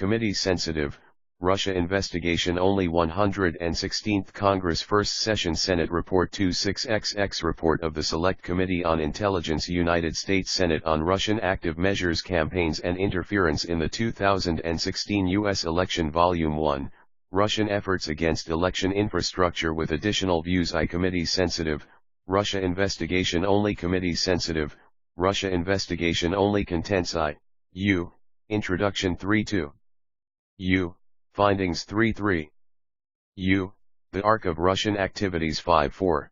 Committee Sensitive, Russia Investigation Only 116th Congress First Session Senate Report 26XX Report of the Select Committee on Intelligence United States Senate on Russian Active Measures Campaigns and Interference in the 2016 U.S. Election Volume 1, Russian Efforts Against Election Infrastructure with Additional Views. I Committee Sensitive, Russia Investigation Only. Committee Sensitive, Russia Investigation Only. Contents I. U. Introduction 3.2. U. Findings 3.3. U. The Arc of Russian Activities 5.4.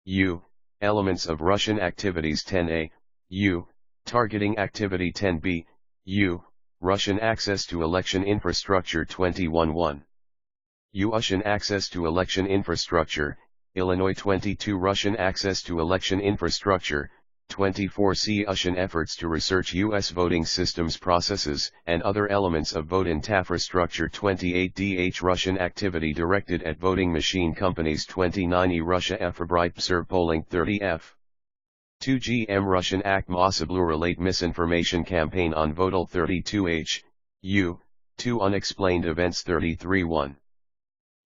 U. Elements of Russian Activities 10a. U. Targeting Activity 10b. U. Russian Access to Election Infrastructure 21.1. U. Russian Access to Election Infrastructure, Illinois 22. Russian Access to Election Infrastructure, 24c. Russian Efforts to Research U.S. Voting Systems Processes and Other Elements of Vote Infrastructure 28dh. Russian Activity Directed at Voting Machine Companies 29e. Russia Efterbright Observe Polling 30f. 2gm. Russian Act Possible Relate Misinformation Campaign on Votel 32h. U. 2. Unexplained Events 33.1.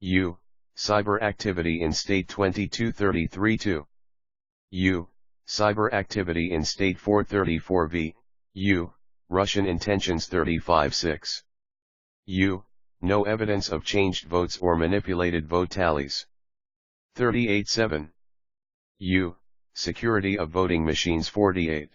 U. Cyber Activity in State 2233.2. U. Cyber Activity in State 434v. U. Russian Intentions 35.6. U. No evidence of changed votes or manipulated vote tallies 38.7. U. Security of voting machines 48.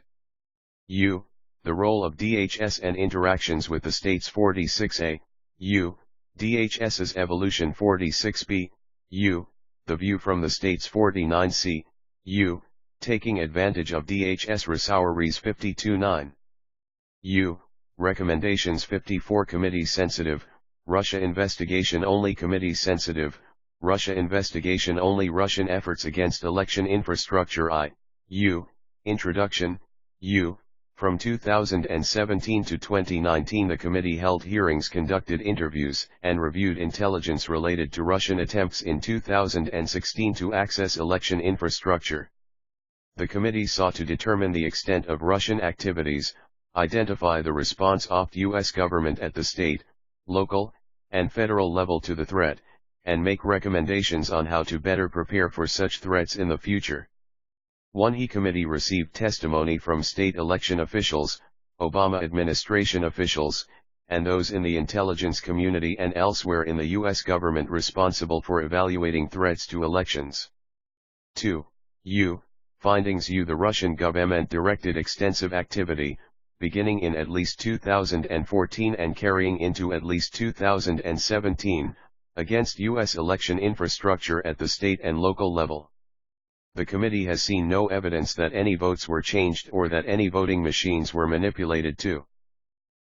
U. The role of DHS and interactions with the states 46a. U. DHS's evolution 46b. U. The view from the states 49c. U. Taking advantage of DHS resources 52.9. U. Recommendations 54. Committee Sensitive, Russia Investigation Only. Committee Sensitive, Russia Investigation Only. Russian Efforts Against Election Infrastructure I. U. Introduction. U. From 2017 to 2019 the committee held hearings, conducted interviews, and reviewed intelligence related to Russian attempts in 2016 to access election infrastructure. The committee sought to determine the extent of Russian activities, identify the response of the U.S. government at the state, local, and federal level to the threat, and make recommendations on how to better prepare for such threats in the future. 1. The committee received testimony from state election officials, Obama administration officials, and those in the intelligence community and elsewhere in the U.S. government responsible for evaluating threats to elections. 2. U. Findings. U. The Russian government directed extensive activity, beginning in at least 2014 and carrying into at least 2017, against U.S. election infrastructure at the state and local level. The committee has seen no evidence that any votes were changed or that any voting machines were manipulated. 2.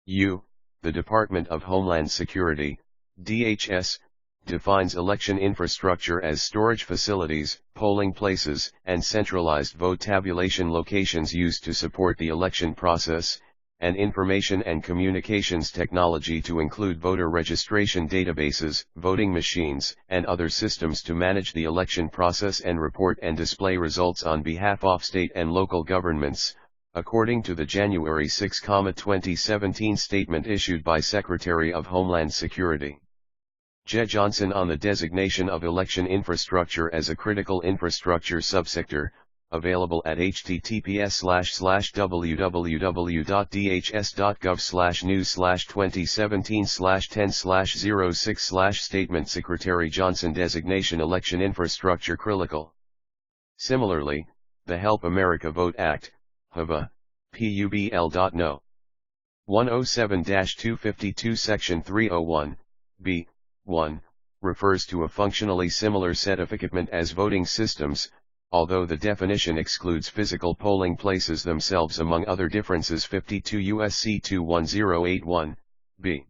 U. The Department of Homeland Security, DHS, defines election infrastructure as storage facilities, polling places, and centralized vote tabulation locations used to support the election process, and information and communications technology to include voter registration databases, voting machines, and other systems to manage the election process and report and display results on behalf of state and local governments, according to the January 6, 2017 statement issued by Secretary of Homeland Security J. Johnson on the designation of election infrastructure as a critical infrastructure subsector, available at https://www.dhs.gov/news/2017/10/06/ Statement. Secretary Johnson designation election infrastructure critical. Similarly, the Help America Vote Act, HAVA, PUBL.No. 107-252 Section 301, b. 1, refers to a functionally similar set of equipment as voting systems, although the definition excludes physical polling places themselves among other differences. 52 U.S.C. 21081, b.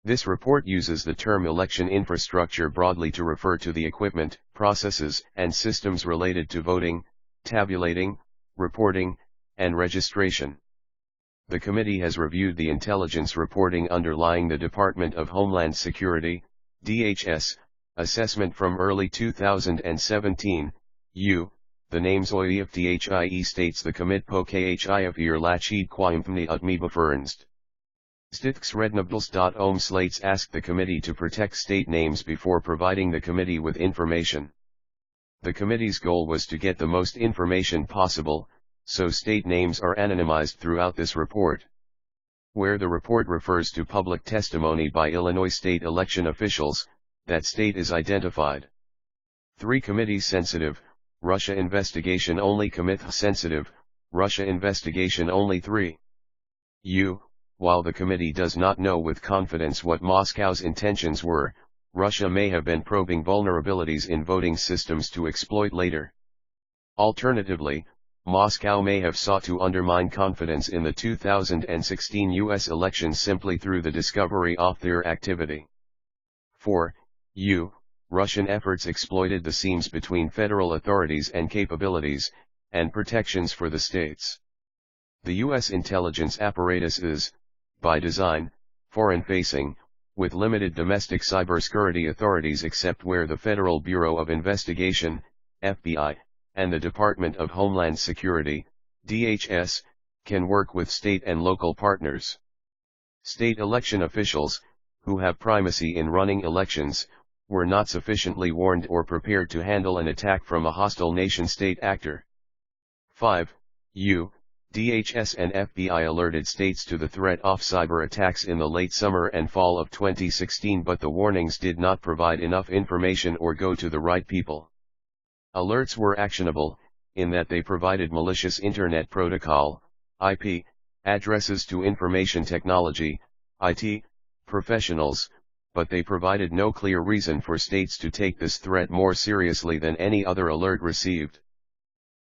This report uses the term election infrastructure broadly to refer to the equipment, processes, and systems related to voting, tabulating, reporting, and registration. The committee has reviewed the intelligence reporting underlying the Department of Homeland Security, DHS, assessment from early 2017. U. The names OIFDHIE states the commit po KHIF lachid quaimpni utmi befernst. Stithksrednabdals.om slates asked the committee to protect state names before providing the committee with information. The committee's goal was to get the most information possible, so state names are anonymized throughout this report. Where the report refers to public testimony by Illinois state election officials, that state is identified. 3. Committee sensitive, Russia investigation only. Committee sensitive, Russia investigation only. 3. While the committee does not know with confidence what Moscow's intentions were, Russia may have been probing vulnerabilities in voting systems to exploit later. Alternatively, Moscow may have sought to undermine confidence in the 2016 U.S. elections simply through the discovery of their activity. 4. Russian efforts exploited the seams between federal authorities and capabilities, and protections for the states. The U.S. intelligence apparatus is, by design, foreign-facing, with limited domestic cybersecurity authorities except where the Federal Bureau of Investigation, FBI, and the Department of Homeland Security, DHS, can work with state and local partners. State election officials, who have primacy in running elections, were not sufficiently warned or prepared to handle an attack from a hostile nation-state actor. 5. DHS and FBI alerted states to the threat of cyber attacks in the late summer and fall of 2016, but the warnings did not provide enough information or go to the right people. Alerts were actionable, in that they provided malicious Internet Protocol, IP, addresses to information technology, IT, professionals, but they provided no clear reason for states to take this threat more seriously than any other alert received.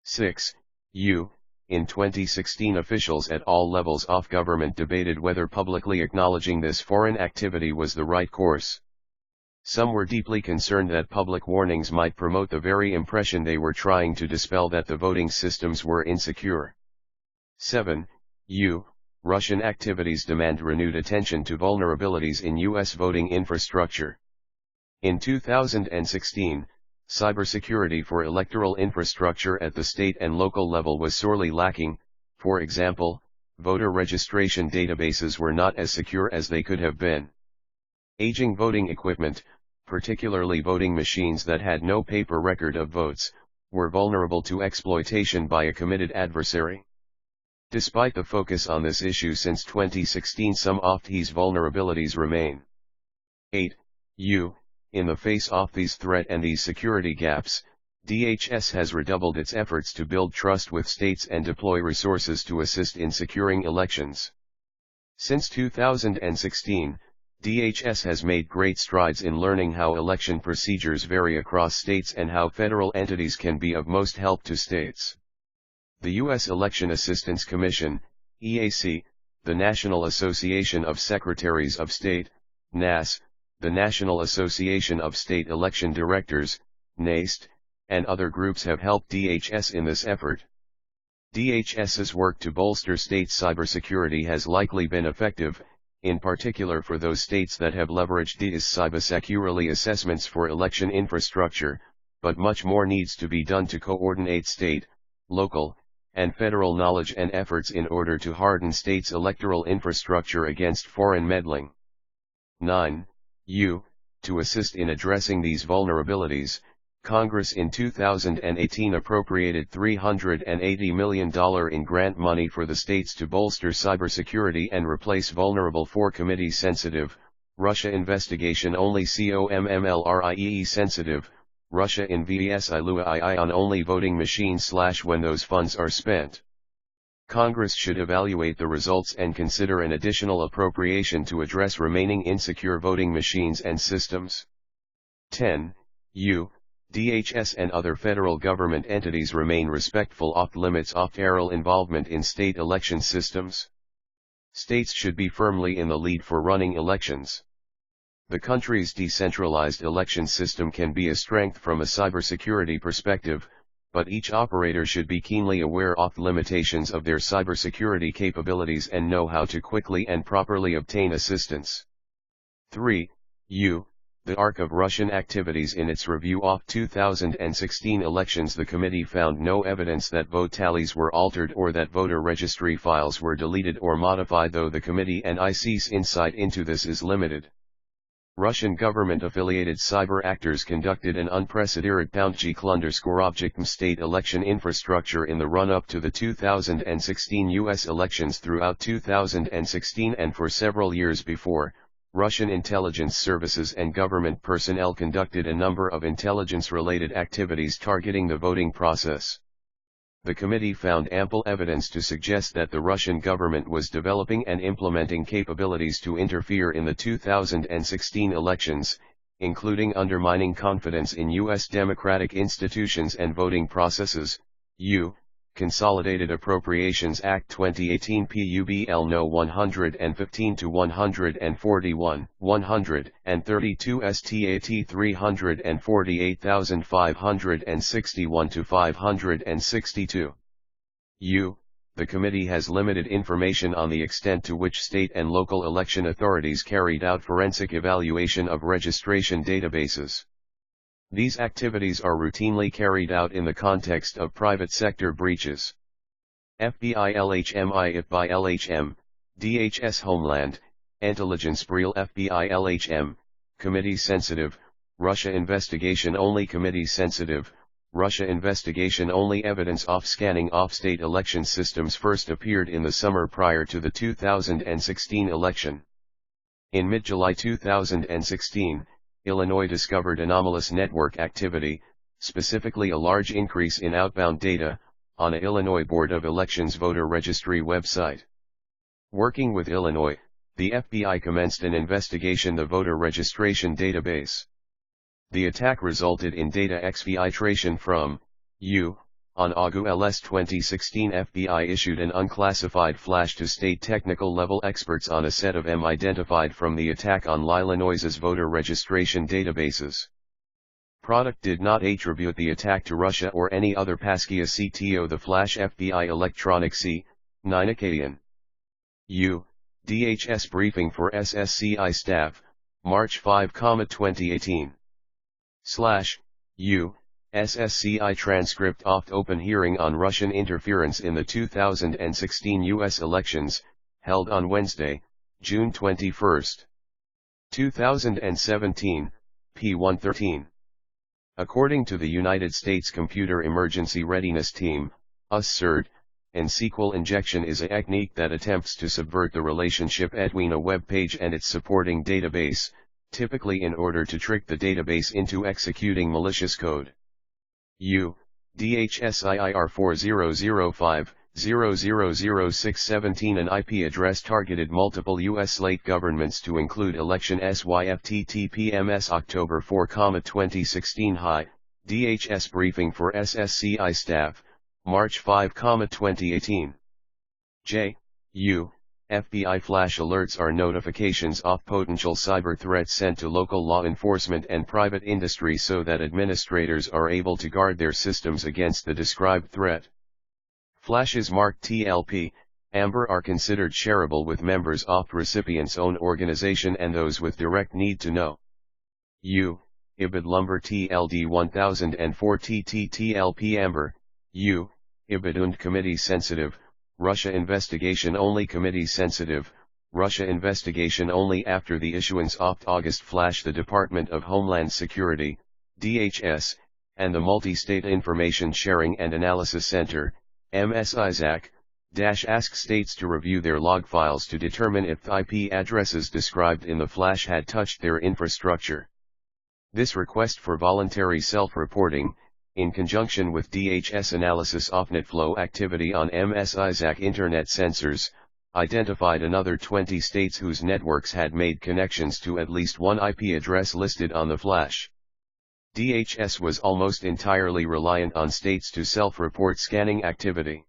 6. In 2016, officials at all levels of government debated whether publicly acknowledging this foreign activity was the right course. Some were deeply concerned that public warnings might promote the very impression they were trying to dispel, that the voting systems were insecure. 7. Russian activities demand renewed attention to vulnerabilities in U.S. voting infrastructure. In 2016, cybersecurity for electoral infrastructure at the state and local level was sorely lacking. For example, voter registration databases were not as secure as they could have been. Aging voting equipment, particularly voting machines that had no paper record of votes, were vulnerable to exploitation by a committed adversary. Despite the focus on this issue since 2016, some of these vulnerabilities remain. 8. In the face of these threats and these security gaps, DHS has redoubled its efforts to build trust with states and deploy resources to assist in securing elections. Since 2016, DHS has made great strides in learning how election procedures vary across states and how federal entities can be of most help to states. The U.S. Election Assistance Commission, EAC, the National Association of Secretaries of State, NAS, the National Association of State Election Directors, NAST, and other groups have helped DHS in this effort. DHS's work to bolster state cybersecurity has likely been effective, in particular for those states that have leveraged these cybersecurity assessments for election infrastructure, but much more needs to be done to coordinate state, local, and federal knowledge and efforts in order to harden states' electoral infrastructure against foreign meddling. 9. To assist in addressing these vulnerabilities, Congress in 2018 appropriated $380 million in grant money for the states to bolster cybersecurity and replace vulnerable 4. Committee sensitive, Russia investigation only. COMMLRIE sensitive, Russia invests on only voting machines / when those funds are spent. Congress should evaluate the results and consider an additional appropriation to address remaining insecure voting machines and systems. 10. DHS and other federal government entities remain respectful of limits of federal involvement in state election systems. States should be firmly in the lead for running elections. The country's decentralized election system can be a strength from a cybersecurity perspective, but each operator should be keenly aware of the limitations of their cybersecurity capabilities and know how to quickly and properly obtain assistance. 3. The The arc of Russian activities. In its review of 2016 elections, the committee found no evidence that vote tallies were altered or that voter registry files were deleted or modified, though the committee and IC's insight into this is limited. Russian government-affiliated cyber actors conducted an unprecedented _object state election infrastructure in the run-up to the 2016 U.S. elections. Throughout 2016 and for several years before, Russian intelligence services and government personnel conducted a number of intelligence-related activities targeting the voting process. The committee found ample evidence to suggest that the Russian government was developing and implementing capabilities to interfere in the 2016 elections, including undermining confidence in U.S. democratic institutions and voting processes. Consolidated Appropriations Act 2018 PUBL No. 115 to 141, 132 STAT 348,561 to 562. The committee has limited information on the extent to which state and local election authorities carried out forensic evaluation of registration databases. These activities are routinely carried out in the context of private sector breaches. FBI LHM IF by LHM, DHS Homeland, Intelligence Bureau FBI LHM, Committee Sensitive, Russia Investigation Only Committee Sensitive, Russia Investigation Only. Evidence of scanning of state election systems first appeared in the summer prior to the 2016 election. In mid-July 2016, Illinois discovered anomalous network activity, specifically a large increase in outbound data, on a Illinois Board of Elections voter registry website. Working with Illinois, the FBI commenced an investigation of the voter registration database. The attack resulted in data exfiltration from On August 2016, FBI issued an unclassified flash to state technical level experts on a set of identified from the attack on Illinois's voter registration databases. Product did not attribute the attack to Russia or any other Paskia CTO. The flash FBI Electronic C9 Acadian. DHS briefing for SSCI staff, March 5, 2018. SSCI transcript of open hearing on Russian interference in the 2016 U.S. elections, held on Wednesday, June 21, 2017, p. 113. According to the United States Computer Emergency Readiness Team, CERT, SQL injection is a technique that attempts to subvert the relationship between a web page and its supporting database, typically in order to trick the database into executing malicious code. DHSIIR 4005-000617. An IP address targeted multiple U.S. state governments to include election SYFTTPMS October 4, 2016. Hi, DHS briefing for SSCI staff, March 5, 2018. FBI flash alerts are notifications of potential cyber threats sent to local law enforcement and private industry so that administrators are able to guard their systems against the described threat. Flashes marked TLP, Amber are considered shareable with members of recipient's own organization and those with direct need to know. IBID Lumber TLD 1004 TLP Amber, IBID und Committee Sensitive, Russia Investigation Only Committee Sensitive, Russia Investigation Only. After the issuance of August flash, the Department of Homeland Security, DHS, and the Multi-State Information Sharing and Analysis Center, MSISAC, asked states to review their log files to determine if IP addresses described in the flash had touched their infrastructure. This request for voluntary self-reporting, in conjunction with DHS analysis of netflow activity on MSISAC internet sensors, identified another 20 states whose networks had made connections to at least one IP address listed on the flash. DHS was almost entirely reliant on states to self-report scanning activity.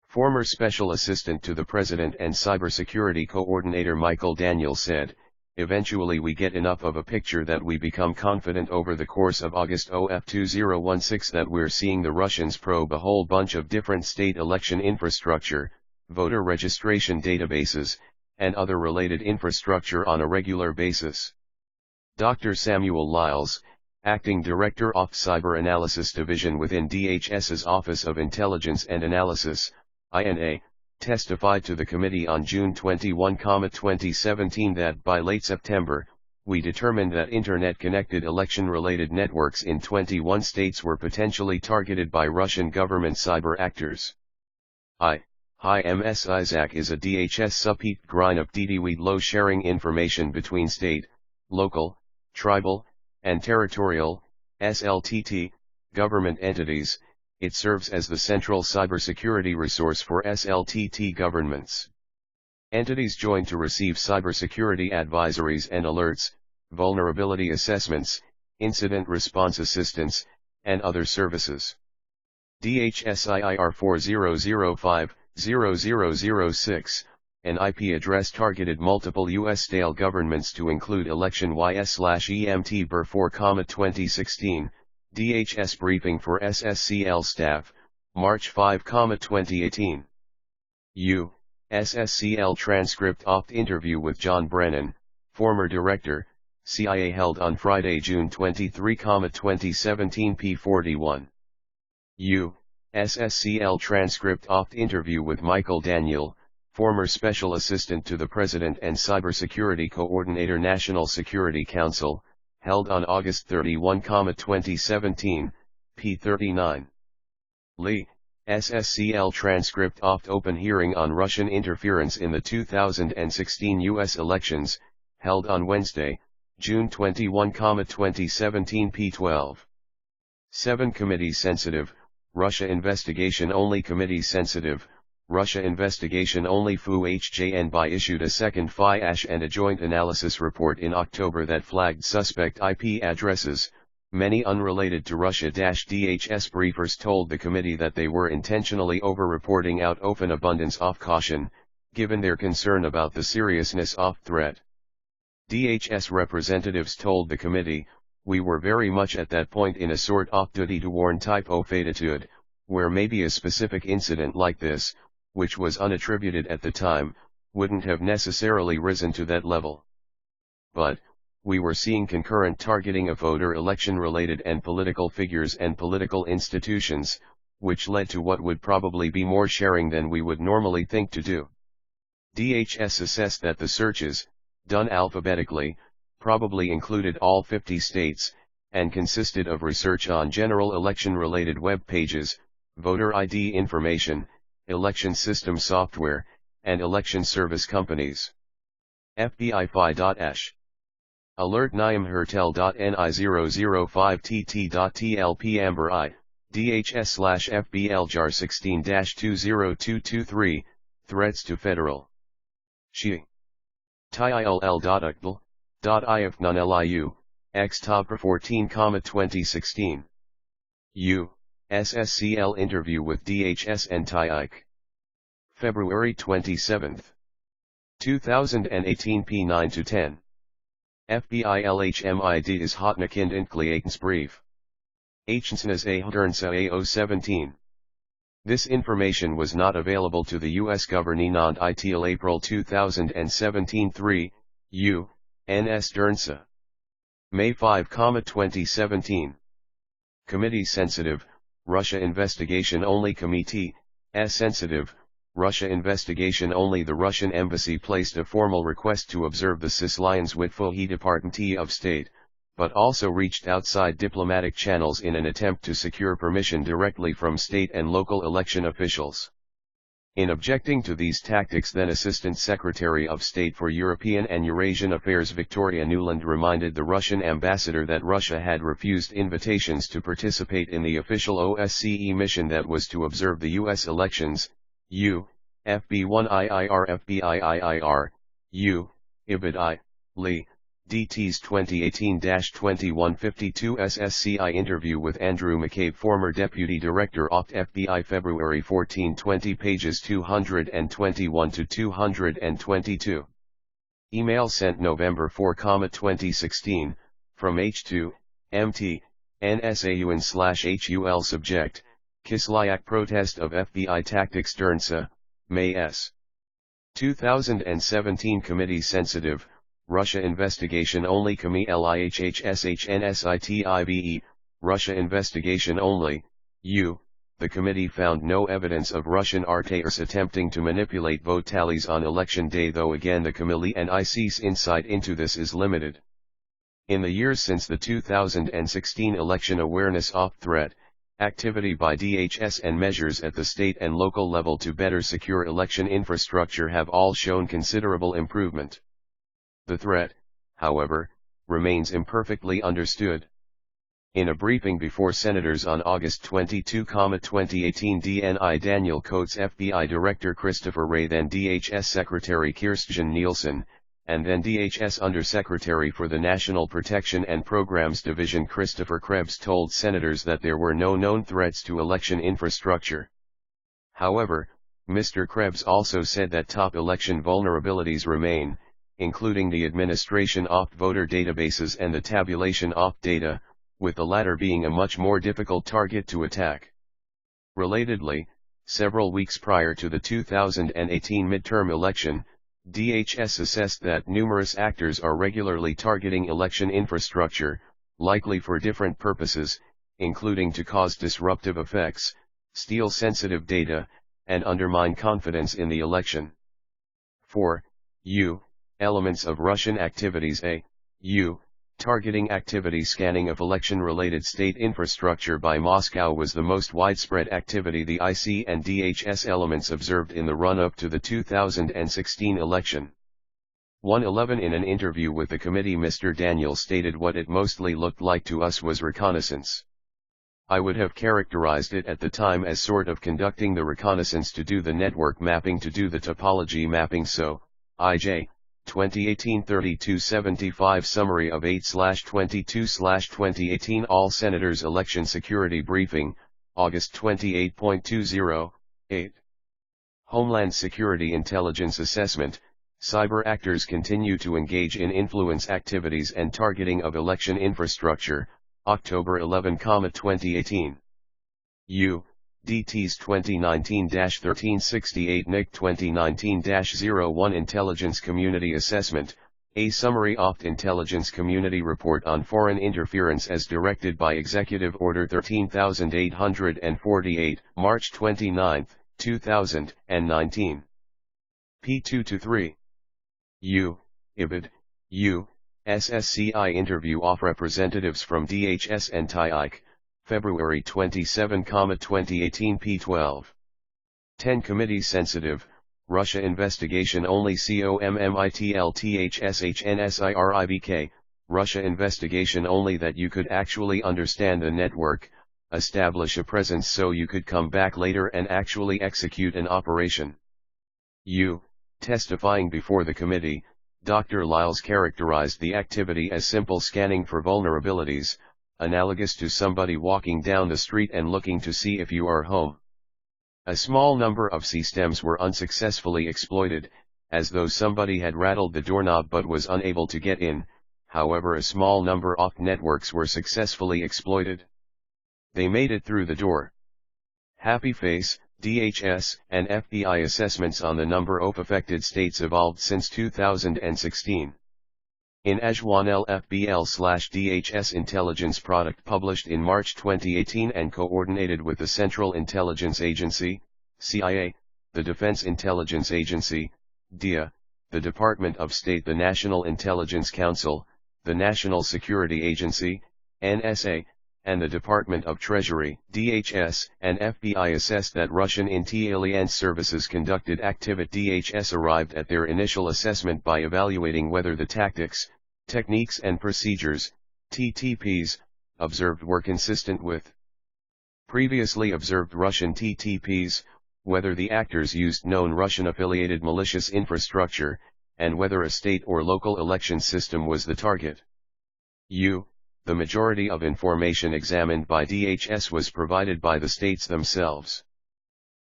Former Special Assistant to the President and Cybersecurity Coordinator Michael Daniel said, "Eventually we get enough of a picture that we become confident over the course of August OF 2016 that we're seeing the Russians probe a whole bunch of different state election infrastructure, voter registration databases, and other related infrastructure on a regular basis." Dr. Samuel Lyles, Acting Director of Cyber Analysis Division within DHS's Office of Intelligence and Analysis, INA, testified to the committee on June 21, 2017 that by late September, we determined that Internet-connected election-related networks in 21 states were potentially targeted by Russian government cyber actors. Hi MS Isaac is a DHS subheat grind of DDWeed low sharing information between state, local, tribal, and territorial, SLTT, government entities. It serves as the central cybersecurity resource for SLTT governments. Entities join to receive cybersecurity advisories and alerts, vulnerability assessments, incident response assistance, and other services. DHS-IIR 4005-0006, an IP address targeted multiple U.S. stale governments to include election YS/EMT BER 4, 2016, DHS briefing for SSCL staff, March 5, 2018. SSCL transcript opt interview with John Brennan, former director, CIA held on Friday, June 23, 2017 p41. SSCL transcript opt interview with Michael Daniel, former Special Assistant to the President and Cybersecurity Coordinator National Security Council, held on August 31, 2017, p39. Lee, SSCL transcript opt open hearing on Russian interference in the 2016 U.S. elections, held on Wednesday, June 21, 2017 p12. 7 Committee sensitive, Russia investigation only. Committee sensitive, Russia investigation only. FUHJNBI issued a second FIASH and a joint analysis report in October that flagged suspect IP addresses. Many unrelated to Russia. DHS briefers told the committee that they were intentionally over-reporting out of an abundance of caution, given their concern about the seriousness of threat. DHS representatives told the committee, "We were very much at that point in a sort of duty to warn type of attitude, where maybe a specific incident like this, which was unattributed at the time, wouldn't have necessarily risen to that level. But, we were seeing concurrent targeting of voter election-related and political figures and political institutions, which led to what would probably be more sharing than we would normally think to do." DHS assessed that the searches, done alphabetically, probably included all 50 states, and consisted of research on general election-related web pages, voter ID information, election system software, and election service companies. FBI FI.ash. Alert niamhertel.ni005tt.tlp Amber I, DHS/FBL-JAR 16-20223, Threats to Federal. She. TILL.UCTL.IF Xtopper 14, 2016. SSCL interview with DHS and TIIC. February 27, 2018 p9-10. FBI LHMID is Hotnakind Inkliatensbrief. Hnsnas A Hudernsa A017. This information was not available to the U.S. Government until April 2017. 3, NS Dernsa. May 5, 2017. Committee sensitive, Russia investigation only. Committee, sensitive, Russia investigation only. The Russian embassy placed a formal request to observe the Sislyans Witfohi Department of State, but also reached outside diplomatic channels in an attempt to secure permission directly from state and local election officials. In objecting to these tactics, then Assistant Secretary of State for European and Eurasian Affairs Victoria Nuland reminded the Russian ambassador that Russia had refused invitations to participate in the official OSCE mission that was to observe the U.S. elections. FB1IIR FBIIIR, Ibid I, Lee, DT's 2018-2152 SSCI interview with Andrew McCabe, former Deputy Director of FBI, February 14, 20 pages 221-222. Email sent November 4, 2016, from H2, MT, NSAUN/HUL subject, Kislyak protest of FBI tactics. Dernsa, May S. 2017 Committee sensitive, Russia investigation only. Kami lihhshnsitive, Russia investigation only. The committee found no evidence of Russian artairs attempting to manipulate vote tallies on election day, though again the Committee and IC's insight into this is limited. In the years since the 2016 election, awareness of threat, activity by DHS and measures at the state and local level to better secure election infrastructure have all shown considerable improvement. The threat, however, remains imperfectly understood. In a briefing before senators on August 22, 2018, DNI Daniel Coates, FBI Director Christopher Wray, then DHS Secretary Kirstjen Nielsen, and then DHS Undersecretary for the National Protection and Programs Division Christopher Krebs told senators that there were no known threats to election infrastructure. However, Mr. Krebs also said that top election vulnerabilities remain, including the administration of voter databases and the tabulation of data, with the latter being a much more difficult target to attack. Relatedly, several weeks prior to the 2018 midterm election, DHS assessed that numerous actors are regularly targeting election infrastructure, likely for different purposes, including to cause disruptive effects, steal sensitive data, and undermine confidence in the election. 4. Elements of Russian activities. Targeting activity. Scanning of election-related state infrastructure by Moscow was the most widespread activity the IC and DHS elements observed in the run-up to the 2016 election. 111 In an interview with the committee, Mr. Daniel stated, "What it mostly looked like to us was reconnaissance. I would have characterized it at the time as sort of conducting the reconnaissance to do the network mapping, to do the topology mapping. So, IJ, 2018-3275 Summary of 8/22/2018 All Senators Election Security Briefing, August 28.20, 8. Homeland Security Intelligence Assessment, Cyber actors continue to engage in influence activities and targeting of election infrastructure, October 11, 2018. DTs 2019-1368 NIC 2019-01 Intelligence Community Assessment, a summary of Intelligence Community Report on Foreign Interference as directed by Executive Order 13848, March 29, 2019. P2-3. IBID, SSCI Interview of Representatives from DHS and TIIC, February 27, 2018 P12. 10 Committee Sensitive, Russia Investigation Only COMMITLTHSHNSIRIBK, Russia Investigation Only that you could actually understand the network, establish a presence so you could come back later and actually execute an operation. Testifying before the committee, Dr. Lyles characterized the activity as simple scanning for vulnerabilities, analogous to somebody walking down the street and looking to see if you are home. A small number of systems were unsuccessfully exploited, as though somebody had rattled the doorknob but was unable to get in. However, a small number of networks were successfully exploited. They made it through the door. Happy face, DHS and FBI assessments on the number of affected states evolved since 2016. In Ajwan LFBL/DHS intelligence product published in March 2018 and coordinated with the Central Intelligence Agency, CIA, the Defense Intelligence Agency, DIA, the Department of State, the National Intelligence Council, the National Security Agency, NSA, and the Department of Treasury, DHS, and FBI assessed that Russian intelligence services conducted activity. DHS arrived at their initial assessment by evaluating whether the tactics, techniques and procedures, TTPs, observed were consistent with previously observed Russian TTPs, whether the actors used known Russian-affiliated malicious infrastructure, and whether a state or local election system was the target. The majority of information examined by DHS was provided by the states themselves.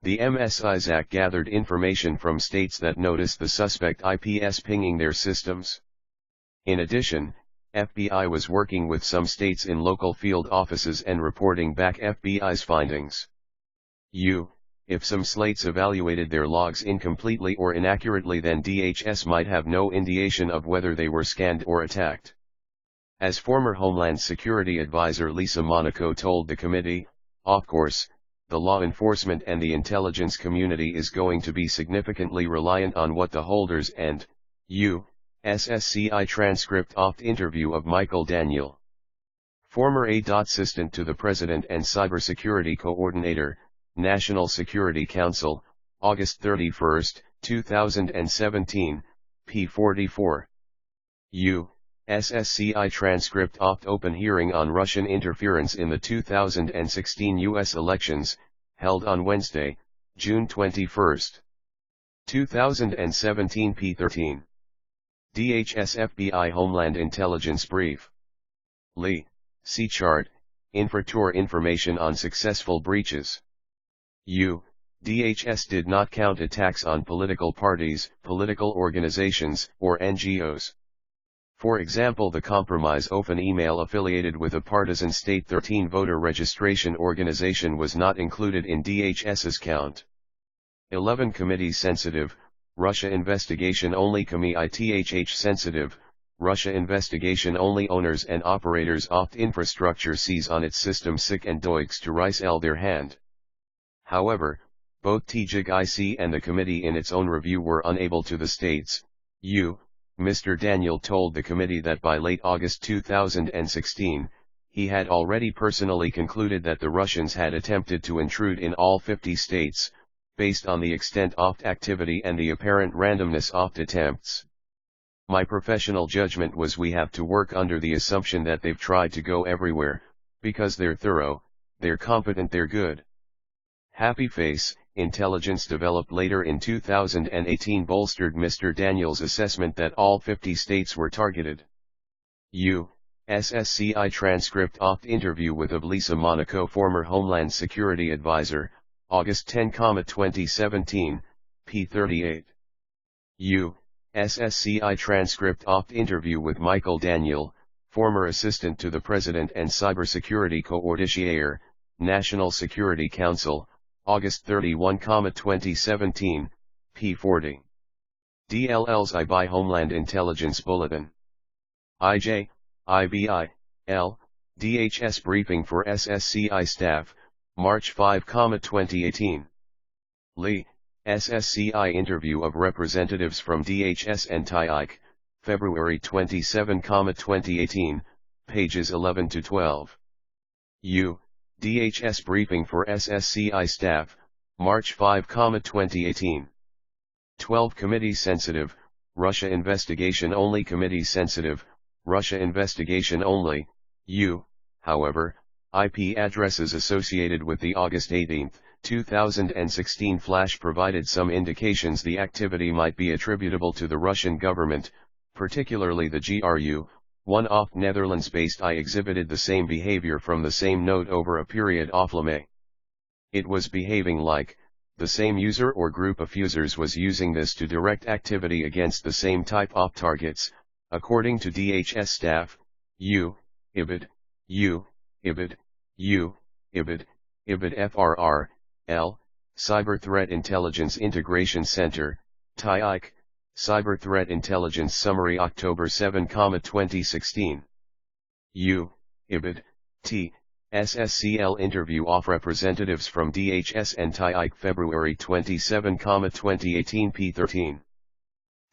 The MSISAC gathered information from states that noticed the suspect IPs pinging their systems. In addition, FBI was working with some states in local field offices and reporting back FBI's findings. If some slates evaluated their logs incompletely or inaccurately, then DHS might have no indication of whether they were scanned or attacked. As former Homeland Security Advisor Lisa Monaco told the committee, of course, the law enforcement and the intelligence community is going to be significantly reliant on what the holders and U.S.SCI transcript opt interview of Michael Daniel, former assistant to the President and Cybersecurity Coordinator, National Security Council, August 31, 2017, p. 44. U.S.SCI transcript opt open hearing on Russian interference in the 2016 U.S. elections, held on Wednesday, June 21, 2017, p. 13. DHS FBI Homeland Intelligence Brief. Lee, see chart, Infrator information on successful breaches. DHS did not count attacks on political parties, political organizations, or NGOs. For example, the Compromise Open email affiliated with a partisan State 13 voter registration organization was not included in DHS's count. 11 Committee sensitive, Russia investigation only. Committee sensitive, Russia investigation only. Owners and operators opt infrastructure seize on its system SIC and DOIX to rise their hand. However, both TJIC and the committee in its own review were unable to. The states, Mr. Daniel told the committee that by late August 2016, he had already personally concluded that the Russians had attempted to intrude in all 50 states, based on the extent opt activity and the apparent randomness opt attempts. My professional judgment was we have to work under the assumption that they've tried to go everywhere, because they're thorough, they're competent, they're good. Happy face. Intelligence developed later in 2018 bolstered Mr. Daniels' assessment that all 50 states were targeted. U.S.SCI transcript opt interview with Lisa Monaco, former Homeland Security Advisor, August 10, 2017, p. 38. U.S.SCI transcript opt interview with Michael Daniel, former Assistant to the President and Cybersecurity Coordinator, National Security Council, August 31, 2017, p. 40. DLL's IBI Homeland Intelligence Bulletin. IJ, IBI, L, DHS briefing for SSCI staff, March 5, 2018. Lee, SSCI interview of representatives from DHS and TIIC, February 27, 2018, pages 11 to 12. DHS briefing for SSCI staff, March 5, 2018. 12 Committee sensitive, Russia investigation only. Committee sensitive, Russia investigation only. However, IP addresses associated with the August 18, 2016 flash provided some indications the activity might be attributable to the Russian government, particularly the GRU. One off Netherlands-based I exhibited the same behavior from the same node over a period off Lemay. It was behaving like, the same user or group of users was using this to direct activity against the same type of targets, according to DHS staff. IBID, IBID, IBID, FRR, L, Cyber Threat Intelligence Integration Center, TIIC. Cyber Threat Intelligence Summary October 7, 2016. IBID, T, SSCL interview of representatives from DHS and TIIC February 27, 2018 p. 13.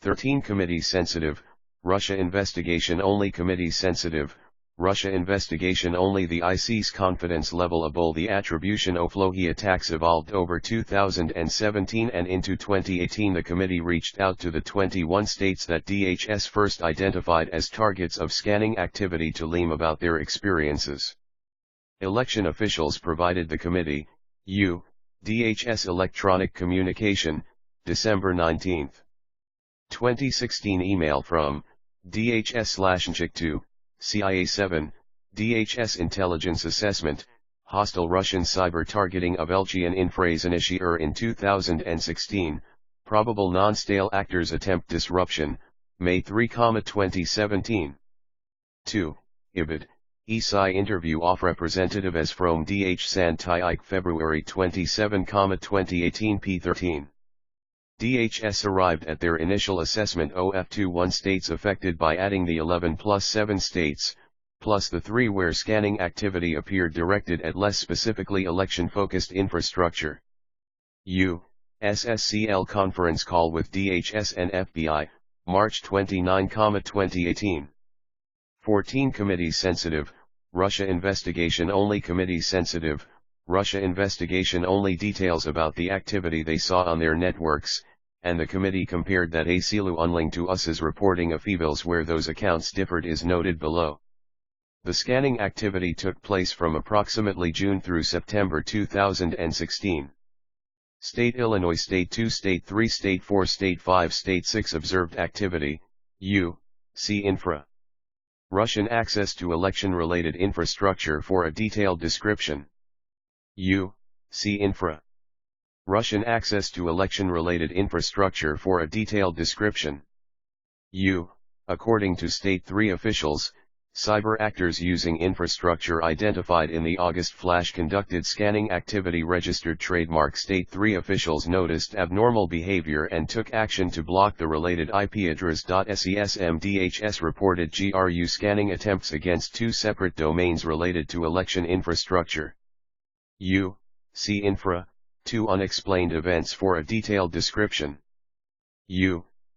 13 Committee sensitive, Russia investigation only. Committee sensitive, Russia investigation only. The IC's confidence level above the attribution of Lohi attacks evolved over 2017 and into 2018. The committee reached out to the 21 states that DHS first identified as targets of scanning activity to learn about their experiences. Election officials provided the committee, DHS Electronic Communication, December 19, 2016 email from, DHS/NCHIC2, CIA 7, DHS Intelligence Assessment, Hostile Russian Cyber Targeting of Elchian Infrazinitier in 2016, Probable Non-Stale Actors Attempt Disruption, May 3, 2017. 2. IBID, ESI interview of representative as from DH San Taik February 27, 2018 p13. DHS arrived at their initial assessment of states affected by adding the 11 plus 7 states, plus the 3 where scanning activity appeared directed at less specifically election-focused infrastructure. SSCL conference call with DHS and FBI, March 29, 2018. 14 Committee sensitive, Russia investigation only. Committee sensitive, Russia investigation only details about the activity they saw on their networks, and the committee compared that Asilu unlinked to US's reporting of evils where those accounts differed is noted below. The scanning activity took place from approximately June through September 2016. State Illinois, State 2, State 3, State 4, State 5, State 6 observed activity, see infra. Russian access to election-related infrastructure for a detailed description. See infra. Russian access to election-related infrastructure for a detailed description. According to State 3 officials, cyber actors using infrastructure identified in the August flash conducted scanning activity. Registered trademark. State 3 officials noticed abnormal behavior and took action to block the related IP address. SESMDHS reported GRU scanning attempts against 2 separate domains related to election infrastructure. See infra, 2 unexplained events for a detailed description.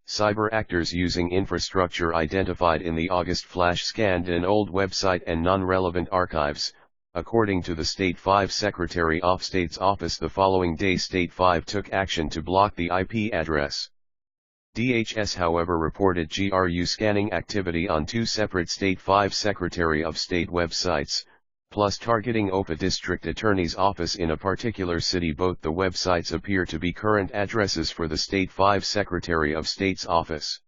Cyber actors using infrastructure identified in the August flash scanned an old website and non-relevant archives, according to the State 5 Secretary of State's office. The following day State 5 took action to block the IP address. DHS however reported GRU scanning activity on 2 separate State 5 Secretary of State websites, plus targeting OPA District Attorney's office in a particular city. Both the websites appear to be current addresses for the State 5 Secretary of State's office.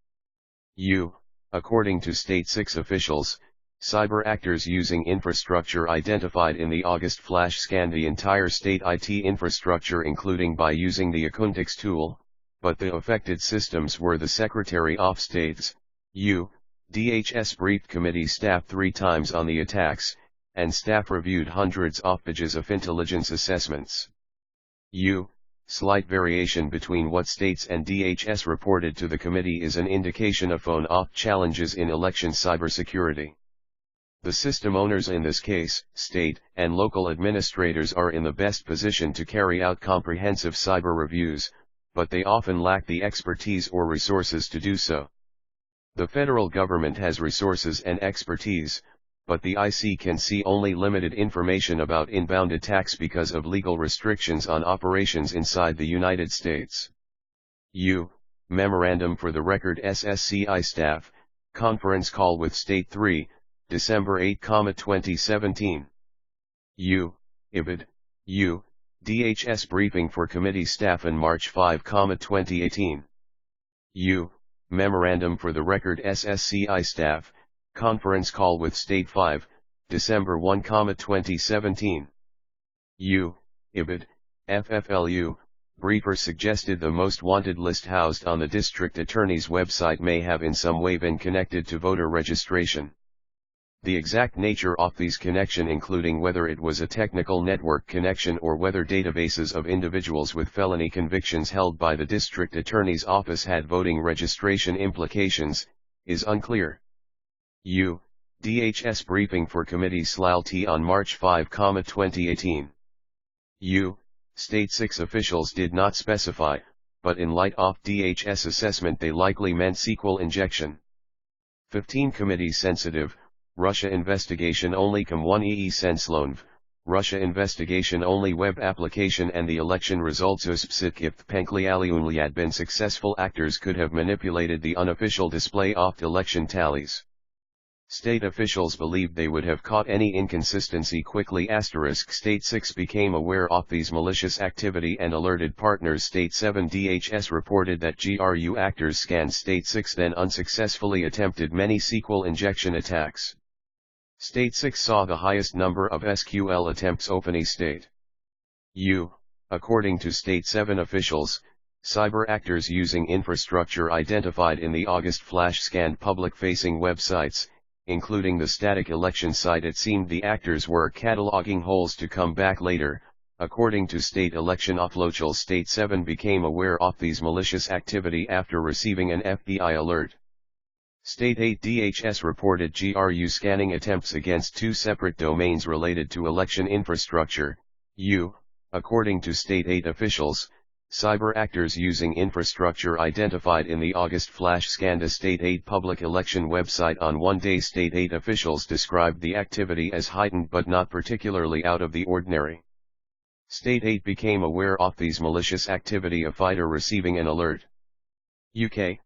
According to State 6 officials, cyber actors using infrastructure identified in the August flash scanned the entire state IT infrastructure including by using the Akuntix tool, but the affected systems were the Secretary of State's. DHS briefed committee staff 3 times on the attacks, and staff reviewed hundreds of pages of intelligence assessments. Slight variation between what states and DHS reported to the committee is an indication of on-off challenges in election cybersecurity. The system owners, in this case, state and local administrators, are in the best position to carry out comprehensive cyber reviews, but they often lack the expertise or resources to do so. The federal government has resources and expertise, but the IC can see only limited information about inbound attacks because of legal restrictions on operations inside the United States. Memorandum for the record. SSCI staff, conference call with State 3, December 8, 2017. IBID. DHS briefing for committee staff on March 5, 2018. Memorandum for the record. SSCI staff, conference call with State 5, December 1, 2017. IBID, FFLU, briefer suggested the most wanted list housed on the district attorney's website may have in some way been connected to voter registration. The exact nature of these connection, including whether it was a technical network connection or whether databases of individuals with felony convictions held by the district attorney's office had voting registration implications, is unclear. DHS briefing for committee SLALT on March 5, 2018. State 6 officials did not specify, but in light of DHS assessment they likely meant SQL injection. 15 Committee sensitive, Russia investigation only. Com1 EE Senslonv, Russia investigation only web application and the election results. Uspsitkip Penklialiunli had been successful actors could have manipulated the unofficial display of election tallies. State officials believed they would have caught any inconsistency quickly. State 6 became aware of these malicious activity and alerted partners. State 7 DHS reported that GRU actors scanned State 6 then unsuccessfully attempted many SQL injection attacks. State 6 saw the highest number of SQL attempts. Openly State. According to State 7 officials, cyber actors using infrastructure identified in the August flash scanned public-facing websites, including the static election site. It seemed the actors were cataloging holes to come back later. According to state election officials, State 7 became aware of these malicious activity after receiving an FBI alert. State 8 DHS reported GRU scanning attempts against two separate domains related to election infrastructure. According to State 8 officials, cyber actors using infrastructure identified in the August flash scanned a State 8 public election website on one day. State 8 officials described the activity as heightened but not particularly out of the ordinary. State 8 became aware of these malicious activity after receiving an alert. UK.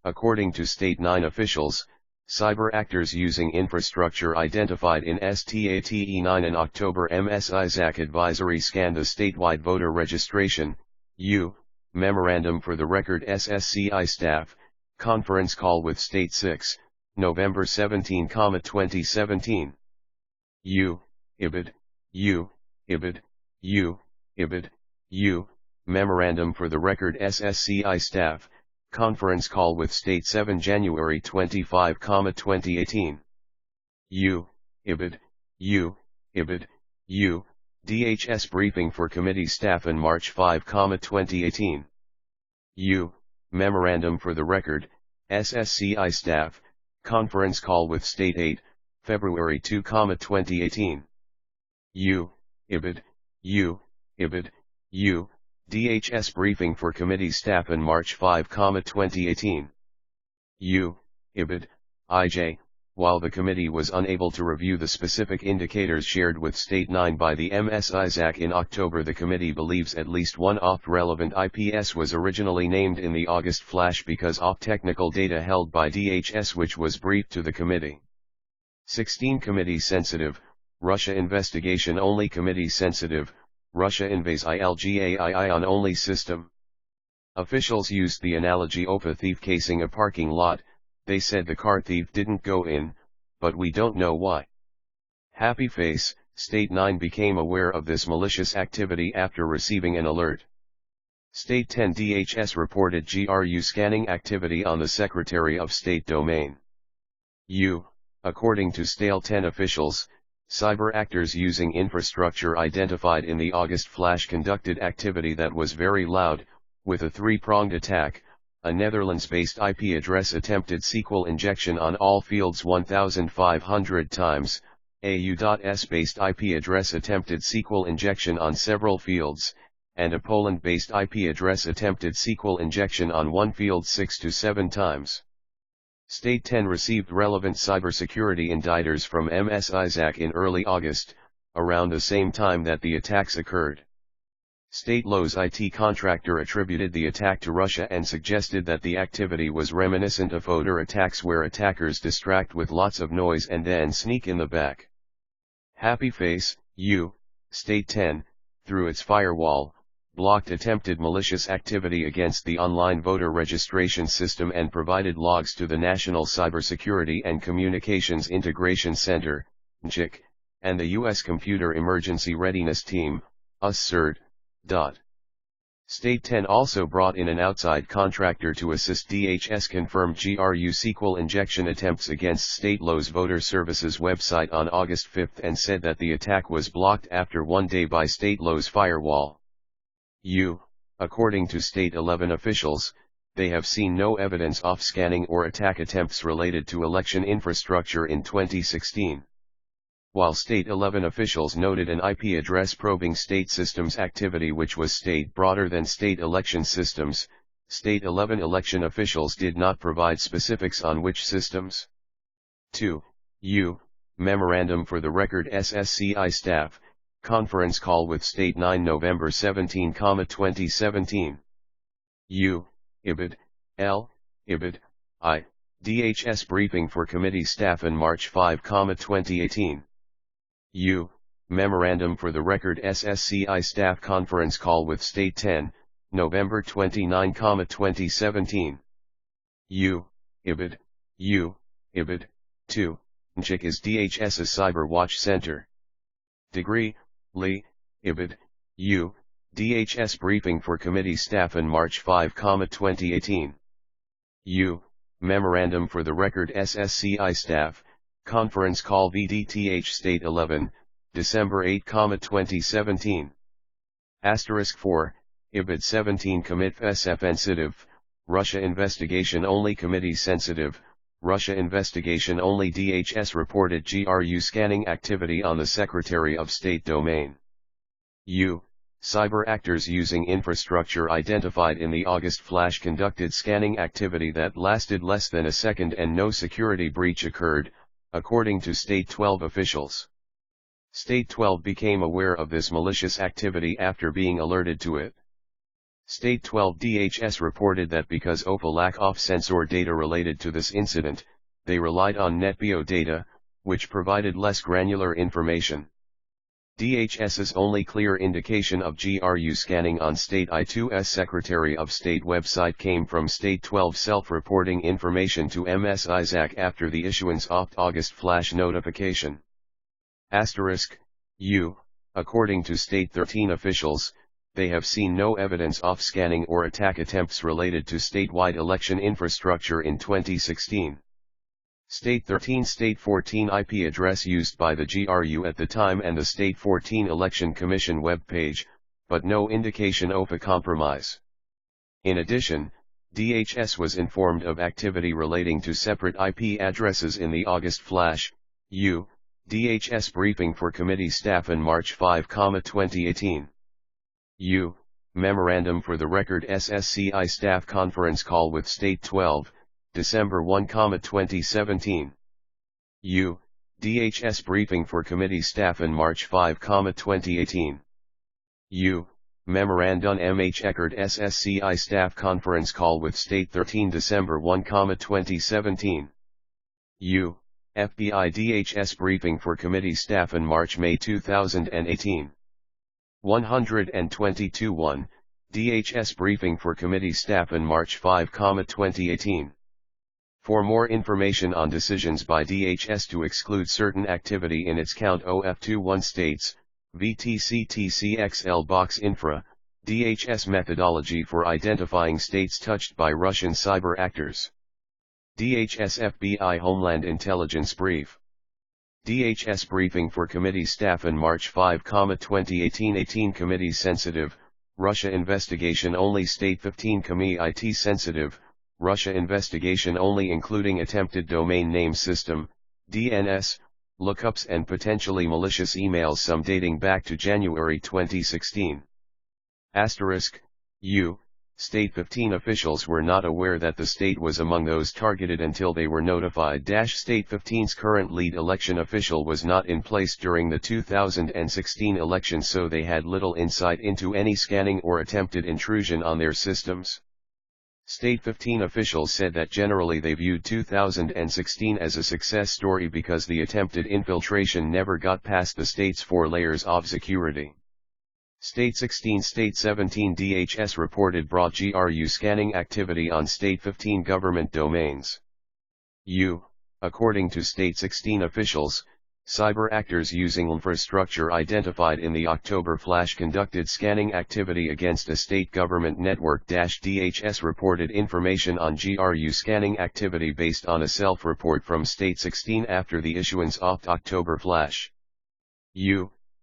According to State 9 officials, cyber actors using infrastructure identified in STATE 9 in October. MS Isaac advisory scanned the statewide voter registration memorandum for the record. SSCI staff, conference call with State 6, November 17, 2017. Memorandum for the record. SSCI staff, conference call with State 7, January 25, 2018. DHS briefing for committee staff in March 5, 2018. Memorandum for the record. SSCI staff, conference call with State 8, February 2, 2018. DHS briefing for committee staff in March 5, 2018. IJ, while the committee was unable to review the specific indicators shared with State 9 by the MS Isaac in October, the committee believes at least one OPT-relevant IPS was originally named in the August flash because of technical data held by DHS which was briefed to the committee. 16 Committee sensitive, Russia investigation only. Committee sensitive, Russia invades ILGAII on only system. Officials used the analogy of a thief casing a parking lot. They said the car thief didn't go in, but we don't know why. Happy face. State 9 became aware of this malicious activity after receiving an alert. State 10 DHS reported GRU scanning activity on the Secretary of State domain. According to State 10 officials, cyber actors using infrastructure identified in the August flash conducted activity that was very loud, with a three-pronged attack. A Netherlands-based IP address attempted SQL injection on all fields 1,500 times, a U.S-based IP address attempted SQL injection on several fields, and a Poland-based IP address attempted SQL injection on one field 6 to 7 times. State 10 received relevant cybersecurity indictors from MS Isaac in early August, around the same time that the attacks occurred. State Lowe's IT contractor attributed the attack to Russia and suggested that the activity was reminiscent of other attacks where attackers distract with lots of noise and then sneak in the back. Happy face. State 10, through its firewall, blocked attempted malicious activity against the online voter registration system and provided logs to the National Cybersecurity and Communications Integration Center, NCIC, and the U.S. Computer Emergency Readiness Team, USCERT. State 10 also brought in an outside contractor to assist. DHS confirmed GRU SQL injection attempts against State Lowe's Voter Services website on August 5 and said that the attack was blocked after one day by State Lowe's firewall. According to State 11 officials, they have seen no evidence of scanning or attack attempts related to election infrastructure in 2016. While State 11 officials noted an IP address probing state systems activity which was state broader than state election systems, State 11 election officials did not provide specifics on which systems. 2. Memorandum for the record. SSCI staff, conference call with State 9 November 17, 2017. DHS briefing for committee staff in March 5, 2018. Memorandum for the record. SSCI staff conference call with State 10, November 29, 2017. 2. NCHIC is DHS's Cyber Watch Center. Degree, Lee, DHS briefing for committee staff in March 5, 2018. Memorandum for the Record SSCI Staff, Conference Call VDTH State 11, December 8, 2017. Asterisk 4, IBID 17 Commit SF Sensitive, Russia Investigation Only Committee Sensitive, Russia Investigation Only DHS reported GRU scanning activity on the Secretary of State domain. Cyber actors using infrastructure identified in the August flash conducted scanning activity that lasted less than a second and no security breach occurred, according to State 12 officials. State 12 became aware of this malicious activity after being alerted to it. State 12 DHS reported that because OPA lack of sensor data related to this incident, they relied on NetBio data, which provided less granular information. DHS's only clear indication of GRU scanning on State I2's Secretary of State website came from State 12 self-reporting information to MS Isaac after the issuance of August flash notification. Asterisk, according to State 13 officials, they have seen no evidence of scanning or attack attempts related to statewide election infrastructure in 2016. State 13 State 14 IP address used by the GRU at the time and the State 14 Election Commission web page, but no indication of a compromise. In addition, DHS was informed of activity relating to separate IP addresses in the August flash, DHS briefing for committee staff in March 5, 2018. Memorandum for the Record SSCI Staff Conference Call with State 12, December 1, 2017. DHS briefing for committee staff in March 5, 2018. Memorandum MH Eckert SSCI Staff Conference Call with State 13 December 1, 2017. FBI DHS briefing for committee staff in March-May 2018. 122-1, DHS briefing for committee staff in March 5, 2018. For more information on decisions by DHS to exclude certain activity in its Count OF21 states, VTCTCXL Box Infra, DHS methodology for identifying states touched by Russian cyber actors. DHS FBI Homeland Intelligence Brief. DHS briefing for committee staff in March 5, 2018. 18 Committee Sensitive, Russia Investigation Only. State 15 Committee IT Sensitive, Russia Investigation Only including attempted domain name system, DNS, lookups and potentially malicious emails, some dating back to January 2016. Asterisk, State 15 officials were not aware that the state was among those targeted until they were notified. State 15's current lead election official was not in place during the 2016 election, so they had little insight into any scanning or attempted intrusion on their systems. State 15 officials said that generally they viewed 2016 as a success story because the attempted infiltration never got past the state's 4 layers of security. State 16 State 17 DHS reported broad GRU scanning activity on State 15 government domains. According to State 16 officials, cyber actors using infrastructure identified in the October flash conducted scanning activity against a state government network. DHS reported information on GRU scanning activity based on a self-report from State 16 after the issuance of October flash.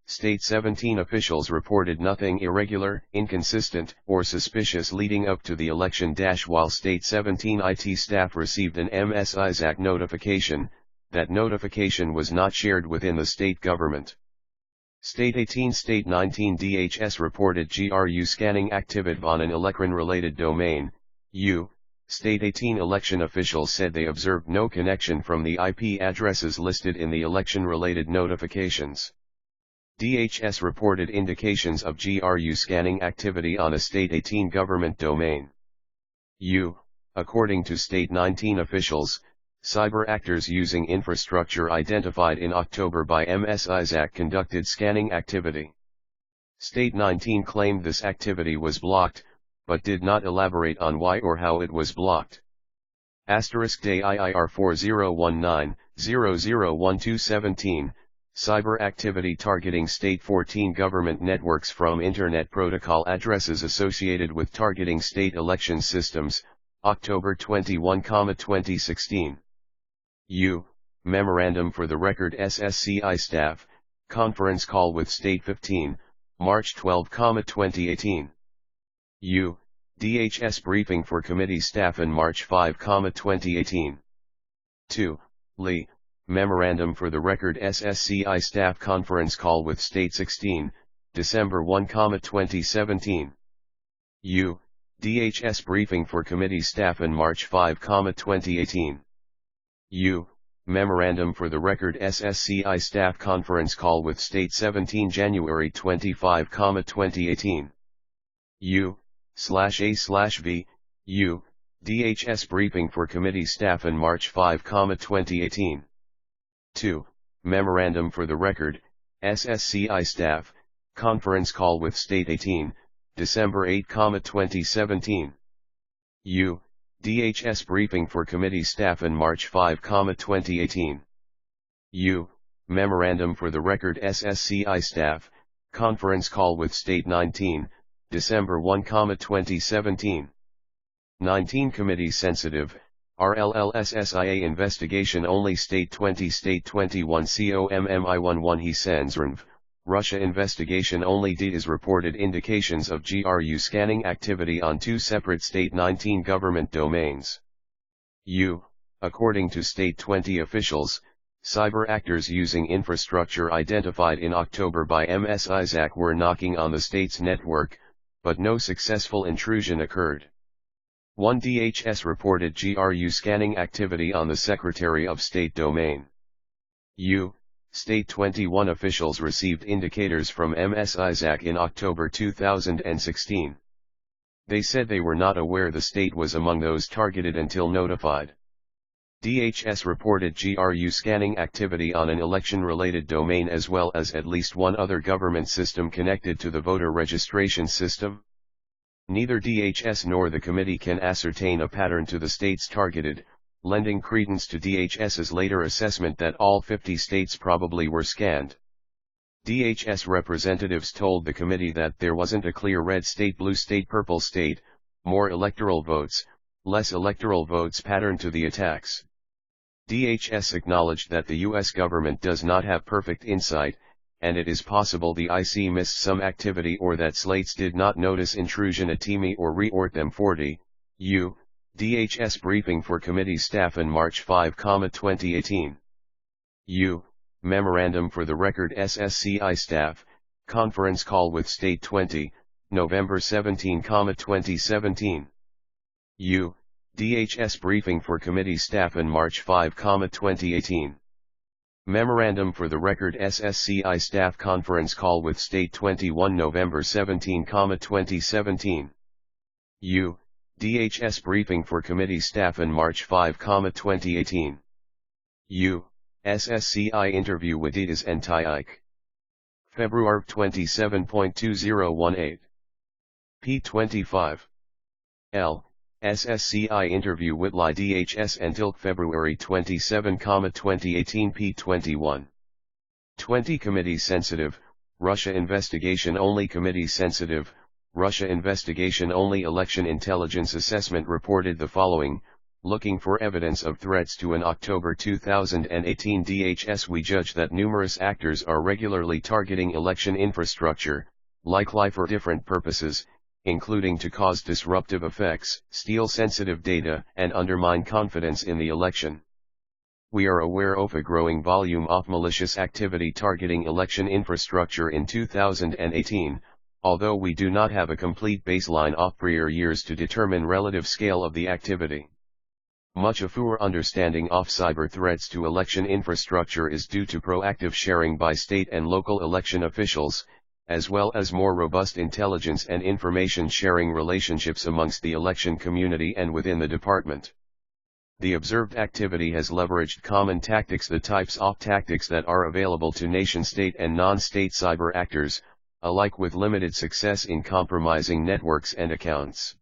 State 17 officials reported nothing irregular, inconsistent, or suspicious leading up to the election. While State 17 IT staff received an MS Isaac notification, that notification was not shared within the state government. State 18 State 19 DHS reported GRU scanning activity on an election-related domain. State 18 election officials said they observed no connection from the IP addresses listed in the election-related notifications. DHS reported indications of GRU scanning activity on a State 18 government domain. According to State 19 officials, cyber actors using infrastructure identified in October by MS Isaac conducted scanning activity. State 19 claimed this activity was blocked, but did not elaborate on why or how it was blocked. Asterisk Day IIR 4019-001217, cyber activity targeting State 14 government networks from Internet Protocol addresses associated with targeting state election systems, October 21, 2016. U. Memorandum for the Record SSCI Staff, Conference Call with State 15, March 12, 2018. U. DHS Briefing for Committee Staff in March 5, 2018. 2. Lee, Memorandum for the Record SSCI Staff Conference Call with State 16, December 1, 2017. U. DHS Briefing for Committee Staff in March 5, 2018. U. Memorandum for the Record SSCI Staff Conference Call with State 17 January 25, 2018. U/A/V, U, DHS Briefing for Committee Staff in March 5, 2018. 2. Memorandum for the Record, SSCI Staff, Conference Call with State 18, December 8, 2017. U. DHS Briefing for Committee Staff in March 5, 2018. U. Memorandum for the Record SSCI Staff, Conference Call with State 19, December 1, 2017. 19 Committee Sensitive, RLLSSIA Investigation Only State 20 State 21 COMMI 11 He Sensrnv, Russia Investigation Only D is reported indications of GRU scanning activity on two separate State 19 government domains. U. According to State 20 officials, cyber actors using infrastructure identified in October by MS Isaac were knocking on the state's network, but no successful intrusion occurred. 1 DHS reported GRU scanning activity on the Secretary of State domain. U. State 21 officials received indicators from MS Isaac in October 2016. They said they were not aware the state was among those targeted until notified. DHS reported GRU scanning activity on an election-related domain as well as at least one other government system connected to the voter registration system. Neither DHS nor the committee can ascertain a pattern to the states targeted, lending credence to DHS's later assessment that all 50 states probably were scanned. DHS representatives told the committee that there wasn't a clear red state blue state purple state, more electoral votes, less electoral votes pattern to the attacks. DHS acknowledged that the U.S. government does not have perfect insight, and it is possible the IC missed some activity or that slates did not notice intrusion at TIMI or reort them 40, U. DHS Briefing for Committee Staff in March 5, 2018. U. Memorandum for the Record SSCI Staff, Conference Call with State 20, November 17, 2017. U. DHS Briefing for Committee Staff in March 5, 2018. Memorandum for the Record SSCI Staff Conference Call with State 21 November 17, 2017. U. DHS Briefing for Committee Staff in March 5, 2018. U. SSCI Interview with Itas and Taik. February 27.2018. P25. L. SSCI Interview with Li DHS until February 27, 2018 P21. 20 Committee Sensitive, Russia Investigation Only Committee Sensitive, Russia Investigation Only Election Intelligence Assessment reported the following, looking for evidence of threats to an October 2018 DHS. We judge that numerous actors are regularly targeting election infrastructure, likely for different purposes, including to cause disruptive effects, steal sensitive data, and undermine confidence in the election. We are aware of a growing volume of malicious activity targeting election infrastructure in 2018, although we do not have a complete baseline of prior years to determine relative scale of the activity. Much of our understanding of cyber threats to election infrastructure is due to proactive sharing by state and local election officials, as well as more robust intelligence and information sharing relationships amongst the election community and within the department. The observed activity has leveraged common tactics, the types of tactics that are available to nation-state and non-state cyber actors, alike, with limited success in compromising networks and accounts.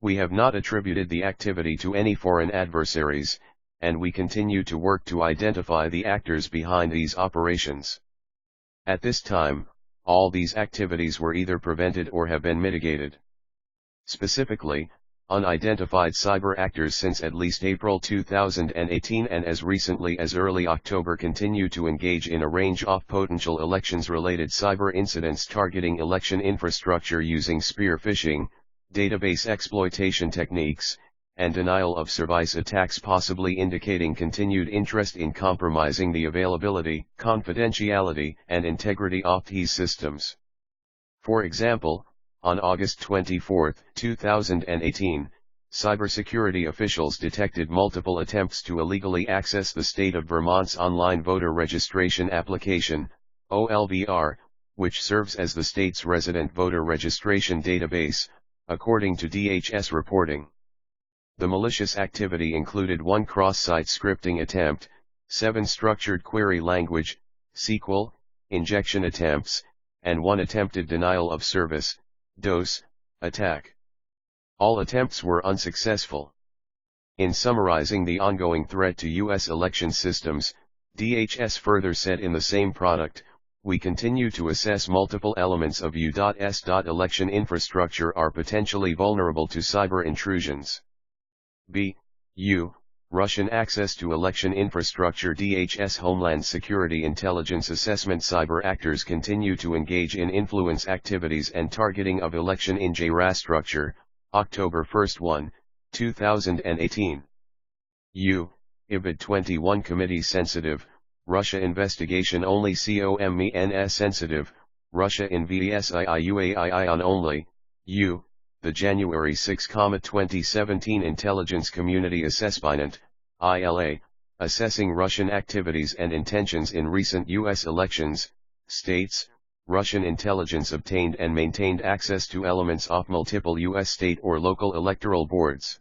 We have not attributed the activity to any foreign adversaries, and we continue to work to identify the actors behind these operations. At this time, all these activities were either prevented or have been mitigated. Specifically, unidentified cyber actors since at least April 2018 and as recently as early October continue to engage in a range of potential elections-related cyber incidents targeting election infrastructure using spear phishing, database exploitation techniques, and denial of service attacks, possibly indicating continued interest in compromising the availability, confidentiality, and integrity of these systems. For example, on August 24, 2018, cybersecurity officials detected multiple attempts to illegally access the state of Vermont's online voter registration application, OLVR, which serves as the state's resident voter registration database, according to DHS reporting. The malicious activity included 1 cross-site scripting attempt, 7 structured query language, SQL, injection attempts, and 1 attempted denial of service, DOS, attack. All attempts were unsuccessful. In summarizing the ongoing threat to U.S. election systems, DHS further said in the same product, "We continue to assess multiple elements of U.S. election infrastructure are potentially vulnerable to cyber intrusions." U. Russian access to election infrastructure. DHS Homeland Security Intelligence Assessment. Cyber actors continue to engage in influence activities and targeting of election infrastructure, October 1, 2018. U. IBID 21 Committee Sensitive, Russia Investigation Only. COMENS Sensitive, Russia InvestiUAII on Only. U. The January 6, 2017 Intelligence Community Assessment, ILA, assessing Russian activities and intentions in recent U.S. elections, states, Russian intelligence obtained and maintained access to elements of multiple U.S. state or local electoral boards.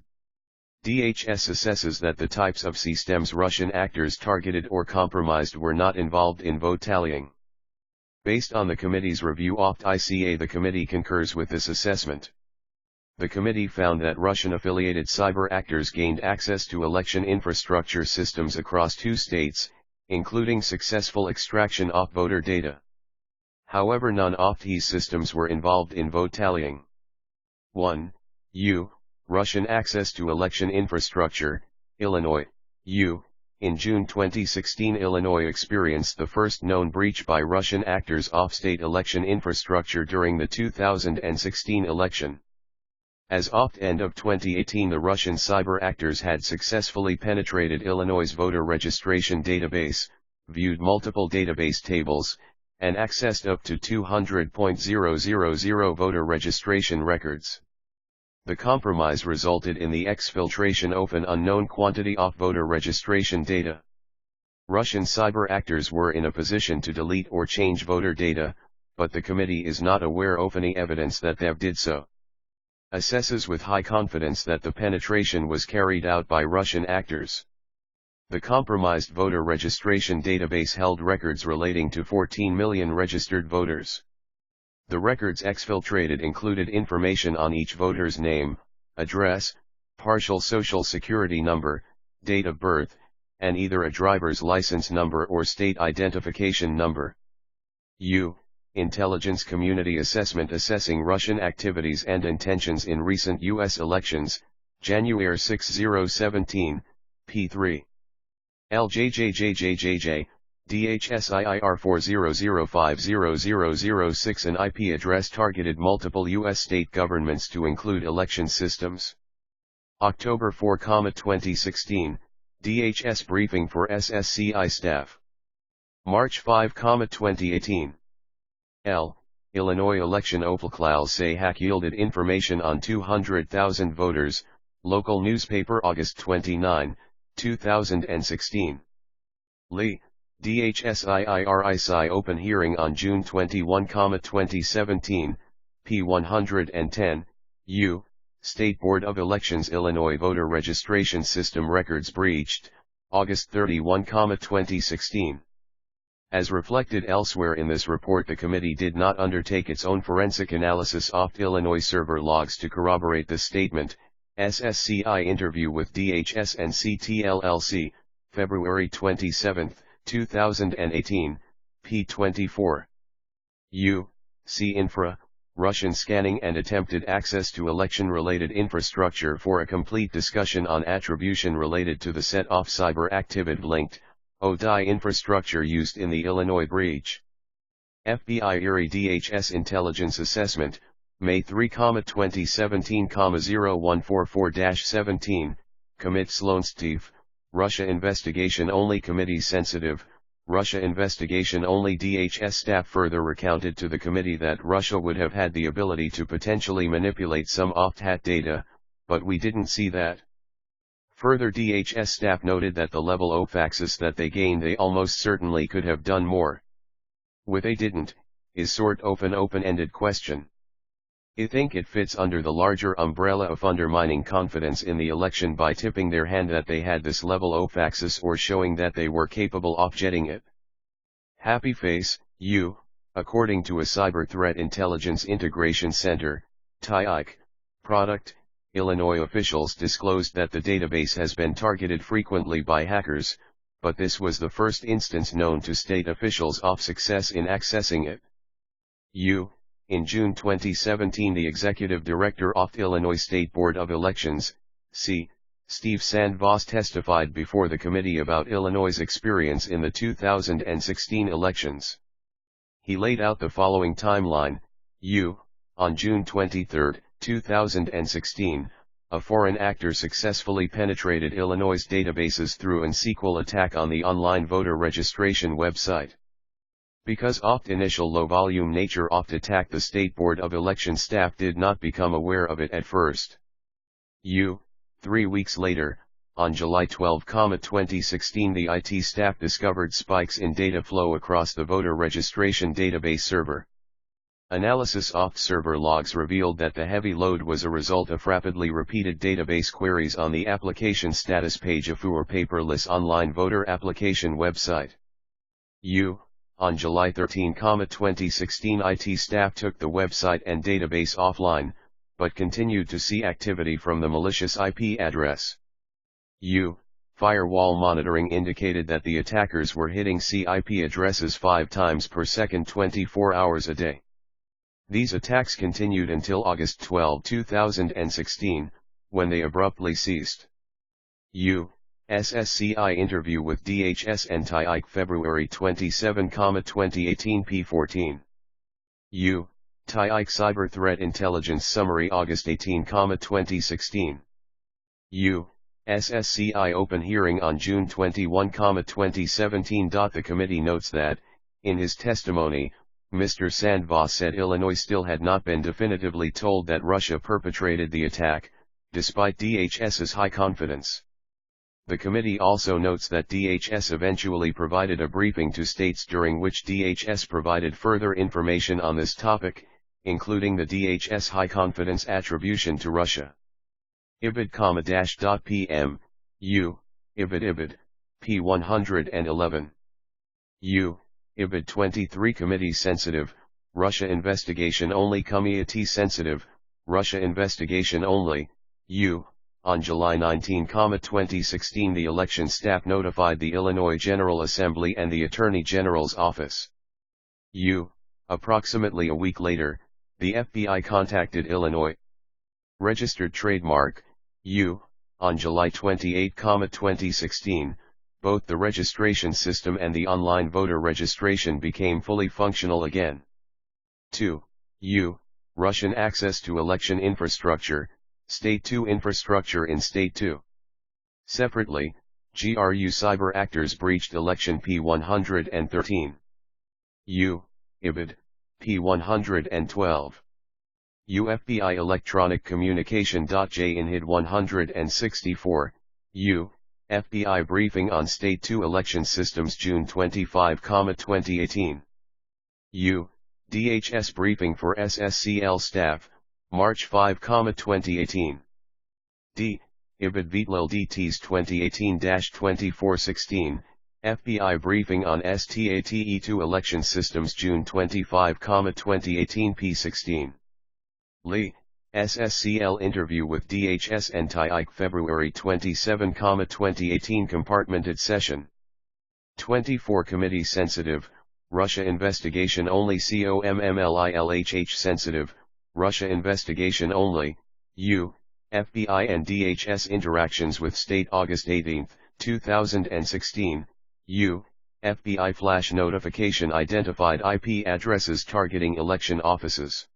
DHS assesses that the types of systems Russian actors targeted or compromised were not involved in vote tallying. Based on the committee's review of ICA, the committee concurs with this assessment. The committee found that Russian-affiliated cyber actors gained access to election infrastructure systems across 2 states, including successful extraction of voter data. However, none of these systems were involved in vote tallying. 1. U. Russian access to election infrastructure, Illinois. U. In June 2016, Illinois experienced the first known breach by Russian actors of state election infrastructure during the 2016 election. As of end of 2018, the Russian cyber actors had successfully penetrated Illinois' voter registration database, viewed multiple database tables, and accessed up to 200,000 voter registration records. The compromise resulted in the exfiltration of an unknown quantity of voter registration data. Russian cyber actors were in a position to delete or change voter data, but the committee is not aware of any evidence that they did so. Assesses with high confidence that the penetration was carried out by Russian actors. The compromised voter registration database held records relating to 14 million registered voters. The records exfiltrated included information on each voter's name, address, partial social security number, date of birth, and either a driver's license number or state identification number. U. Intelligence Community Assessment assessing Russian activities and intentions in recent U.S. elections, January 6, 2017, p3. LJJJJJJ, DHSIIR 400500006. An IP address targeted multiple U.S. state governments to include election systems. October 4, 2016, DHS briefing for SSCI staff. March 5, 2018. Illinois election officials say hack yielded information on 200,000 voters, local newspaper August 29, 2016. Lee, DHSIIRICI open hearing on June 21, 2017, p. 110, U. State Board of Elections Illinois voter registration system records breached, August 31, 2016. As reflected elsewhere in this report, the committee did not undertake its own forensic analysis of Illinois server logs to corroborate the statement. SSCI interview with DHS and CTLLC, February 27, 2018, p. 24. U. C. Infra, Russian scanning and attempted access to election-related infrastructure. For a complete discussion on attribution related to the set-off cyber activity linked, ODI infrastructure used in the Illinois breach. FBI Erie DHS Intelligence Assessment, May 3, 2017, 0144-17, Commit Sloan Steve, Russia Investigation Only Committee Sensitive, Russia Investigation Only. DHS staff further recounted to the committee that Russia would have had the ability to potentially manipulate some OFTAT data, but we didn't see that. Further, DHS staff noted that the level of access that they gained, they almost certainly could have done more. With they didn't, is sort of an open-ended question. I think it fits under the larger umbrella of undermining confidence in the election by tipping their hand that they had this level of access or showing that they were capable of getting it. Happy face, you, according to a Cyber Threat Intelligence Integration Center, TIIC, product, Illinois officials disclosed that the database has been targeted frequently by hackers, but this was the first instance known to state officials of success in accessing it. In June 2017, the executive director of the Illinois State Board of Elections, Steve Sandvoss, testified before the committee about Illinois' experience in the 2016 elections. He laid out the following timeline. On June 23, 2016, a foreign actor successfully penetrated Illinois' databases through an SQL attack on the online voter registration website. Because of the initial low-volume nature of the attack, the State Board of Election staff did not become aware of it at first. 3 weeks later, on July 12, 2016, the IT staff discovered spikes in data flow across the voter registration database server. Analysis of server logs revealed that the heavy load was a result of rapidly repeated database queries on the application status page of our paperless online voter application website. On July 13, 2016, IT staff took the website and database offline, but continued to see activity from the malicious IP address. Firewall monitoring indicated that the attackers were hitting IP addresses 5 times per second 24 hours a day. These attacks continued until August 12, 2016, when they abruptly ceased. SSCI interview with DHS and TIIC February 27, 2018 p14. TIIC Cyber Threat Intelligence Summary August 18, 2016. SSCI Open Hearing on June 21, 2017. The committee notes that, in his testimony, Mr. Sandvoss said Illinois still had not been definitively told that Russia perpetrated the attack, despite DHS's high confidence. The committee also notes that DHS eventually provided a briefing to states during which DHS provided further information on this topic, including the DHS high confidence attribution to Russia. ibid-.pm, ibid, p111. ibid 23 Committee Sensitive, Russia Investigation Only. Committee Sensitive, Russia Investigation Only. On July 19, 2016, the election staff notified the Illinois General Assembly and the Attorney General's office. Approximately a week later, the FBI contacted Illinois. Registered trademark, on July 28, 2016, both the registration system and the online voter registration became fully functional again. 2. Russian access to election infrastructure, State 2 infrastructure in State 2. Separately, GRU cyber actors breached election P113. ibid. P112. FBI electronic communication.j in HID 164. FBI briefing on State 2 election systems June 25, 2018. DHS briefing for SSCL staff, March 5, 2018. ibid Vitlil DTs 2018-2416, FBI briefing on STATE2 election systems June 25, 2018 p16. Lee, SSCL interview with DHS and TIIC February 27, 2018 compartmented session. 24 Committee Sensitive, Russia Investigation Only. COMMLILHH Sensitive, Russia investigation only, U, FBI and DHS interactions with state August 18, 2016, U, FBI flash notification identified IP addresses targeting election offices.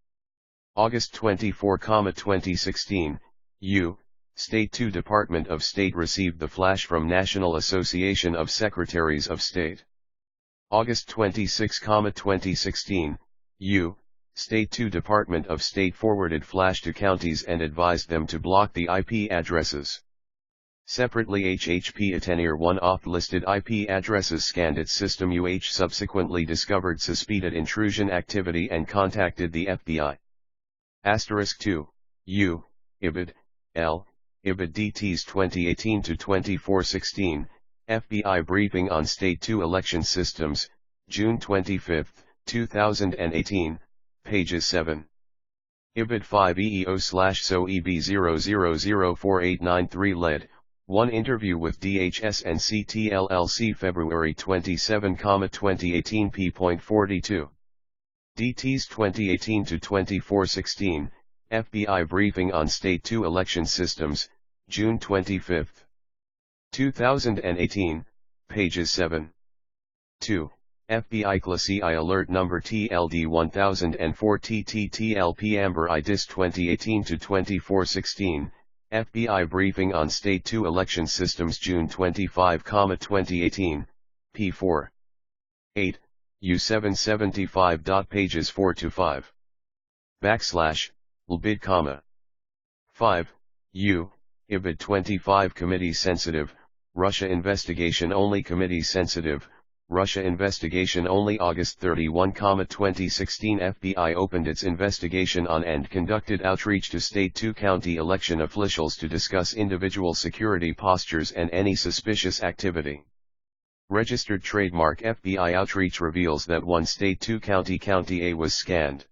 August 24, 2016, U, State 2 Department of State received the flash from National Association of Secretaries of State. August 26, 2016, U, State 2 Department of State forwarded flash to counties and advised them to block the IP addresses. Separately, HHP Attenir 1 off-listed IP addresses scanned its system. Subsequently discovered suspected intrusion activity and contacted the FBI. Asterisk 2, U, IBID, L, IBID DTs 2018-2416, FBI briefing on State 2 election systems, June 25, 2018, pages 7. IBID 5 EEO/SOEB000489 led, 1 interview with DHS and CTLLC February 27, 2018 p.42. DTs 2018-2416, FBI briefing on State 2 election systems, June 25, 2018, pages 7. 2. FBI Class I Alert Number TLD 1004 TTTLP Amber IDIS 2018-2416, FBI briefing on State 2 election systems June 25, 2018, p4. 8. U775. Pages 4-5. /LBID, 5. U, IBID 25 Committee Sensitive, Russia Investigation Only Committee Sensitive, Russia Investigation Only August 31, 2016 FBI opened its investigation on and conducted outreach to State 2 county election officials to discuss individual security postures and any suspicious activity. Registered trademark FBI outreach reveals that one State 2 County A was scanned.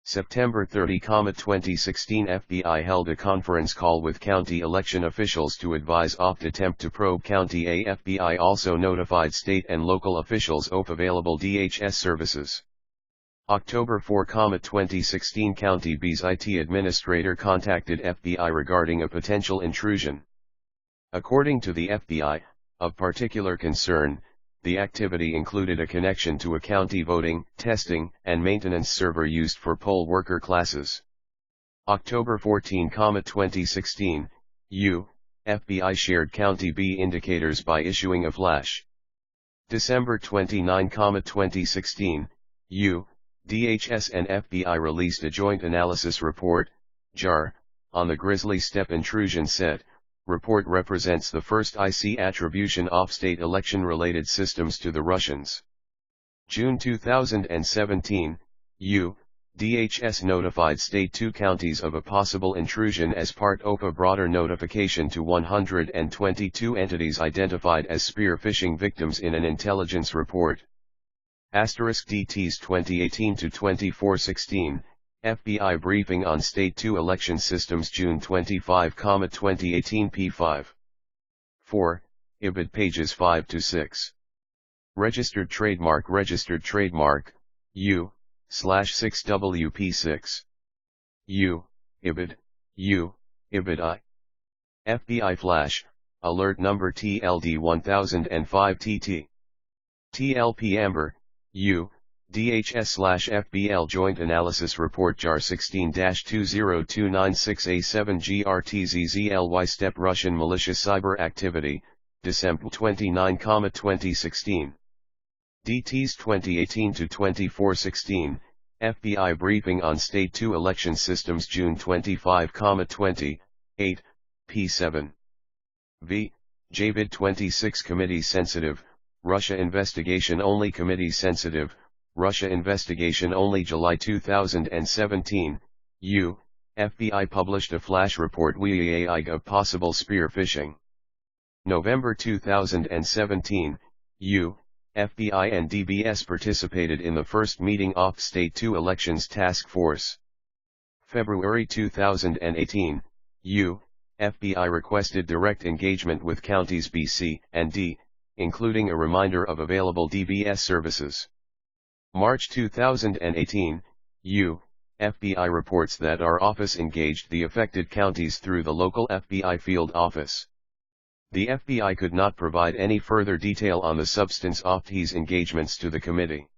September 30, 2016 FBI held a conference call with county election officials to advise OPT attempt to probe County A. FBI also notified state and local officials of available DHS services. October 4, 2016 County B's IT administrator contacted FBI regarding a potential intrusion. According to the FBI, of particular concern, the activity included a connection to a county voting, testing, and maintenance server used for poll worker classes. October 14, 2016, U, FBI shared County B indicators by issuing a flash. December 29, 2016, U, DHS and FBI released a joint analysis report, JAR, on the Grizzly Steppe intrusion set. Report represents the first IC attribution of state election-related systems to the Russians. June 2017, U, DHS notified State 2 counties of a possible intrusion as part of a broader notification to 122 entities identified as spear phishing victims in an intelligence report. Asterisk DTs 2018-2416, FBI briefing on State 2 election systems June 25, 2018 p5. 4. IBID pages 5-6. Registered trademark U/6WP6. U, IBID, U, IBID I. FBI flash, alert number TLD 1005 TT. TLP Amber, U, DHS/FBL Joint Analysis Report JAR 16-20296A7 GRTZZLY Step Russian Militia Cyber Activity, December 29, 2016. DTs 2018-2416, FBI Briefing on State 2 Election Systems June 25, 28, p7. V, JBID 26 Committee Sensitive, Russia Investigation Only Committee Sensitive, Russia Investigation Only July 2017, U, FBI published a flash report of possible spear phishing. November 2017, U, FBI and DBS participated in the first meeting of State 2 Elections Task Force. February 2018, U, FBI requested direct engagement with counties B, C, and D, including a reminder of available DBS services. March 2018, U, FBI reports that our office engaged the affected counties through the local FBI field office. The FBI could not provide any further detail on the substance of these engagements to the committee.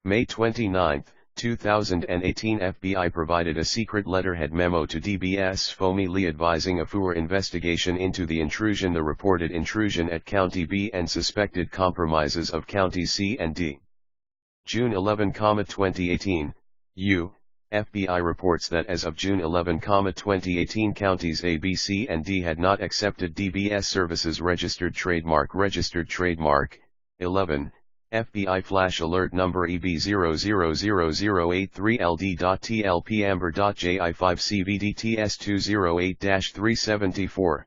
May 29, 2018 FBI provided a secret letterhead memo to DBS FOMI Lee advising a full investigation into the reported intrusion at County B and suspected compromises of Counties C and D. June 11, 2018, FBI reports that as of June 11, 2018 counties A, B, C and D had not accepted DBS Services Registered Trademark 11, FBI flash alert number EB000083LD.TLP Amber.JI5CVDTS208-374.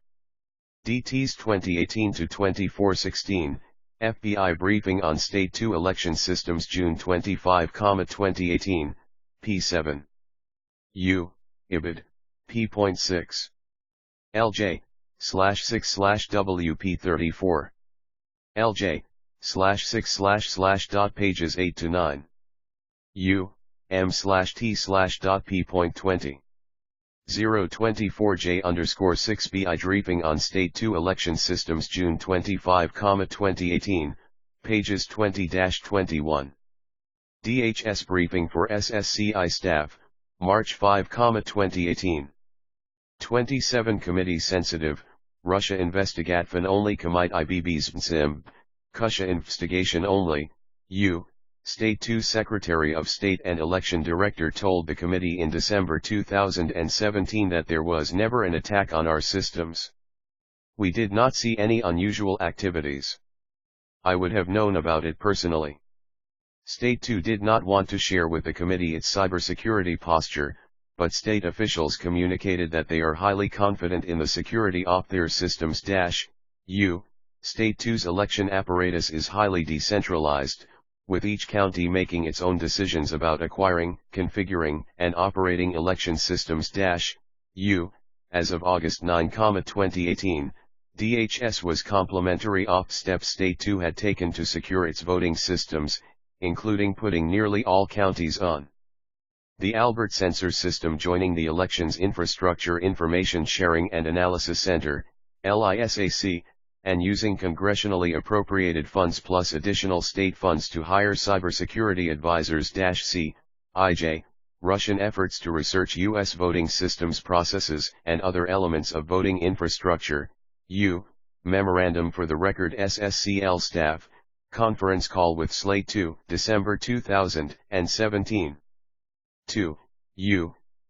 DTs 2018-2416, FBI briefing on State 2 election systems June 25, 2018, P7. IBID, P.6. LJ/6/WP34. LJ/6/ pages 8 to 9. M/T/P.20. 024J_6BI briefing on State 2 election systems June 25, 2018, pages 20-21. DHS briefing for SSCI staff, March 5, 2018. 27 Committee sensitive, Russia investigation only Kamite IBBs Kusha investigation only, State 2 Secretary of State and Election Director told the committee in December 2017 that there was never an attack on our systems. We did not see any unusual activities. I would have known about it personally. State 2 did not want to share with the committee its cybersecurity posture, but state officials communicated that they are highly confident in the security of their systems. State 2's election apparatus is highly decentralized, with each county making its own decisions about acquiring, configuring, and operating election systems. As of August 9, 2018, DHS was complimentary of steps State 2 had taken to secure its voting systems, including putting nearly all counties on the Albert Sensor System, joining the Elections Infrastructure Information Sharing and Analysis Center, LISAC, and using congressionally appropriated funds plus additional state funds to hire cybersecurity advisors. CIJ, Russian efforts to research U.S. voting systems processes and other elements of voting infrastructure, Memorandum for the Record SSCL staff, conference call with Slate 2, December 2017. 2.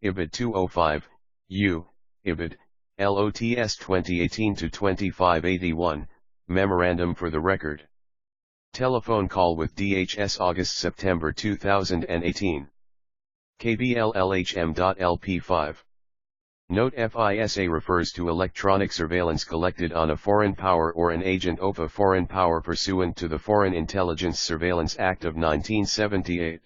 IBID 205, IBID, LOTS 2018-2581, Memorandum for the Record. Telephone call with DHS August-September 2018. KBLLHM.LP5. Note: FISA refers to electronic surveillance collected on a foreign power or an agent of a foreign power pursuant to the Foreign Intelligence Surveillance Act of 1978.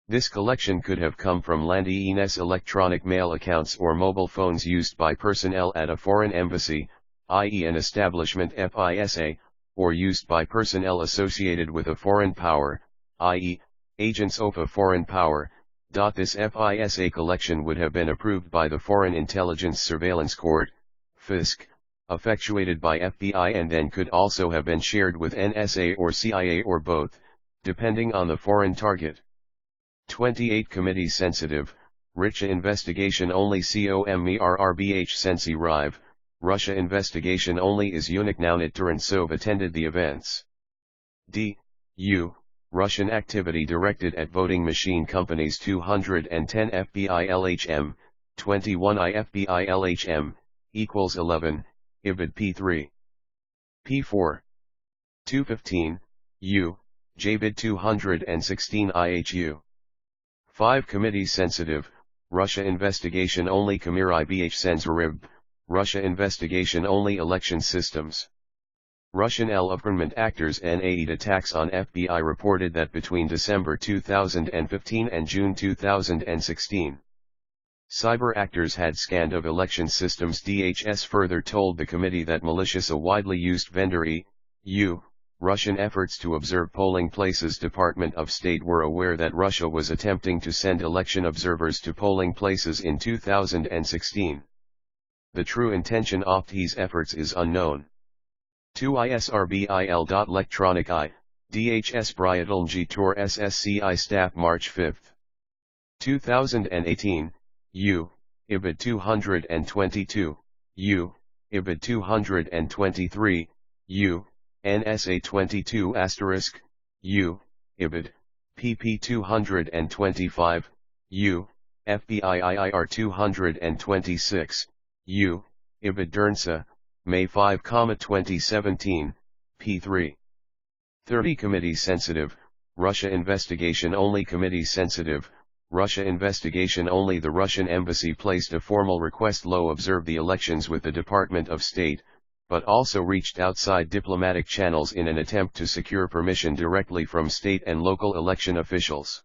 This collection could have come from landlines, electronic mail accounts or mobile phones used by personnel at a foreign embassy, i.e. an establishment FISA, or used by personnel associated with a foreign power, i.e., agents of a foreign power. This FISA collection would have been approved by the Foreign Intelligence Surveillance Court, FISC, effectuated by FBI, and then could also have been shared with NSA or CIA or both, depending on the foreign target. 28 Committee sensitive, Russia investigation only COMERRBH Sensi Rive, Russia investigation only is unique now Turensov attended the events. Russian activity directed at voting machine companies 210 FBI LHM, 21 IFBI LHM, equals 11, IBID P3. P4. 215, JBID 216 IHU. 5 Committee sensitive, Russia investigation only Kamir IBH Senzarib, Russia investigation only election systems. Russian government actors NAID attacks on FBI reported that between December 2015 and June 2016. Cyber actors had scanned of election systems. DHS further told the committee that malicious, a widely used vendor Russian efforts to observe polling places. Department of State were aware that Russia was attempting to send election observers to polling places in 2016. The true intention of these efforts is unknown. 2 isrbil.electronic I, DHS Bryatelngi Tour SSCI Staff March 5, 2018, U, IBID 222, U, IBID 223, U, NSA 22 *, U, IBID, PP 225, U, FBIIIR 226, U, IBID Dernsa, May 5, 2017, P3. 30 Committee Sensitive, Russia Investigation Only. Committee Sensitive, Russia Investigation Only. The Russian Embassy placed a formal request to observe the elections with the Department of State, but also reached outside diplomatic channels in an attempt to secure permission directly from state and local election officials.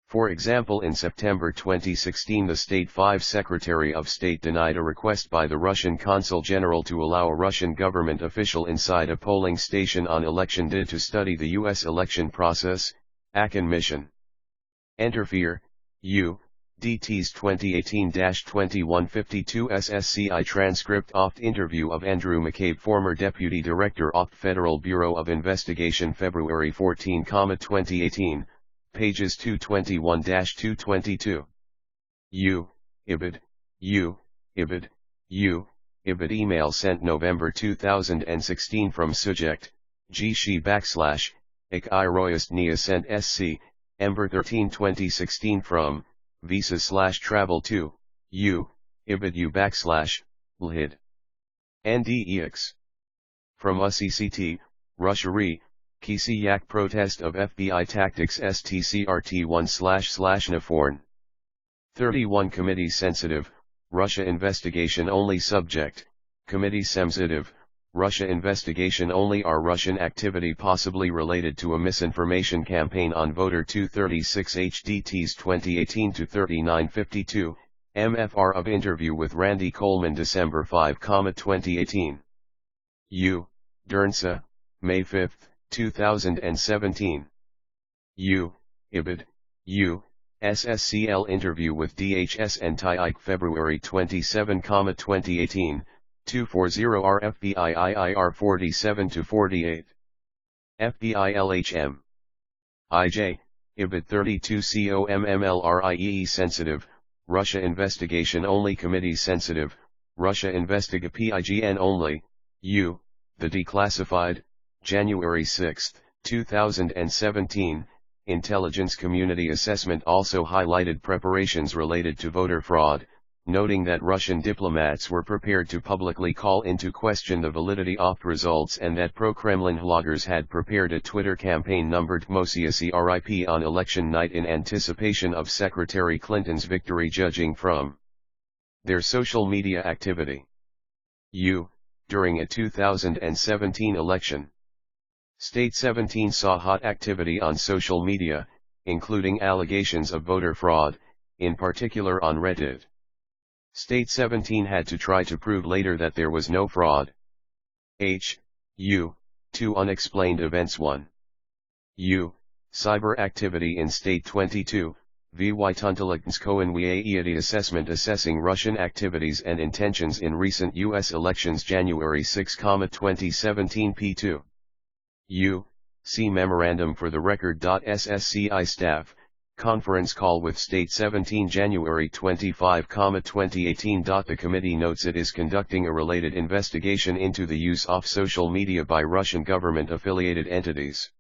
For example, in September 2016 the State 5 Secretary of State denied a request by the Russian Consul General to allow a Russian government official inside a polling station on election day to study the U.S. election process, Akin mission. Interfere, U, DTs 2018-2152 SSCI transcript of interview of Andrew McCabe, former Deputy Director of Federal Bureau of Investigation, February 14, 2018. Pages 221-222. U, IBID, U, IBID, U, IBID. Email sent November 2016 from Subject, G. She / Ik I Royastnia sent SC, Ember 13 2016 from, Visa / Travel 2, U, IBID U / LHID. NDEX. From UCCT, Russia Kisi Yak protest of FBI tactics STCRT1//Naforn. 31 Committee Sensitive, Russia Investigation Only. Subject, Committee Sensitive, Russia Investigation Only. Are Russian activity possibly related to a misinformation campaign on voter 236 HDTs 2018-3952, MFR of interview with Randy Coleman December 5, 2018. U, Dernsa, May 5, 2017. U, IBID, U, SSCL interview with DHS and TIIC February 27, 2018, 240 RFBIIIR 47-48. FBI LHM. IJ, IBID 32 COMMLRIEE Sensitive, Russia Investigation Only. Committee Sensitive, Russia PIGN Only, U, The Declassified, January 6, 2017, Intelligence Community Assessment also highlighted preparations related to voter fraud, noting that Russian diplomats were prepared to publicly call into question the validity of results and that pro-Kremlin bloggers had prepared a Twitter campaign numbered Mosiasi RIP on election night in anticipation of Secretary Clinton's victory, judging from their social media activity. U, during a 2017 election. State 17 saw hot activity on social media, including allegations of voter fraud, in particular on Reddit. State 17 had to try to prove later that there was no fraud. H, U, 2 Unexplained Events 1. U, Cyber Activity in State 22, VY Tuntelignscoen Assessment assessing Russian activities and intentions in recent U.S. elections January 6, 2017 P2. U, see Memorandum for the Record. SSCI Staff, Conference Call with State 17 January 25, 2018. The committee notes it is conducting a related investigation into the use of social media by Russian government-affiliated entities.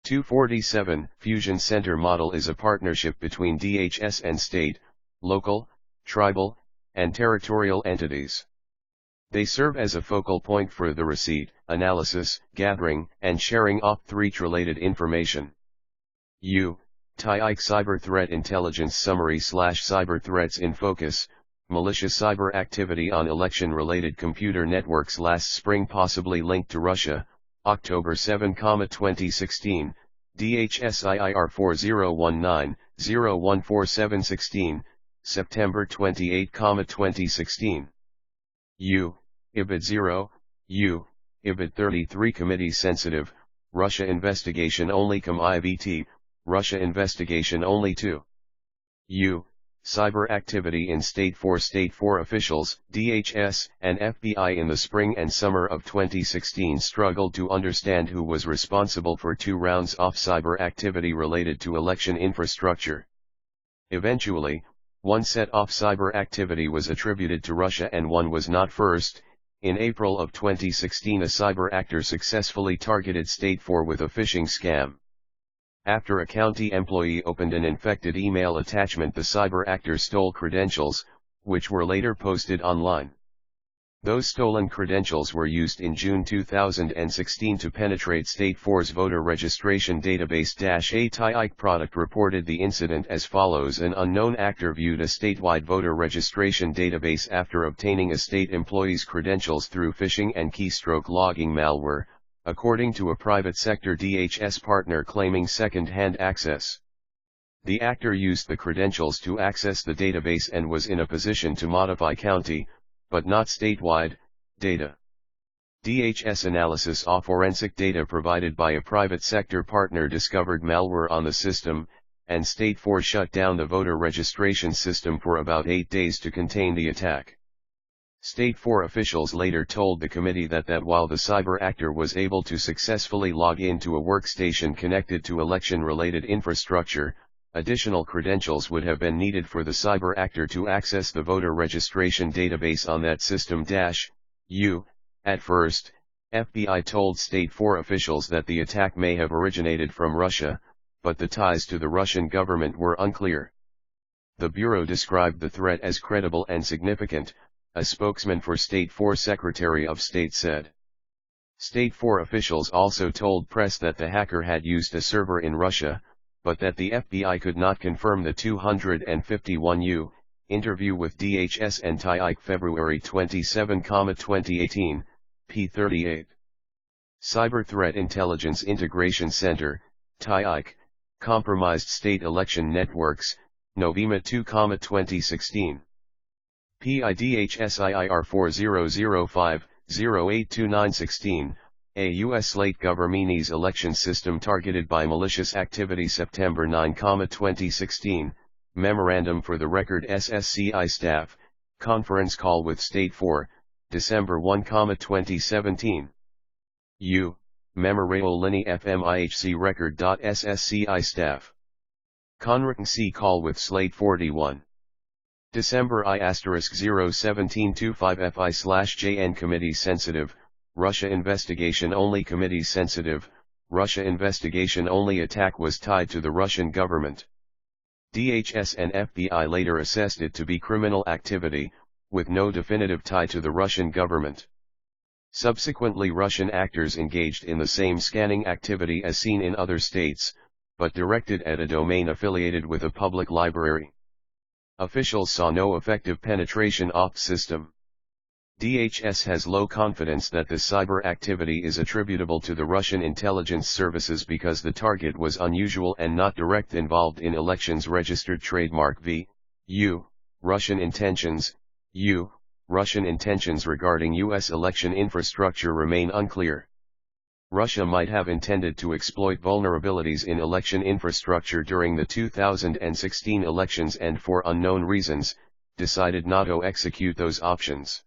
247 Fusion Center model is a partnership between DHS and state, local, tribal, and territorial entities. They serve as a focal point for the receipt, analysis, gathering, and sharing of threat-related information. U, TIIC Cyber Threat Intelligence Summary / Cyber Threats in Focus, Malicious Cyber Activity on Election-Related Computer Networks last spring possibly linked to Russia, October 7, 2016, DHS-IIR 4019-014716, September 28, 2016. U, IBID 0, U, IBIT 33 Committee Sensitive, Russia Investigation Only IVT, Russia Investigation Only 2. Cyber activity in State 4 officials, DHS, and FBI in the spring and summer of 2016 struggled to understand who was responsible for 2 rounds of cyber activity related to election infrastructure. Eventually, one set of cyber activity was attributed to Russia and one was not. First, in April of 2016 a cyber actor successfully targeted State 4 with a phishing scam. After a county employee opened an infected email attachment, the cyber actor stole credentials, which were later posted online. Those stolen credentials were used in June 2016 to penetrate State 4's voter registration database. A TIIC product reported the incident as follows: an unknown actor viewed a statewide voter registration database after obtaining a state employee's credentials through phishing and keystroke logging malware, according to a private sector DHS partner claiming second-hand access. The actor used the credentials to access the database and was in a position to modify county, but not statewide, data. DHS analysis of forensic data provided by a private sector partner discovered malware on the system, and State 4 shut down the voter registration system for about 8 days to contain the attack. State 4 officials later told the committee that while the cyber actor was able to successfully log into a workstation connected to election-related infrastructure, additional credentials would have been needed for the cyber actor to access the voter registration database on that system. At first, FBI told State 4 officials that the attack may have originated from Russia, but the ties to the Russian government were unclear. The Bureau described the threat as credible and significant, a spokesman for State 4 Secretary of State said. State 4 officials also told press that the hacker had used a server in Russia, but that the FBI could not confirm the 251 interview with DHS and TIIC February 27, 2018, p. 38. Cyber Threat Intelligence Integration Center, TIIC, compromised state election networks, November 2, 2016. PIDHSIIR 4005-082916, a U.S. slate Governmeni's election system targeted by malicious activity. September 9, 2016, Memorandum for the Record SSCI Staff, Conference Call with State 4, December 1, 2017. Memorial Lini FMIHC Record.SSCI Staff. Conference Call with Slate 41. December I*01725FI/JN Committee Sensitive, Russia Investigation Only Committee Sensitive, Russia Investigation Only attack was tied to the Russian government. DHS and FBI later assessed it to be criminal activity, with no definitive tie to the Russian government. Subsequently, Russian actors engaged in the same scanning activity as seen in other states, but directed at a domain affiliated with a public library. Officials saw no effective penetration of the system. DHS has low confidence that the cyber activity is attributable to the Russian intelligence services because the target was unusual and not directly involved in elections. Registered trademark V.U. Russian intentions. Russian intentions regarding U.S. election infrastructure remain unclear. Russia might have intended to exploit vulnerabilities in election infrastructure during the 2016 elections and for unknown reasons, decided not to execute those options.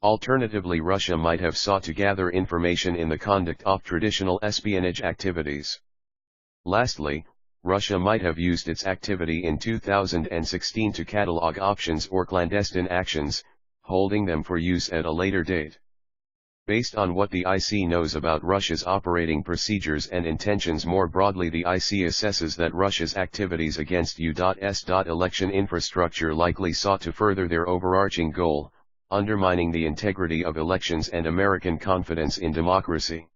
Alternatively, Russia might have sought to gather information in the conduct of traditional espionage activities. Lastly, Russia might have used its activity in 2016 to catalog options or clandestine actions, holding them for use at a later date. Based on what the IC knows about Russia's operating procedures and intentions more broadly, the IC assesses that Russia's activities against U.S. election infrastructure likely sought to further their overarching goal, undermining the integrity of elections and American confidence in democracy.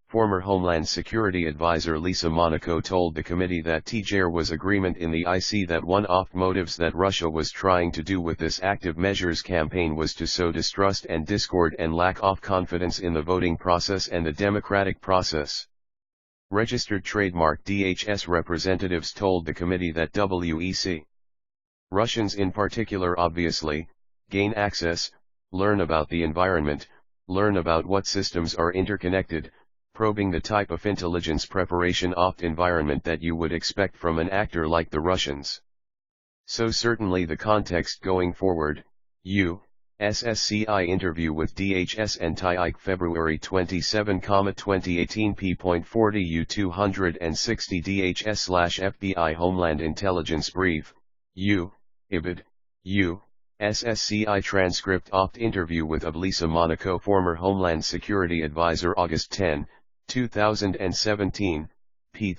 Former Homeland Security Advisor Lisa Monaco told the committee that there was agreement in the IC that one of motives that Russia was trying to do with this active measures campaign was to sow distrust and discord and lack of confidence in the voting process and the democratic process. Registered trademark DHS representatives told the committee that WEC Russians in particular obviously gain access, learn about the environment, learn about what systems are interconnected, probing the type of intelligence preparation opt environment that you would expect from an actor like the Russians. So certainly the context going forward. SSCI interview with DHS and TAIC February 27, 2018 p.40 U260 DHS/FBI Homeland Intelligence Brief, IBID, SSCI transcript opt interview with Lisa Monaco former Homeland Security Advisor August 10, 2017, p.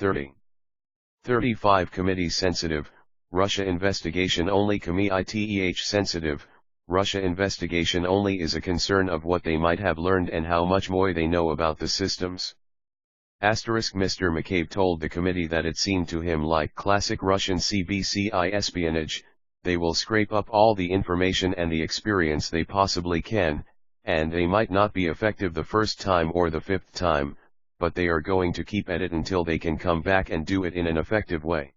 35 Committee sensitive, Russia investigation only Committee sensitive, Russia investigation only is a concern of what they might have learned and how much more they know about the systems. Mr. McCabe told the committee that it seemed to him like classic Russian CBCI espionage. They will scrape up all the information and the experience they possibly can, and they might not be effective the first time or the fifth time, but they are going to keep at it until they can come back and do it in an effective way.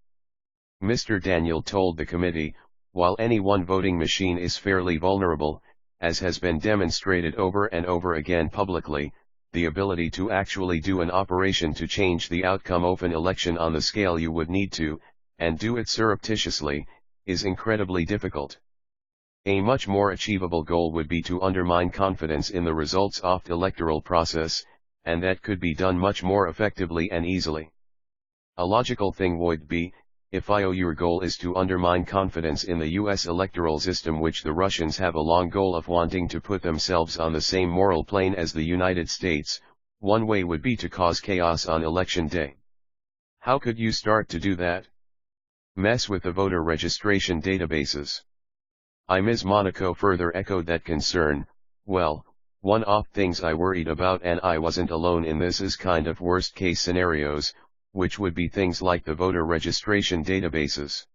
Mr. Daniel told the committee, while any one voting machine is fairly vulnerable, as has been demonstrated over and over again publicly, the ability to actually do an operation to change the outcome of an election on the scale you would need to, and do it surreptitiously, is incredibly difficult. A much more achievable goal would be to undermine confidence in the results of the electoral process, and that could be done much more effectively and easily. A logical thing would be, if your goal is to undermine confidence in the US electoral system, which the Russians have a long goal of wanting to put themselves on the same moral plane as the United States, one way would be to cause chaos on election day. How could you start to do that? Mess with the voter registration databases. Ms. Monaco further echoed that concern. Well, one of things I worried about, and I wasn't alone in this, is kind of worst case scenarios, which would be things like the voter registration databases.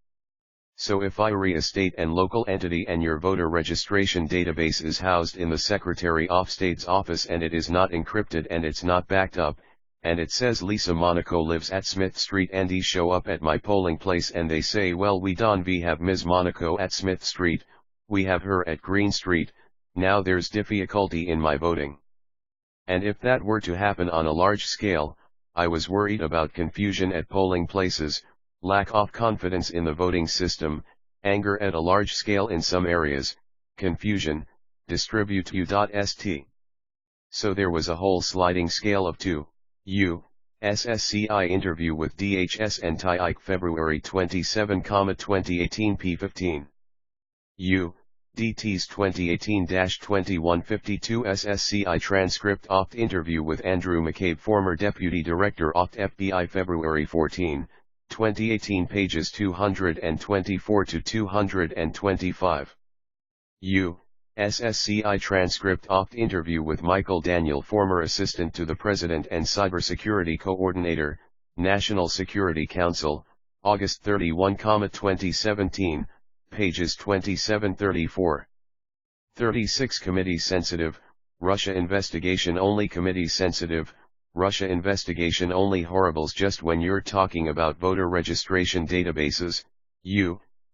So if you're a state and local entity and your voter registration database is housed in the Secretary of State's office and it is not encrypted and it's not backed up, and it says Lisa Monaco lives at Smith Street and he show up at my polling place and they say, well, we have Ms. Monaco at Smith Street, we have her at Green Street, now there's difficulty in my voting. And if that were to happen on a large scale, I was worried about confusion at polling places, lack of confidence in the voting system, anger at a large scale in some areas, confusion, distribute u.st. So there was a whole sliding scale of 2. SSCI interview with DHS and TAIC February 27, 2018 p15. DT's 2018-2152 SSCI transcript opt interview with Andrew McCabe former Deputy Director opt FBI February 14, 2018 pages 224 to 225. SSCI transcript opt interview with Michael Daniel former Assistant to the President and Cybersecurity Coordinator, National Security Council, August 31, 2017. Pages 27-34. 36 Committee sensitive, Russia investigation only Committee sensitive, Russia investigation only horribles just when you're talking about voter registration databases.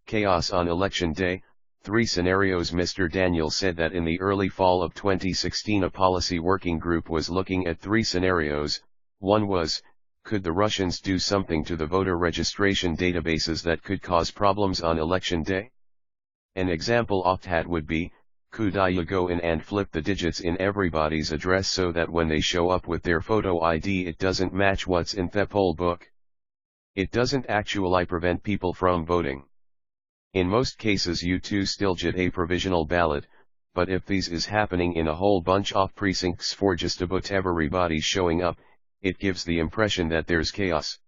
Chaos on election day. 3 scenarios. Mr. Daniel said that in the early fall of 2016 a policy working group was looking at 3 scenarios. One was, could the Russians do something to the voter registration databases that could cause problems on election day? An example opt had would be, could you go in and flip the digits in everybody's address so that when they show up with their photo ID it doesn't match what's in the poll book? It doesn't actually prevent people from voting. In most cases you too still get a provisional ballot, but if this is happening in a whole bunch of precincts for just about everybody showing up, it gives the impression that there's chaos.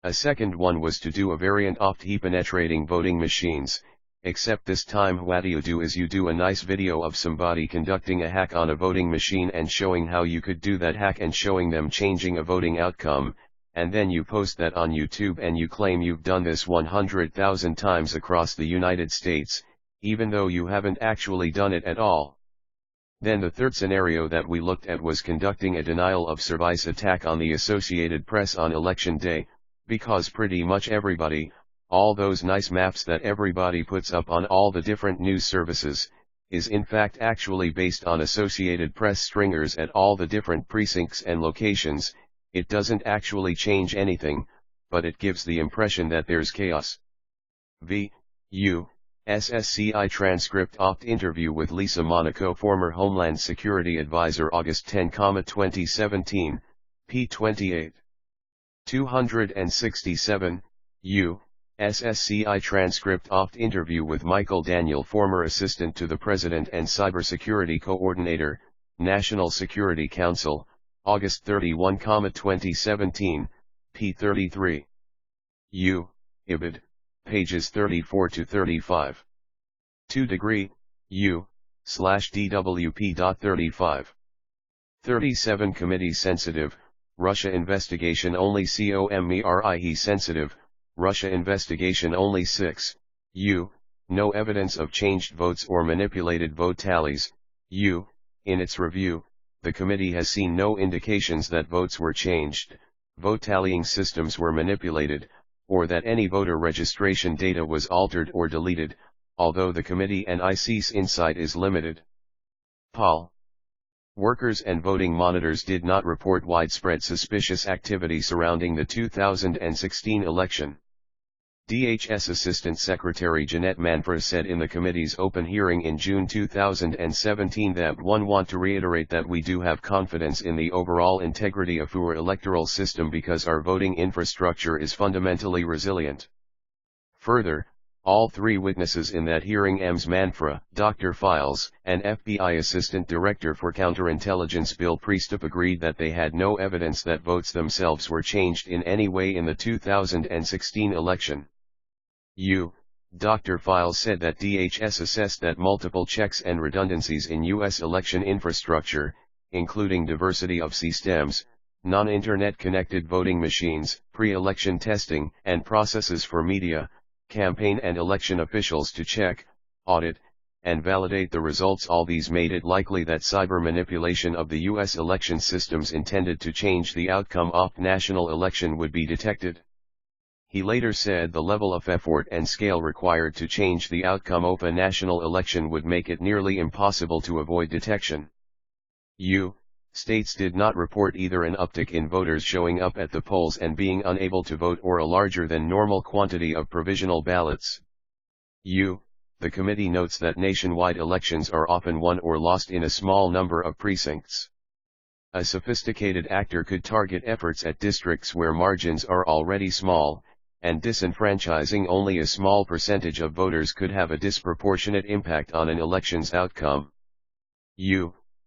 A second one was to do a variant of penetrating voting machines, except this time what you do is you do a nice video of somebody conducting a hack on a voting machine and showing how you could do that hack and showing them changing a voting outcome, and then you post that on YouTube and you claim you've done this 100,000 times across the United States, even though you haven't actually done it at all. Then the third scenario that we looked at was conducting a denial of service attack on the Associated Press on election day, because pretty much everybody, all those nice maps that everybody puts up on all the different news services, is in fact actually based on Associated Press stringers at all the different precincts and locations. It doesn't actually change anything, but it gives the impression that there's chaos. U. SSCI transcript opt interview with Lisa Monaco, former Homeland Security Advisor, August 10, 2017, p. 28. 267, U. SSCI transcript opt interview with Michael Daniel, former Assistant to the President and Cybersecurity Coordinator, National Security Council, August 31, 2017, p. 33. U. IBID, pages 34 to 35. 2 degree, U, /DWP.35. 37 Committee sensitive, Russia investigation only. COMERIE sensitive, Russia investigation only. 6, U, no evidence of changed votes or manipulated vote tallies. U, in its review, the committee has seen no indications that votes were changed, vote tallying systems were manipulated, or that any voter registration data was altered or deleted, although the committee and IC's insight is limited. Pol. Workers and voting monitors did not report widespread suspicious activity surrounding the 2016 election. DHS Assistant Secretary Jeanette Manfra said in the committee's open hearing in June 2017 that want to reiterate that we do have confidence in the overall integrity of our electoral system because our voting infrastructure is fundamentally resilient. Further, all three witnesses in that hearing, Ms. Manfra, Dr. Files, and FBI Assistant Director for Counterintelligence Bill Priestap, agreed that they had no evidence that votes themselves were changed in any way in the 2016 election. Dr. Files said that DHS assessed that multiple checks and redundancies in U.S. election infrastructure, including diversity of systems, non-internet connected voting machines, pre-election testing, and processes for media, campaign and election officials to check, audit, and validate the results. All these made it likely that cyber manipulation of the U.S. election systems intended to change the outcome of national election would be detected. He later said the level of effort and scale required to change the outcome of a national election would make it nearly impossible to avoid detection. States did not report either an uptick in voters showing up at the polls and being unable to vote or a larger than normal quantity of provisional ballots. The committee notes that nationwide elections are often won or lost in a small number of precincts. A sophisticated actor could target efforts at districts where margins are already small, and disenfranchising only a small percentage of voters could have a disproportionate impact on an election's outcome.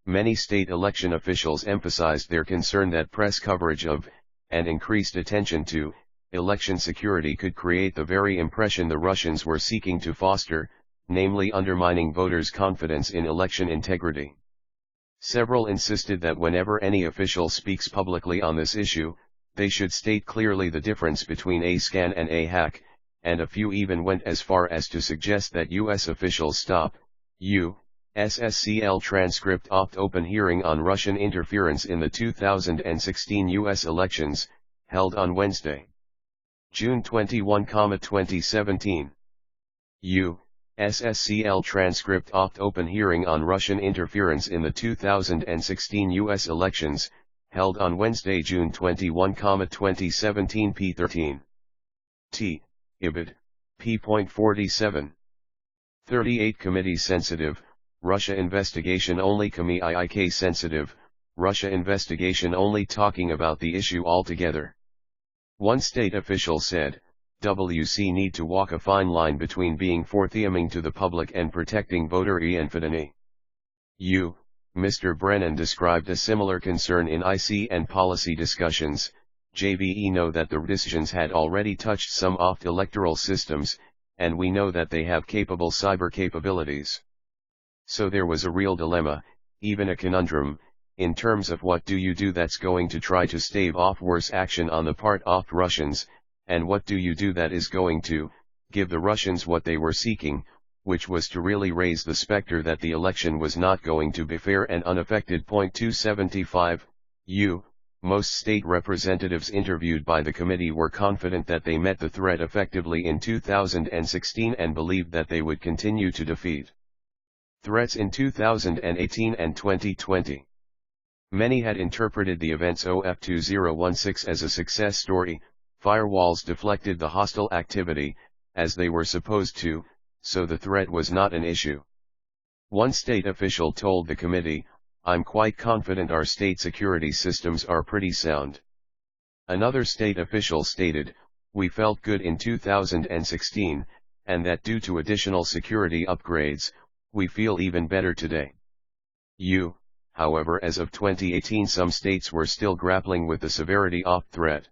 Many state election officials emphasized their concern that press coverage of, and increased attention to, election security could create the very impression the Russians were seeking to foster, namely undermining voters' confidence in election integrity. Several insisted that whenever any official speaks publicly on this issue, they should state clearly the difference between a scan and a hack, and a few even went as far as to suggest that U.S. officials stop SSCL transcript opt open hearing on Russian interference in the 2016 U.S. elections, held on Wednesday, June 21, 2017. SSCL transcript opt open hearing on Russian interference in the 2016 U.S. elections, held on Wednesday, June 21, 2017, p. 13. T. IBID, p.47. 38 Committee sensitive, Russia investigation only. Committee sensitive, Russia investigation only. Talking about the issue altogether. One state official said, WC need to walk a fine line between being forthcoming to the public and protecting voter infinity. Mr. Brennan described a similar concern in IC and policy discussions. JVE know that the decisions had already touched some oft electoral systems, and we know that they have capable cyber capabilities. So there was a real dilemma, even a conundrum, in terms of what do you do that's going to try to stave off worse action on the part of Russians, and what do you do that is going to give the Russians what they were seeking, which was to really raise the specter that the election was not going to be fair and unaffected. 275. Most state representatives interviewed by the committee were confident that they met the threat effectively in 2016 and believed that they would continue to defeat Threats in 2018 and 2020. Many had interpreted the events of 2016 as a success story. Firewalls deflected the hostile activity, as they were supposed to, so the threat was not an issue. One state official told the committee, "I'm quite confident our state security systems are pretty sound." Another state official stated, "We felt good in 2016, and that due to additional security upgrades, we feel even better today." However, as of 2018 some states were still grappling with the severity of threat.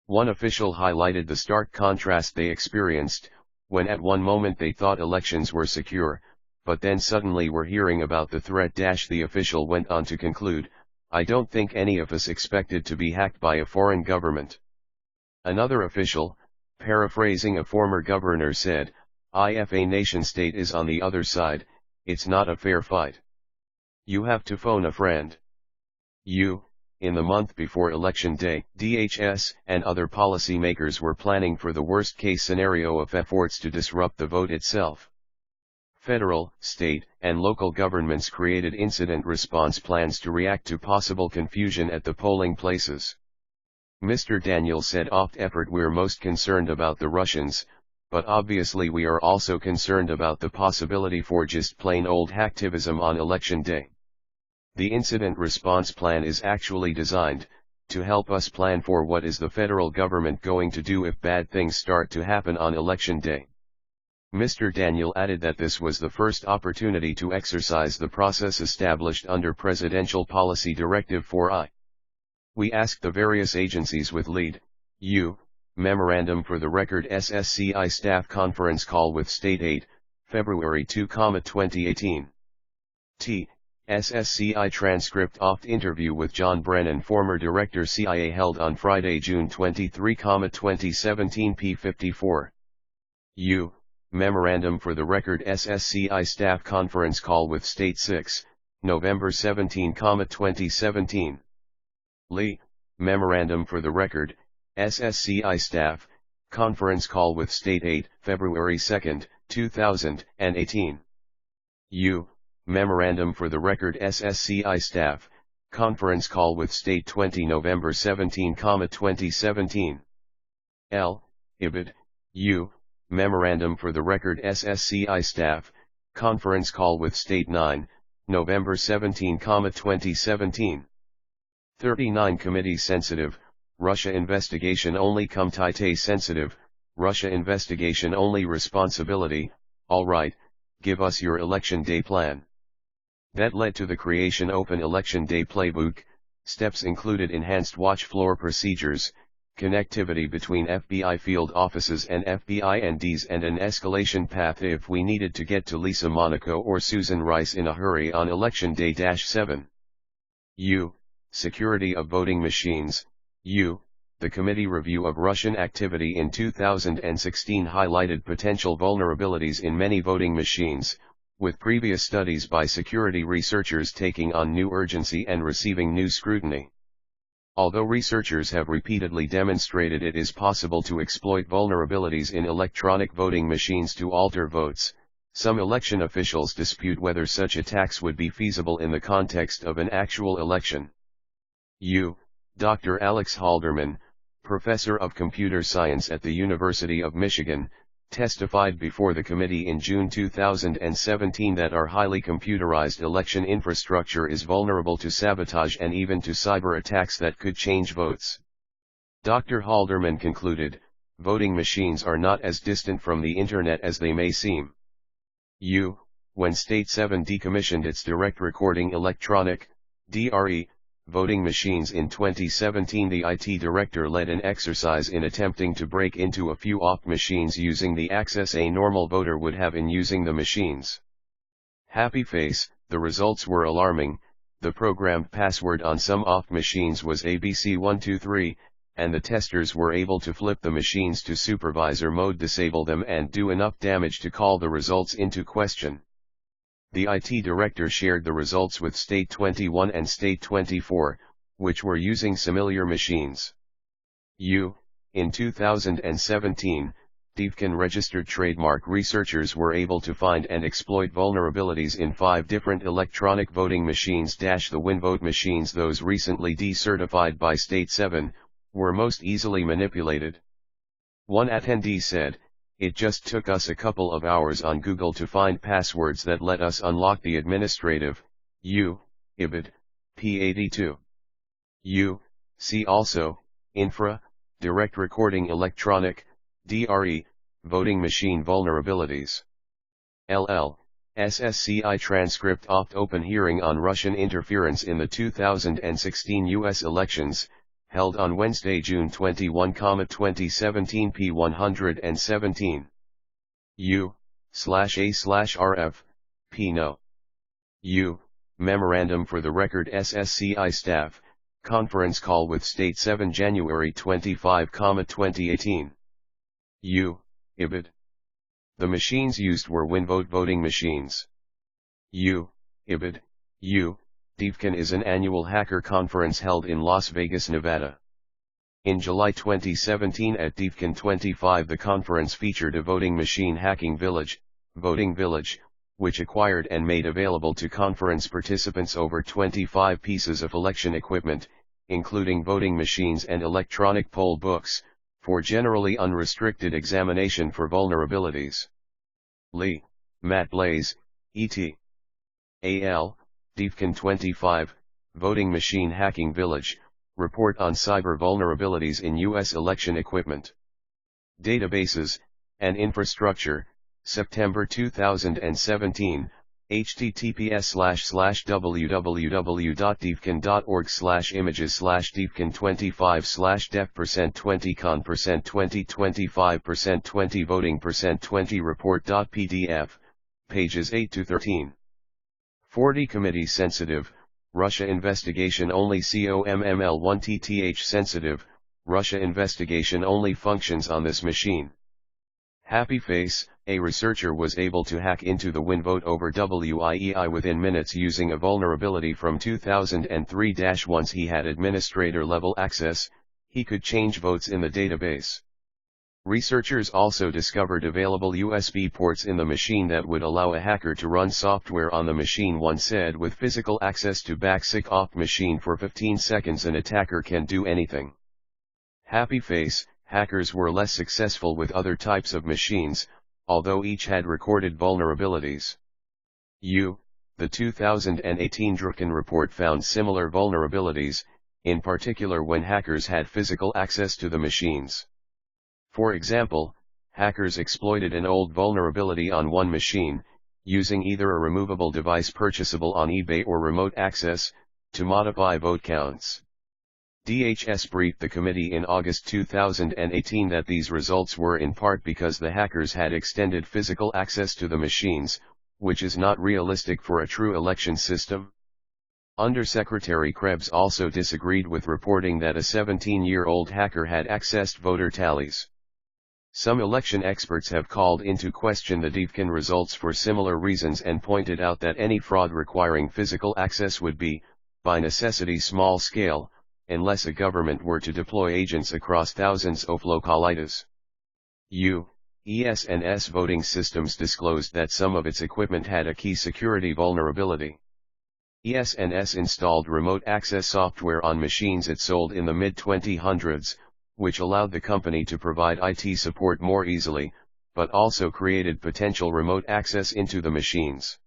One official highlighted the stark contrast they experienced, when at one moment they thought elections were secure, but then suddenly were hearing about the threat. The official went on to conclude, "I don't think any of us expected to be hacked by a foreign government." Another official, paraphrasing a former governor, said, "If a nation-state is on the other side, it's not a fair fight. You have to phone a friend." In the month before Election Day, DHS and other policymakers were planning for the worst-case scenario of efforts to disrupt the vote itself. Federal, state, and local governments created incident response plans to react to possible confusion at the polling places. Mr. Daniel said, "Effort, we're most concerned about the Russians, but obviously we are also concerned about the possibility for just plain old hacktivism on Election Day. The incident response plan is actually designed to help us plan for what is the federal government going to do if bad things start to happen on Election Day." Mr. Daniel added that this was the first opportunity to exercise the process established under Presidential Policy Directive 4I. "We asked the various agencies with lead memorandum for the record SSCI staff conference call with State 8, February 2, 2018. SSCI transcript interview with John Brennan, former Director CIA, held on Friday, June 23, 2017 p54. Memorandum for the record SSCI staff conference call with State 6, November 17, 2017. Lee, Memorandum for the record, SSCI staff, conference call with State 8, February 2, 2018. Memorandum for the record SSCI staff, conference call with State 20, November 17, 2017. L. Ibid, Memorandum for the record SSCI staff, conference call with State 9, November 17, 2017. 39 Committee sensitive, Russia investigation only. Committee sensitive, Russia investigation only. Responsibility, all right, give us your Election Day plan. That led to the creation Open Election Day Playbook. Steps included enhanced watch floor procedures, connectivity between FBI field offices and FBI NDs, and an escalation path if we needed to get to Lisa Monaco or Susan Rice in a hurry on Election Day. 7. Security of voting machines. The committee review of Russian activity in 2016 highlighted potential vulnerabilities in many voting machines, with previous studies by security researchers taking on new urgency and receiving new scrutiny. Although researchers have repeatedly demonstrated it is possible to exploit vulnerabilities in electronic voting machines to alter votes, some election officials dispute whether such attacks would be feasible in the context of an actual election. Dr. Alex Halderman, professor of computer science at the University of Michigan, testified before the committee in June 2017 that our highly computerized election infrastructure is vulnerable to sabotage and even to cyber attacks that could change votes. Dr. Halderman concluded, "Voting machines are not as distant from the Internet as they may seem." When State 7 decommissioned its direct recording electronic (DRE) voting machines in 2017, the IT director led an exercise in attempting to break into a few OP machines using the access a normal voter would have in using the machines. Happy face, the results were alarming. The programmed password on some OP machines was ABC123, and the testers were able to flip the machines to supervisor mode, disable them, and do enough damage to call the results into question. The IT director shared the results with State 21 and State 24, which were using similar machines. In 2017, Deepkin registered trademark researchers were able to find and exploit vulnerabilities in 5 different electronic voting machines. The WinVote machines, those recently decertified by State 7, were most easily manipulated. One attendee said, "It just took us a couple of hours on Google to find passwords that let us unlock the administrative, IBID, P82. See also, infra, direct recording electronic, DRE, voting machine vulnerabilities. SSCI transcript opt-open hearing on Russian interference in the 2016 U.S. elections, held on Wednesday, June 21, 2017 p. 117. U/A/RF, P. No. Memorandum for the record. SSCI staff, conference call with State 7 January 25, 2018. IBID. The machines used were WinVote voting machines. IBID. Deepkin is an annual hacker conference held in Las Vegas, Nevada. In July 2017 at Deepkin 25, the conference featured a voting machine hacking village, Voting Village, which acquired and made available to conference participants over 25 pieces of election equipment, including voting machines and electronic poll books, for generally unrestricted examination for vulnerabilities. Lee, Matt Blaze, E.T. A.L., Deepkin 25, Voting Machine Hacking Village, Report on Cyber Vulnerabilities in U.S. Election Equipment, Databases, and Infrastructure, September 2017, https://www.deepkin.org/images/dev%20con%2025%20 voting%20 report.pdf, pages 8 to 13. 40 Committee sensitive, Russia investigation only. COMML1TTH sensitive, Russia investigation only functions on this machine. Happy face, a researcher was able to hack into the WinVote over WIEI within minutes using a vulnerability from 2003. Once he had administrator-level access, he could change votes in the database. Researchers also discovered available USB ports in the machine that would allow a hacker to run software on the machine. One said, with physical access to basic opt machine for 15 seconds an attacker can do anything. Happy face, hackers were less successful with other types of machines, although each had recorded vulnerabilities. The 2018 Drukin report found similar vulnerabilities, in particular when hackers had physical access to the machines. For example, hackers exploited an old vulnerability on one machine, using either a removable device purchasable on eBay or remote access, to modify vote counts. DHS briefed the committee in August 2018 that these results were in part because the hackers had extended physical access to the machines, which is not realistic for a true election system. Undersecretary Krebs also disagreed with reporting that a 17-year-old hacker had accessed voter tallies. Some election experts have called into question the Deepkin results for similar reasons and pointed out that any fraud requiring physical access would be, by necessity, small scale, unless a government were to deploy agents across thousands of localities. ESNS Voting Systems disclosed that some of its equipment had a key security vulnerability. ESNS installed remote access software on machines it sold in the mid-2000s, which allowed the company to provide IT support more easily, but also created potential remote access into the machines.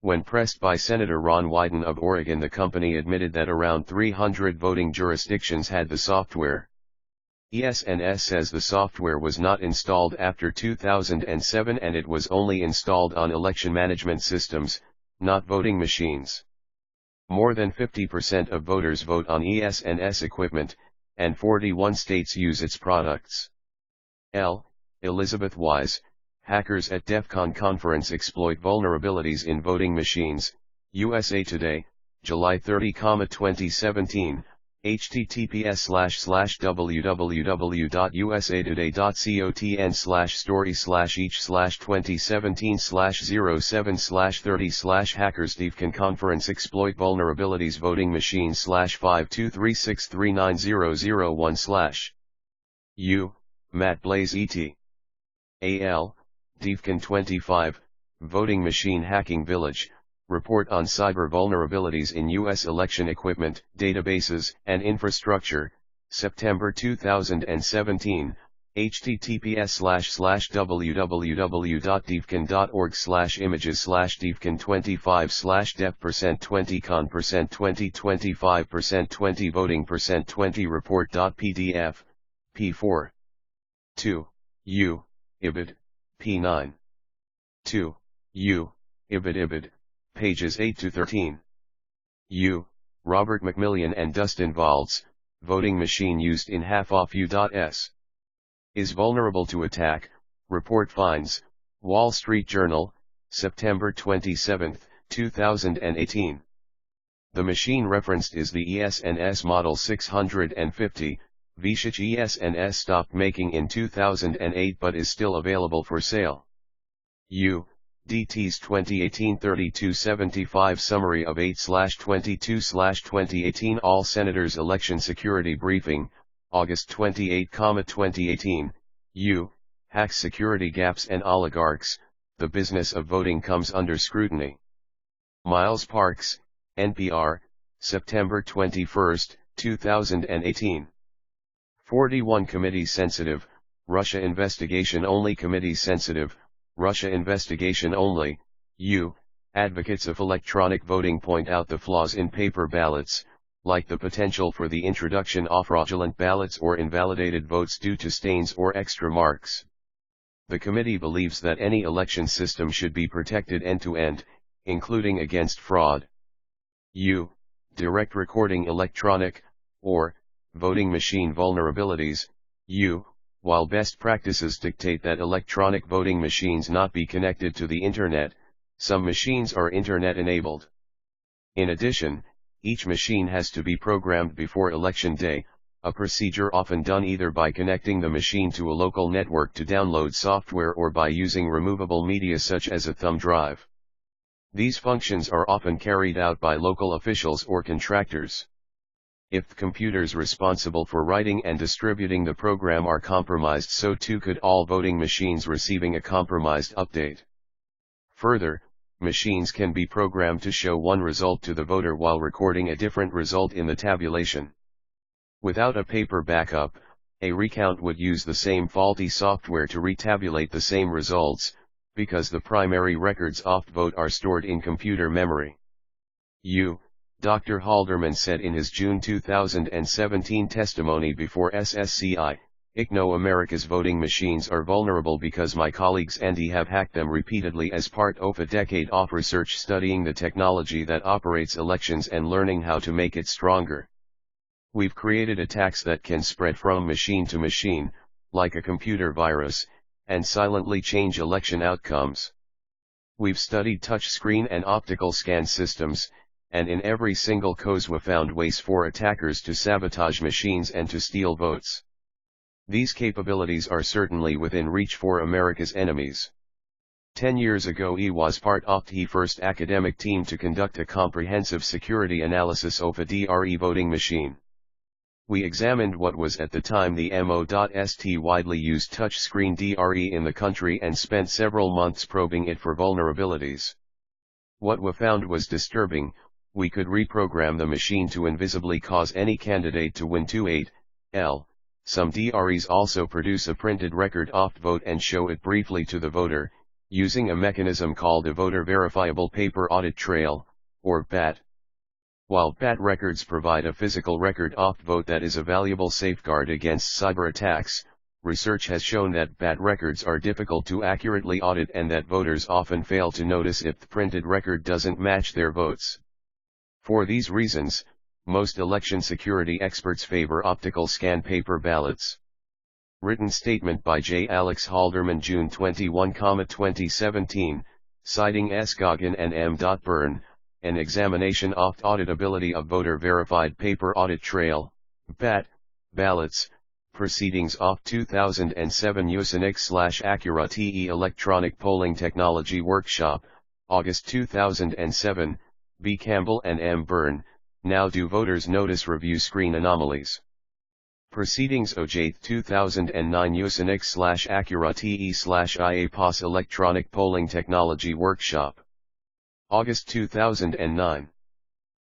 When pressed by Senator Ron Wyden of Oregon, the company admitted that around 300 voting jurisdictions had the software. ESNS says the software was not installed after 2007 and it was only installed on election management systems, not voting machines. More than 50% of voters vote on ESNS equipment, and 41 states use its products. Elizabeth Wise, hackers at DEF CON conference exploit vulnerabilities in voting machines, USA Today, July 30, 2017, https://www.usatoday.cotn/story/each/2017/07/30/hackers Deepkin conference exploit vulnerabilities voting machines /523639001/ Matt Blaze et. AL, Deefkin 25, Voting Machine Hacking Village, Report on Cyber Vulnerabilities in U.S. Election Equipment, Databases, and Infrastructure, September 2017, https://www.deefkin.org/images/deef20 20 report.pdf, p4. 2. U. Ibid, p9. 2. U. Ibid, pages 8 to 13. U. Robert McMillian and Dustin Valds, Voting Machine Used in Half-Off.U.S. Is Vulnerable to Attack, Report Finds, Wall Street Journal, September 27, 2018. The machine referenced is the ES&S Model 650, which ES&S stopped making in 2008 but is still available for sale. U. DT's 2018-3275 Summary of 8/22/2018 All Senators Election Security Briefing, August 28, 2018, U. Hacks Security Gaps and Oligarchs, The Business of Voting Comes Under Scrutiny. Miles Parks, NPR, September 21, 2018. 41 Committee Sensitive, Russia Investigation Only Committee Sensitive, Russia Investigation Only, U. Advocates of electronic voting point out the flaws in paper ballots, like the potential for the introduction of fraudulent ballots or invalidated votes due to stains or extra marks. The committee believes that any election system should be protected end-to-end, including against fraud. U. Direct recording electronic, or, voting machine vulnerabilities, U. While best practices dictate that electronic voting machines not be connected to the Internet, some machines are Internet-enabled. In addition, each machine has to be programmed before Election Day, a procedure often done either by connecting the machine to a local network to download software or by using removable media such as a thumb drive. These functions are often carried out by local officials or contractors. If the computers responsible for writing and distributing the program are compromised, so too could all voting machines receiving a compromised update. Further, machines can be programmed to show one result to the voter while recording a different result in the tabulation. Without a paper backup, a recount would use the same faulty software to retabulate the same results, because the primary records of the vote are stored in computer memory. U. Dr. Halderman said in his June 2017 testimony before SSCI, ICNO America's voting machines are vulnerable because my colleagues and I have hacked them repeatedly as part of a decade of research studying the technology that operates elections and learning how to make it stronger. We've created attacks that can spread from machine to machine, like a computer virus, and silently change election outcomes. We've studied touchscreen and optical scan systems, and in every single case we found ways for attackers to sabotage machines and to steal votes. These capabilities are certainly within reach for America's enemies. 10 years ago I was part of the first academic team to conduct a comprehensive security analysis of a DRE voting machine. We examined what was at the time the MO.ST widely used touchscreen DRE in the country and spent several months probing it for vulnerabilities. What we found was disturbing. We could reprogram the machine to invisibly cause any candidate to win 28L. Some DREs also produce a printed record of the vote and show it briefly to the voter, using a mechanism called a Voter Verifiable Paper Audit Trail, or VAT. While VAT records provide a physical record of the vote that is a valuable safeguard against cyber attacks, research has shown that VAT records are difficult to accurately audit and that voters often fail to notice if the printed record doesn't match their votes. For these reasons, most election security experts favor optical scan paper ballots. Written statement by J. Alex Halderman, June 21, 2017, citing S. Goggin and M. Byrne, an examination of auditability of voter-verified paper audit trail, VAT, ballots, proceedings of 2007 Usenix/Acura TE Electronic Polling Technology Workshop, August 2007, B. Campbell and M. Byrne, Now Do Voters Notice Review Screen Anomalies? Proceedings OJ 2009 Usenix/Acura TE/IA Electronic Polling Technology Workshop. August 2009.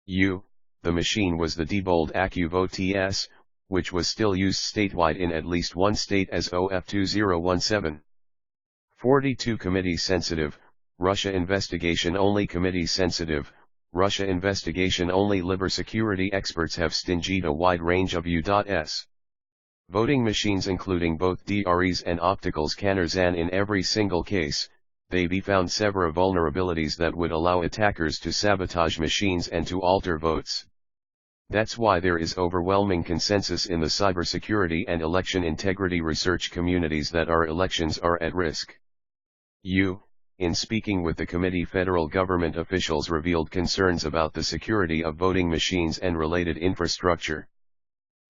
The machine was the Diebold AccuVote TS, which was still used statewide in at least one state as OF2017. 42 Committee Sensitive, Russia Investigation Only Committee Sensitive, Russia Investigation Only Liber Security Experts have stingied a wide range of U.S. voting machines including both DREs and optical scanners, and in every single case, they be found several vulnerabilities that would allow attackers to sabotage machines and to alter votes. That's why there is overwhelming consensus in the cybersecurity and election integrity research communities that our elections are at risk. In speaking with the committee, federal government officials revealed concerns about the security of voting machines and related infrastructure.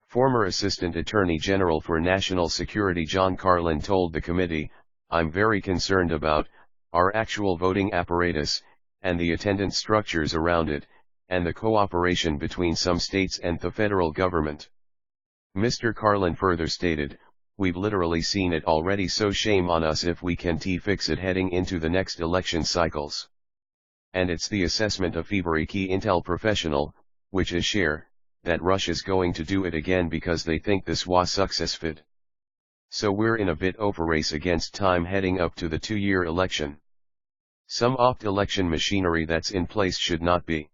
Former Assistant Attorney General for National Security John Carlin told the committee, "I'm very concerned about our actual voting apparatus, and the attendance structures around it, and the cooperation between some states and the federal government." Mr. Carlin further stated, "We've literally seen it already, so shame on us if we can't fix it heading into the next election cycles." And it's the assessment of every key intel professional, which is share, that Russia's going to do it again because they think this was successful. So we're in a bit of a race against time heading up to the 2-year election. Some opt-election machinery that's in place should not be.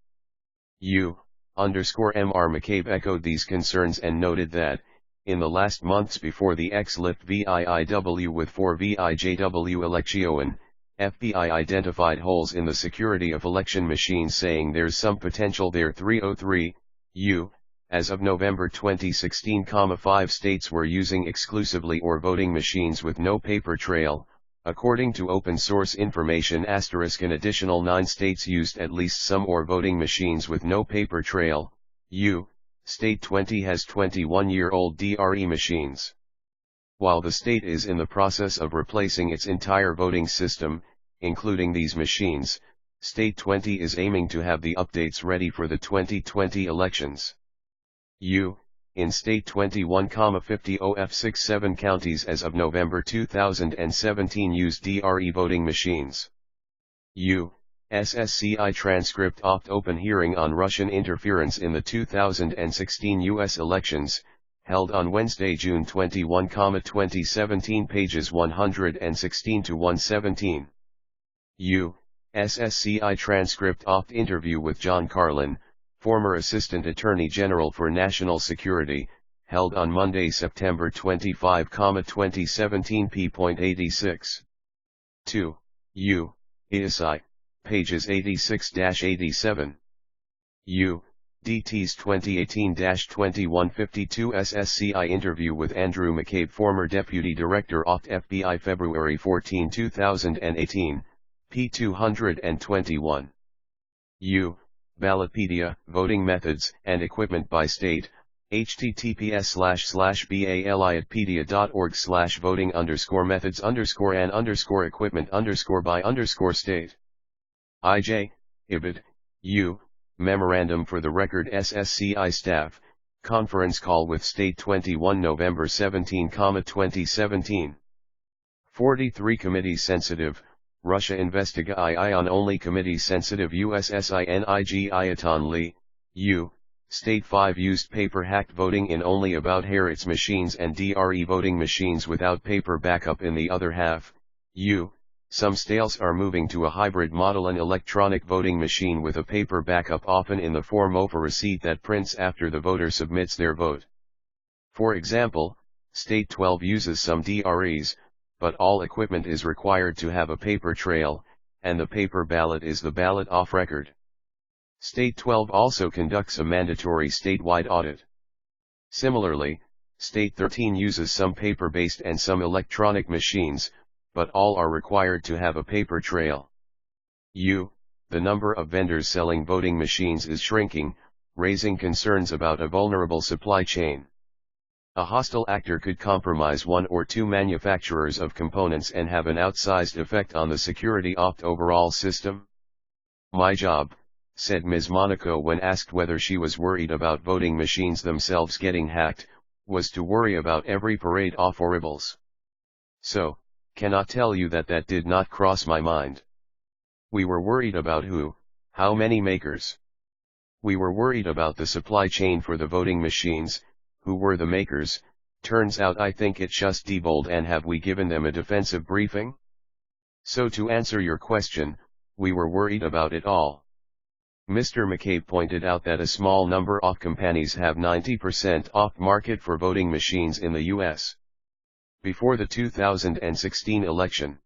Mr. McCabe echoed these concerns and noted that, in the last months before the ex-lift VIIW with 4 VIJW election, FBI identified holes in the security of election machines, saying there's some potential there. 303, as of November 2016, 5 states were using exclusively or voting machines with no paper trail, according to open source information. An additional 9 states used at least some or voting machines with no paper trail. State 20 has 21-year-old DRE machines. While the state is in the process of replacing its entire voting system, including these machines, State 20 is aiming to have the updates ready for the 2020 elections. In State 21, 50 OF67 counties as of November 2017 used DRE voting machines. SSCI transcript opt-open hearing on Russian interference in the 2016 U.S. elections, held on Wednesday, June 21, 2017, pages 116 to 117. SSCI transcript opt-interview with John Carlin, former Assistant Attorney General for National Security, held on Monday, September 25, 2017, p.86. 2. ESI, pages 86-87. DTs 2018-2152 SSCI interview with Andrew McCabe, former Deputy Director Opt FBI, February 14, 2018, p. 221. Ballotpedia, Voting Methods and Equipment by State, https://ballotpedia.org/voting_methods_and_equipment_by_state. IJ, IBID, Memorandum for the Record SSCI Staff, Conference Call with State 21 November 17, 2017. 43 Committee Sensitive, Russia Investigayon Only Committee Sensitive USSINIG Ayaton Lee, State 5 used paper-hacked voting in only about half its machines and DRE voting machines without paper backup in the other half. Some states are moving to a hybrid model, an electronic voting machine with a paper backup, often in the form of a receipt that prints after the voter submits their vote. For example, State 12 uses some DREs, but all equipment is required to have a paper trail, and the paper ballot is the ballot off record. State 12 also conducts a mandatory statewide audit. Similarly, State 13 uses some paper-based and some electronic machines, but all are required to have a paper trail. The number of vendors selling voting machines is shrinking, raising concerns about a vulnerable supply chain. A hostile actor could compromise 1 or 2 manufacturers of components and have an outsized effect on the security of the overall system. "My job," said Ms. Monaco when asked whether she was worried about voting machines themselves getting hacked, was to worry about every parade of horribles. So, cannot tell you that did not cross my mind. We were worried about who, how many makers. We were worried about the supply chain for the voting machines, who were the makers. Turns out I think it's just Diebold, and have we given them a defensive briefing? So to answer your question, we were worried about it all. Mr. McCabe pointed out that a small number of companies have 90% off market for voting machines in the US. Before the 2016 election,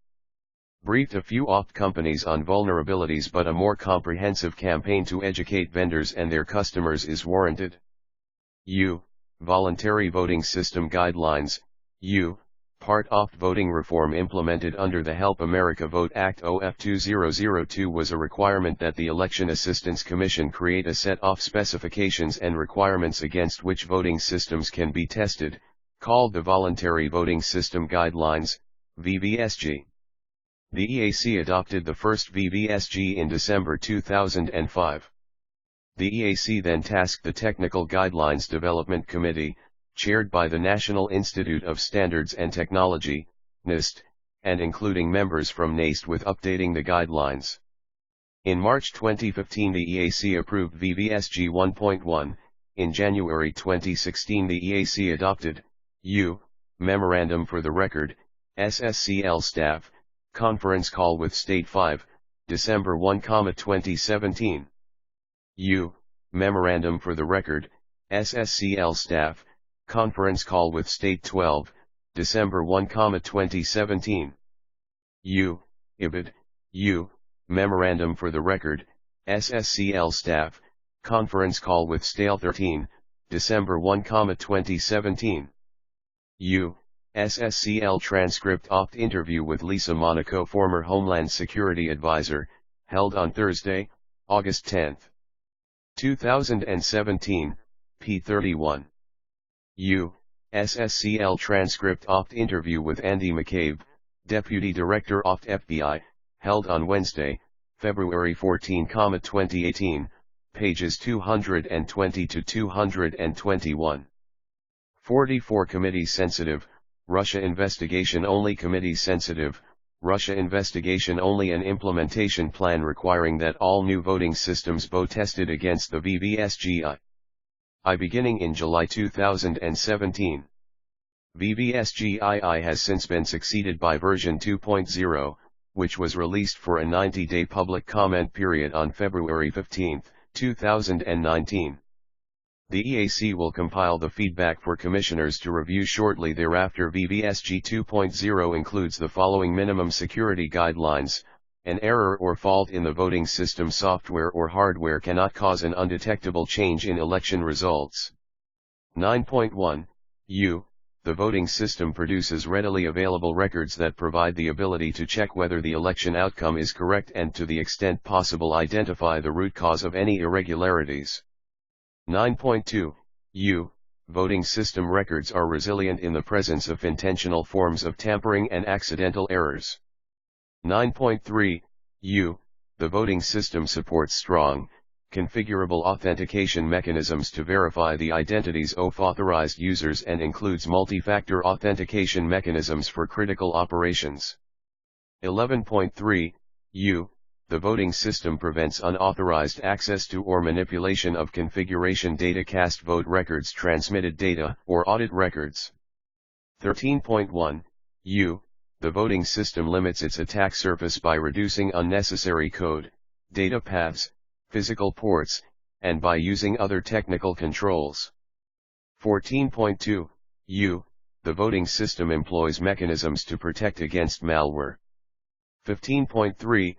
briefed a few opt companies on vulnerabilities, but a more comprehensive campaign to educate vendors and their customers is warranted. Voluntary Voting System Guidelines. Part opt voting reform implemented under the Help America Vote Act OF 2002 was a requirement that the Election Assistance Commission create a set of specifications and requirements against which voting systems can be tested, called the Voluntary Voting System Guidelines, VVSG. The EAC adopted the first VVSG in December 2005. The EAC then tasked the Technical Guidelines Development Committee, chaired by the National Institute of Standards and Technology, NIST, and including members from NAST, with updating the guidelines. In March 2015 the EAC approved VVSG 1.1, in January 2016 the EAC adopted, Memorandum for the Record, SSCL Staff, Conference Call with State 5, December 1, 2017. Memorandum for the Record, SSCL Staff, Conference Call with State 12, December 1, 2017. IBID, Memorandum for the Record, SSCL Staff, Conference Call with State 13, December 1, 2017. SSCL Transcript Opt Interview with Lisa Monaco, former Homeland Security Advisor, held on Thursday, August 10, 2017, p. 31. SSCL Transcript Opt Interview with Andy McCabe, Deputy Director Opt FBI, held on Wednesday, February 14, 2018, pages 220 to 221. 44 Committee Sensitive, Russia Investigation Only. Committee Sensitive, Russia Investigation Only. An implementation plan requiring that all new voting systems be tested against the VVSGI. Beginning in July 2017. VVSGII has since been succeeded by version 2.0, which was released for a 90-day public comment period on February 15, 2019. The EAC will compile the feedback for commissioners to review shortly thereafter. VVSG 2.0 includes the following minimum security guidelines: an error or fault in the voting system software or hardware cannot cause an undetectable change in election results. 9.1. The voting system produces readily available records that provide the ability to check whether the election outcome is correct and, to the extent possible, identify the root cause of any irregularities. 9.2. Voting system records are resilient in the presence of intentional forms of tampering and accidental errors. 9.3. The voting system supports strong, configurable authentication mechanisms to verify the identities of authorized users and includes multi-factor authentication mechanisms for critical operations. 11.3. The voting system prevents unauthorized access to or manipulation of configuration data, cast vote records, transmitted data, or audit records. 13.1. The voting system limits its attack surface by reducing unnecessary code, data paths, physical ports, and by using other technical controls. 14.2. The voting system employs mechanisms to protect against malware. 15.3.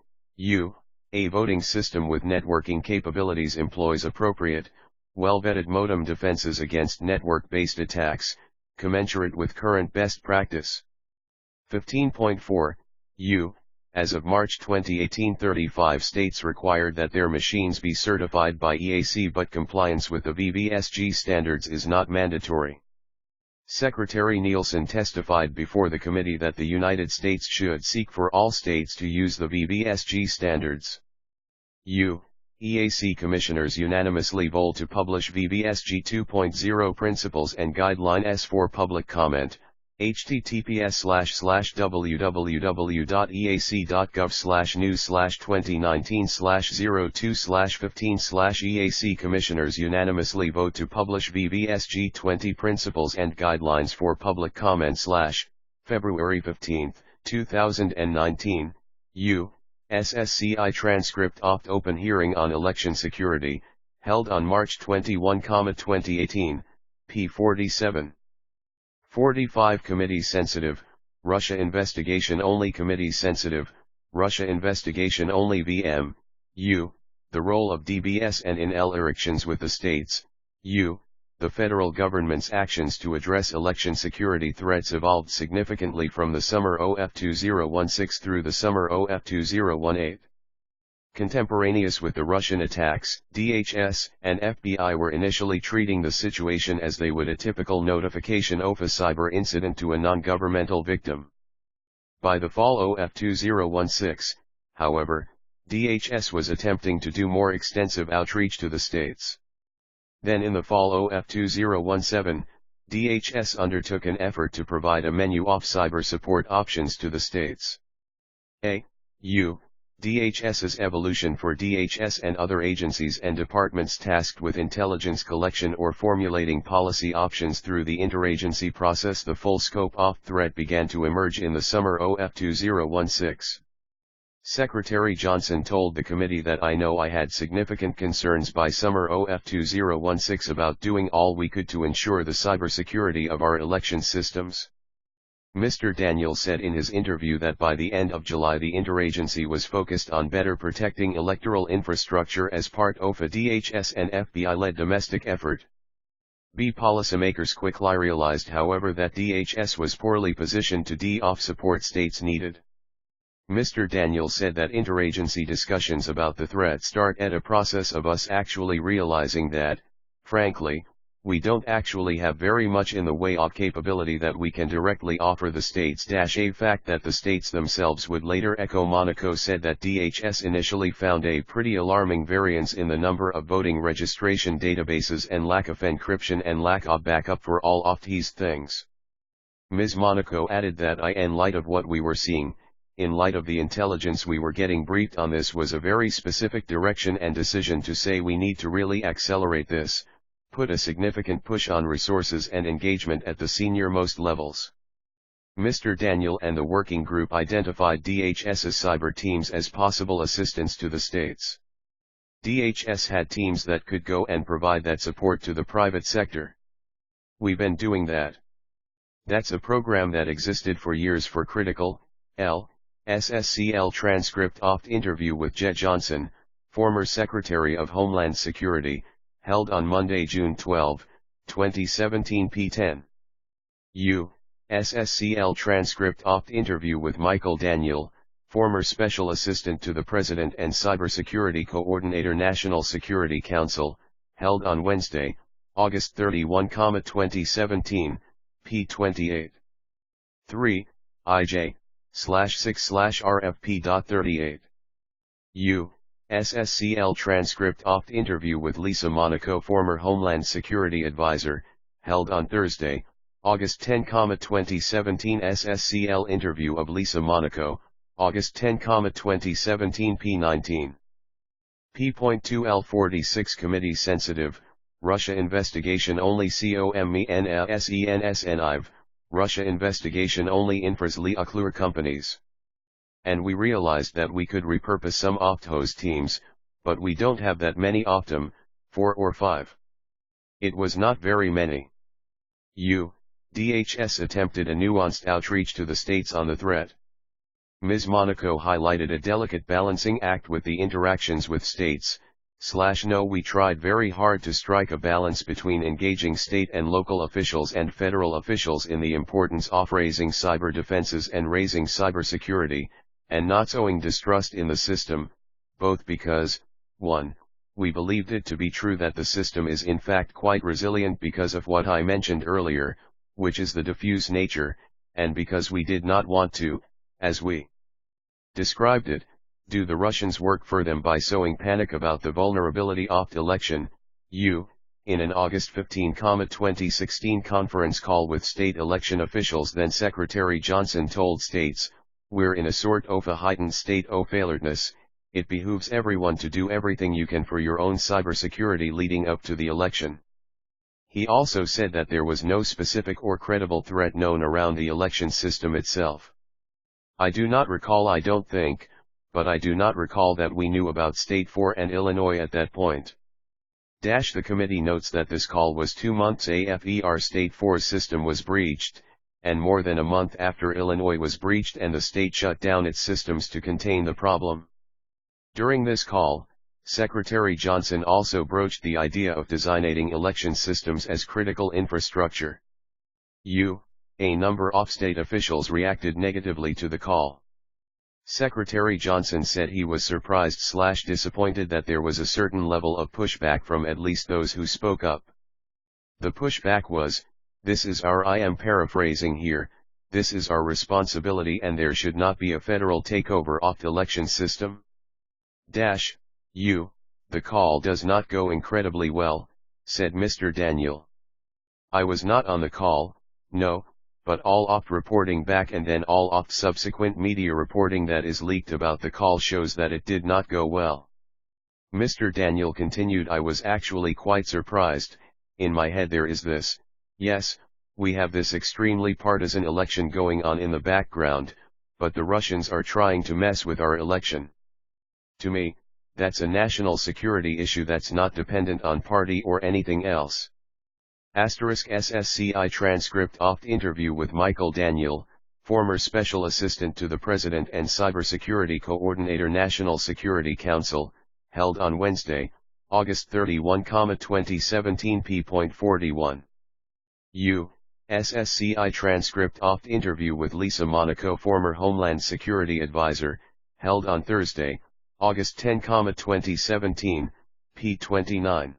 A voting system with networking capabilities employs appropriate, well-vetted modem defenses against network-based attacks, commensurate with current best practice. 15.4. As of March 2018, 35 states required that their machines be certified by EAC, but compliance with the VVSG standards is not mandatory. Secretary Nielsen testified before the committee that the United States should seek for all states to use the VVSG standards. EAC commissioners unanimously vote to publish VBSG 2.0 Principles and Guidelines for public comment. https://www.eac.gov/news/2019/02/15/EAC commissioners unanimously vote to publish VBSG 20 Principles and Guidelines for public comment / February 15, 2019, SSCI transcript opt open hearing on election security, held on March 21, 2018, p. 47. 45 Committees sensitive, Russia investigation only. Committees sensitive, Russia investigation only. The role of DBS and in elections with the states. The federal government's actions to address election security threats evolved significantly from the summer of 2016 through the summer of 2018. Contemporaneous with the Russian attacks, DHS and FBI were initially treating the situation as they would a typical notification of a cyber incident to a non-governmental victim. By the fall of 2016, however, DHS was attempting to do more extensive outreach to the states. Then in the fall of 2017, DHS undertook an effort to provide a menu of cyber support options to the states. DHS's evolution. For DHS and other agencies and departments tasked with intelligence collection or formulating policy options through the interagency process, the full scope of threat began to emerge in the summer of 2016. Secretary Johnson told the committee that I know I had significant concerns by summer of 2016 about doing all we could to ensure the cybersecurity of our election systems. Mr. Daniel said in his interview that by the end of July the interagency was focused on better protecting electoral infrastructure as part of a DHS and FBI-led domestic effort. Policymakers quickly realized, however, that DHS was poorly positioned to support states needed. Mr. Daniel said that interagency discussions about the threat start at a process of us actually realizing that, frankly, we don't actually have very much in the way of capability that we can directly offer the states. A fact that the states themselves would later echo. Monaco said that DHS initially found a pretty alarming variance in the number of voting registration databases and lack of encryption and lack of backup for all of these things. Ms. Monaco added that in light of what we were seeing, in light of the intelligence we were getting briefed on, this was a very specific direction and decision to say we need to really accelerate this, put a significant push on resources and engagement at the senior-most levels. Mr. Daniel and the working group identified DHS's cyber teams as possible assistants to the states. DHS had teams that could go and provide that support to the private sector. We've been doing that. That's a program that existed for years for critical, SSCL transcript oft interview with Jet Johnson, former Secretary of Homeland Security, held on Monday, June 12, 2017 p. 10. SSCL transcript opt interview with Michael Daniel, former Special Assistant to the President and Cybersecurity Coordinator, National Security Council, held on Wednesday, August 31, 2017, p. 28. 3, IJ/6/RFP.38. SSCL transcript opt interview with Lisa Monaco, former Homeland Security Advisor, held on Thursday, August 10, 2017. SSCL interview of Lisa Monaco, August 10, 2017 p. 19. p.2L46 Committee sensitive, Russia investigation only. COMENSENSNIV, Russia investigation only. Infras Liaklur companies. And we realized that we could repurpose some OFTHOS teams, but we don't have that many of them, 4 or 5. It was not very many. DHS attempted a nuanced outreach to the states on the threat. Ms. Monaco highlighted a delicate balancing act with the interactions with states. No, we tried very hard to strike a balance between engaging state and local officials and federal officials in the importance of raising cyber defenses and raising cybersecurity, and not sowing distrust in the system, both because, 1, we believed it to be true that the system is in fact quite resilient because of what I mentioned earlier, which is the diffuse nature, and because we did not want to, as we described it, do the Russians work for them by sowing panic about the vulnerability of the election? In an August 15, 2016 conference call with state election officials, then Secretary Johnson told states, "We're in a sort of a heightened state of alertness. It behooves everyone to do everything you can for your own cybersecurity leading up to the election." He also said that there was no specific or credible threat known around the election system itself. "I do not recall, I don't think, but I do not recall that we knew about State 4 and Illinois at that point." The committee notes that this call was 2 months after State 4's system was breached, and more than a month after Illinois was breached and the state shut down its systems to contain the problem. During this call, Secretary Johnson also broached the idea of designating election systems as critical infrastructure. A number of state officials reacted negatively to the call. Secretary Johnson said he was surprised/disappointed that there was a certain level of pushback from at least those who spoke up. The pushback was, "This is I am paraphrasing here, this is our responsibility and there should not be a federal takeover of the election system." The call does not go incredibly well, said Mr. Daniel. "I was not on the call, no, but all of reporting back and then all of subsequent media reporting that is leaked about the call shows that it did not go well." Mr. Daniel continued, "I was actually quite surprised. In my head there is this, yes, we have this extremely partisan election going on in the background, but the Russians are trying to mess with our election. To me, that's a national security issue that's not dependent on party or anything else." SSCI transcript of interview with Michael Daniel, former Special Assistant to the President and Cybersecurity Coordinator, National Security Council, held on Wednesday, August 31, 2017 p.41. SSCI transcript of interview with Lisa Monaco, former Homeland Security Advisor, held on Thursday, August 10, 2017, p.29.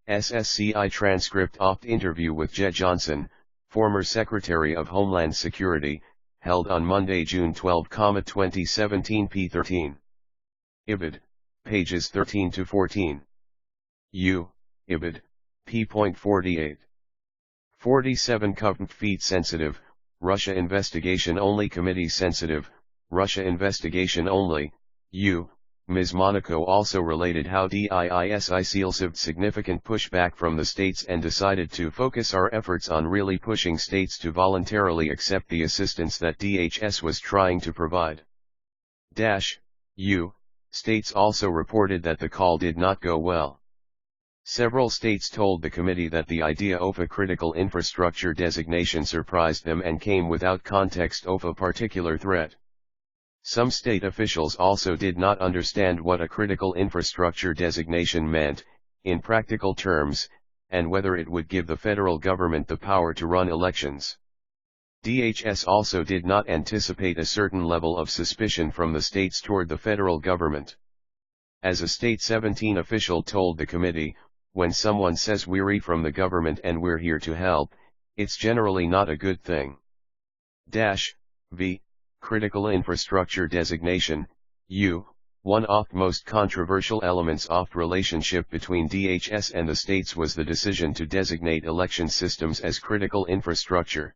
SSCI transcript of interview with Jeh Johnson, former Secretary of Homeland Security, held on Monday, June 12, 2017 p13. IBID, pages 13 to 14. IBID, p.48. 47 Current feed sensitive, Russia investigation only. Committee sensitive, Russia investigation only. Ms. Monaco also related how DIISI received significant pushback from the states and decided to focus our efforts on really pushing states to voluntarily accept the assistance that DHS was trying to provide. States also reported that the call did not go well. Several states told the committee that the idea of a critical infrastructure designation surprised them and came without context of a particular threat. Some state officials also did not understand what a critical infrastructure designation meant, in practical terms, and whether it would give the federal government the power to run elections. DHS also did not anticipate a certain level of suspicion from the states toward the federal government. As a State 17 official told the committee, "When someone says we're from the government and we're here to help, it's generally not a good thing." Critical infrastructure designation, one of the most controversial elements of the relationship between DHS and the states was the decision to designate election systems as critical infrastructure.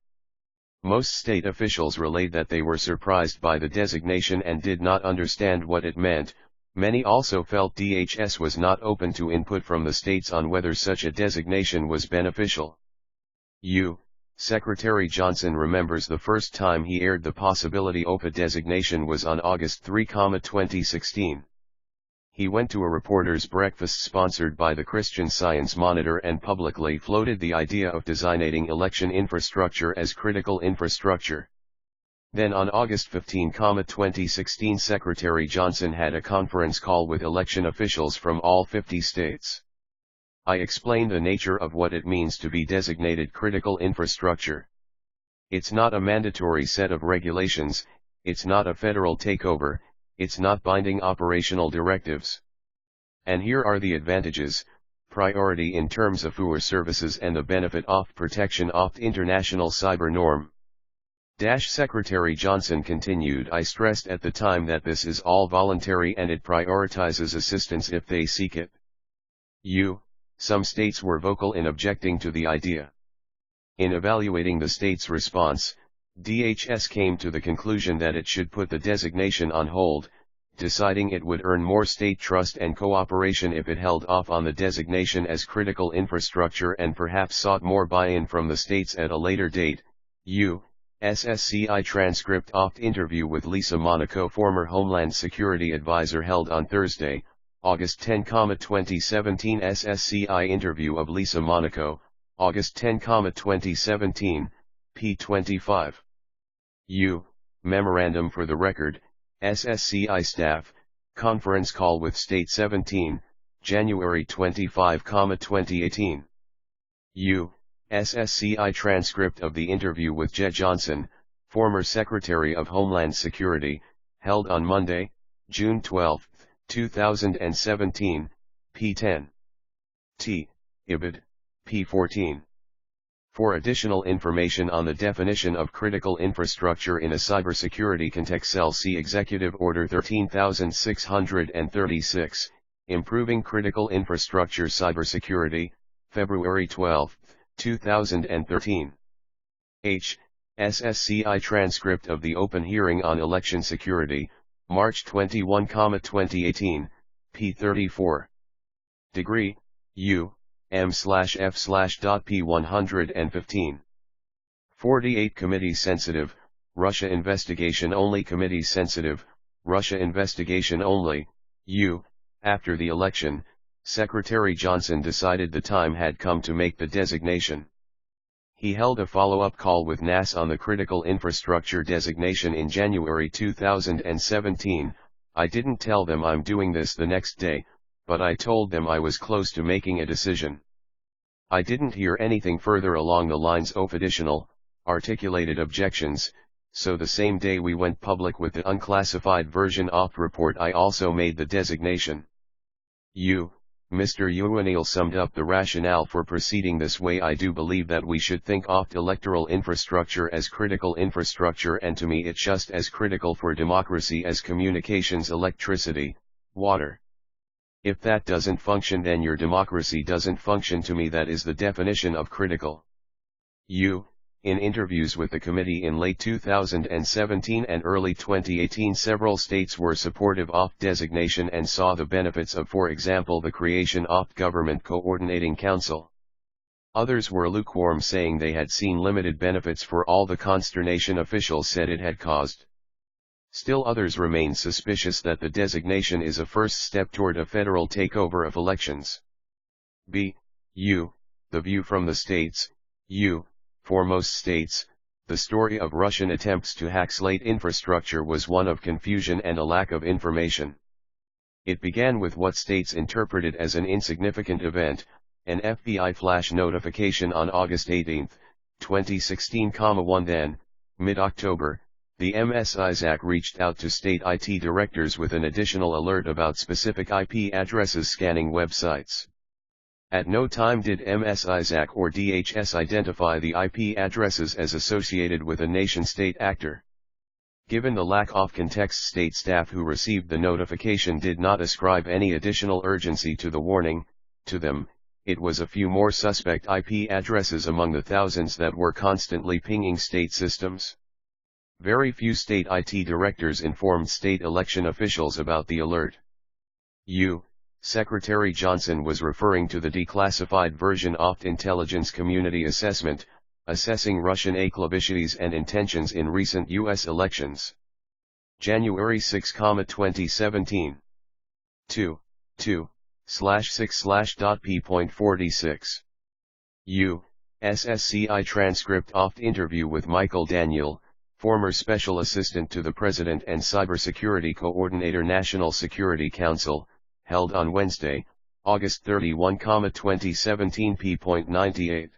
Most state officials relayed that they were surprised by the designation and did not understand what it meant. Many also felt DHS was not open to input from the states on whether such a designation was beneficial. Secretary Johnson remembers the first time he aired the possibility of a designation was on August 3, 2016. He went to a reporters' breakfast sponsored by the Christian Science Monitor and publicly floated the idea of designating election infrastructure as critical infrastructure. Then on August 15, 2016, Secretary Johnson had a conference call with election officials from all 50 states. "I explained the nature of what it means to be designated critical infrastructure. It's not a mandatory set of regulations, it's not a federal takeover, it's not binding operational directives. And here are the advantages: priority in terms of our services and the benefit of protection of international cyber norm. Secretary Johnson continued, I stressed at the time that this is all voluntary and it prioritizes assistance if they seek it. Some states were vocal in objecting to the idea. In evaluating the state's response, DHS came to the conclusion that it should put the designation on hold, deciding it would earn more state trust and cooperation if it held off on the designation as critical infrastructure and perhaps sought more buy-in from the states at a later date. SSCI transcript opt interview with Lisa Monaco, former Homeland Security Advisor, held on Thursday, August 10, 2017. SSCI interview of Lisa Monaco, August 10, 2017, p25. Memorandum for the record, SSCI staff, conference call with State 17, January 25, 2018. SSCI transcript of the interview with J. Johnson, former Secretary of Homeland Security, held on Monday, June 12, 2017, p10. Ibid, p14. For additional information on the definition of critical infrastructure in a cybersecurity context, see Executive Order 13636, Improving Critical Infrastructure Cybersecurity, February 12, 2013. SSCI transcript of the open hearing on election security, March 21, 2018, p34. Degree, M/F/P115. 48 Committee sensitive, Russia investigation only. Committee sensitive, Russia investigation only. After the election, Secretary Johnson decided the time had come to make the designation. He held a follow-up call with NAS on the critical infrastructure designation in January 2017. I didn't tell them I'm doing this the next day, but I told them I was close to making a decision. I didn't hear anything further along the lines of additional, articulated objections, so the same day we went public with the unclassified version opt report, I also made the designation. Mr. Uwanil summed up the rationale for proceeding this way. I do believe that we should think opt electoral infrastructure as critical infrastructure, and to me it's just as critical for democracy as communications, electricity, water. If that doesn't function, then your democracy doesn't function. To me that is the definition of critical. In interviews with the committee in late 2017 and early 2018, several states were supportive of designation and saw the benefits of, for example, the creation of Government Coordinating Council. Others were lukewarm, saying they had seen limited benefits for all the consternation officials said it had caused. Still others remain suspicious that the designation is a first step toward a federal takeover of elections. The view from the states. For most states, the story of Russian attempts to hack slate infrastructure was one of confusion and a lack of information. It began with what states interpreted as an insignificant event, an FBI flash notification on August 18, 2016, 1 then, mid-October, the MSISAC reached out to state IT directors with an additional alert about specific IP addresses scanning websites. At no time did MSISAC or DHS identify the IP addresses as associated with a nation-state actor. Given the lack of context, state staff who received the notification did not ascribe any additional urgency to the warning. To them, it was a few more suspect IP addresses among the thousands that were constantly pinging state systems. Very few state IT directors informed state election officials about the alert. Secretary Johnson was referring to the declassified version of Intelligence Community Assessment, assessing Russian activities and intentions in recent U.S. elections. January 6, 2017. 2.6/p.46. SSCI transcript of interview with Michael Daniel, former Special Assistant to the President and Cybersecurity Coordinator, National Security Council, held on Wednesday, August 31, 2017, p.98.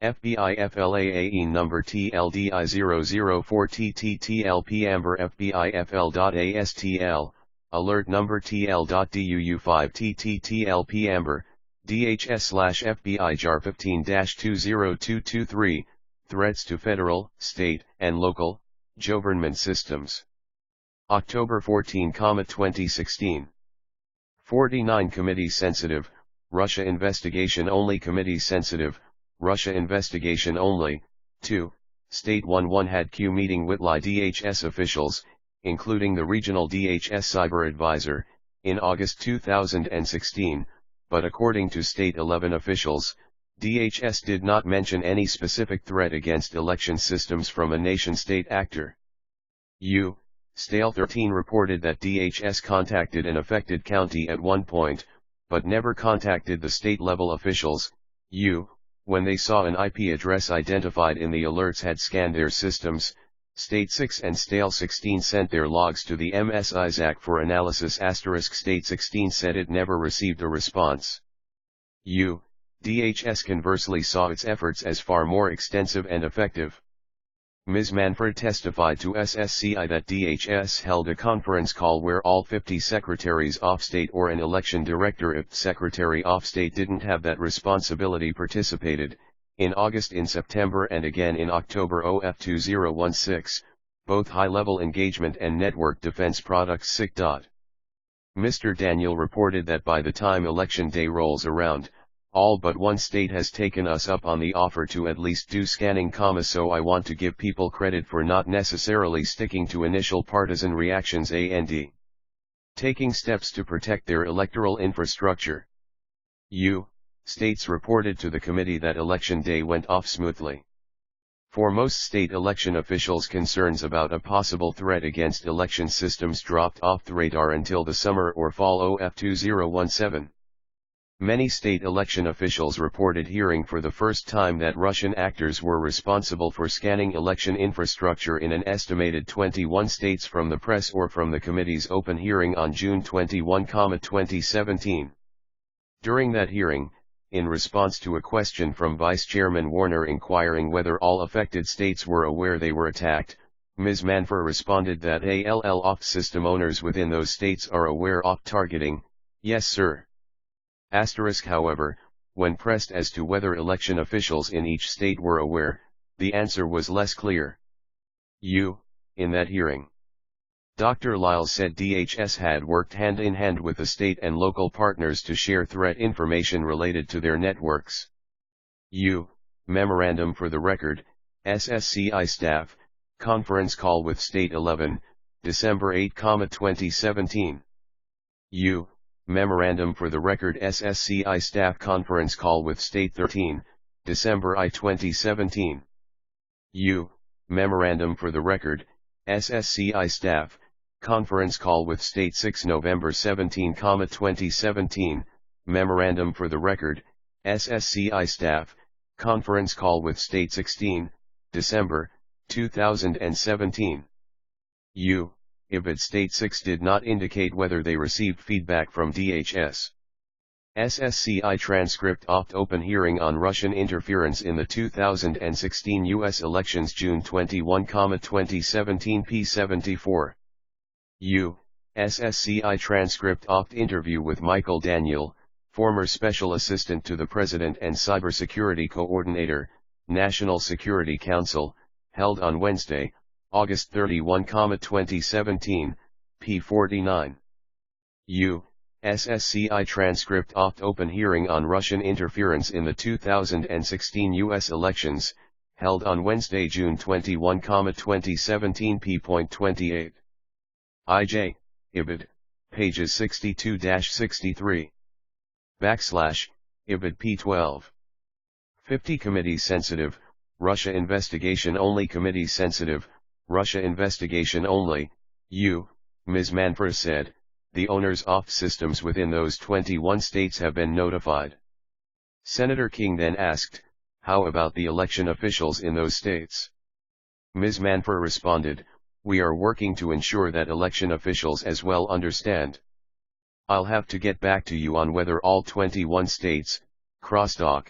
FBI FLAAE number TLDI004TTTLP Amber FBI FL.ASTL, alert number TL.DUU5TTTLP Amber, DHS/FBI JAR 15-20223, threats to federal, state, and local government systems. October 14, 2016. 49 Committee sensitive, Russia investigation only. Committee sensitive, Russia investigation only. 2. State 11 had Q meeting with DHS officials, including the regional DHS cyber advisor, in August 2016, but according to State 11 officials, DHS did not mention any specific threat against election systems from a nation-state actor. Stale 13 reported that DHS contacted an affected county at one point, but never contacted the state-level officials. When they saw an IP address identified in the alerts had scanned their systems. State 6 and Stale 16 sent their logs to the MS Isaac for analysis. State 16 said it never received a response. DHS conversely saw its efforts as far more extensive and effective. Ms. Manfred testified to SSCI that DHS held a conference call where all 50 secretaries of state or an election director if Secretary of State didn't have that responsibility participated, in August, in September and again in October. OF 2016, both high-level engagement and network defense products. SIC. Mr. Daniel reported that by the time election day rolls around, all but one state has taken us up on the offer to at least do scanning, so I want to give people credit for not necessarily sticking to initial partisan reactions and taking steps to protect their electoral infrastructure. States reported to the committee that election day went off smoothly. For most state election officials, concerns about a possible threat against election systems dropped off the radar until the summer or fall. OF 2017. Many state election officials reported hearing for the first time that Russian actors were responsible for scanning election infrastructure in an estimated 21 states from the press or from the committee's open hearing on June 21, 2017. During that hearing, in response to a question from Vice Chairman Warner inquiring whether all affected states were aware they were attacked, Ms. Manfred responded that ALL system owners within those states are aware of targeting. Yes, sir. However, when pressed as to whether election officials in each state were aware, the answer was less clear. In that hearing, Dr. Lyles said DHS had worked hand in hand with the state and local partners to share threat information related to their networks. Memorandum for the record, SSCI staff, conference call with State 11, December 8, 2017. Memorandum for the record, SSCI staff conference call with State 13, December 2017. Memorandum for the record, SSCI staff, conference call with State 6, November 17, 2017. Memorandum for the record, SSCI staff, conference call with State 16, December 2017. IBID State 6 did not indicate whether they received feedback from DHS. SSCI transcript of open hearing on Russian interference in the 2016 U.S. elections, June 21, 2017, p74. SSCI transcript of interview with Michael Daniel, former Special Assistant to the President and Cybersecurity Coordinator, National Security Council, held on Wednesday, August 31, 2017, p49. SSCI transcript of open hearing on Russian interference in the 2016 U.S. elections, held on Wednesday, June 21, 2017, p.28. IJ, IBID, pages 62-63. IBID p12. 50 Committee sensitive, Russia investigation only. Committee sensitive, Russia investigation only. Ms. Manfred said, the owners of systems within those 21 states have been notified. Senator King then asked, how about the election officials in those states? Ms. Manfred responded, we are working to ensure that election officials as well understand. I'll have to get back to you on whether all 21 states, crosstalk.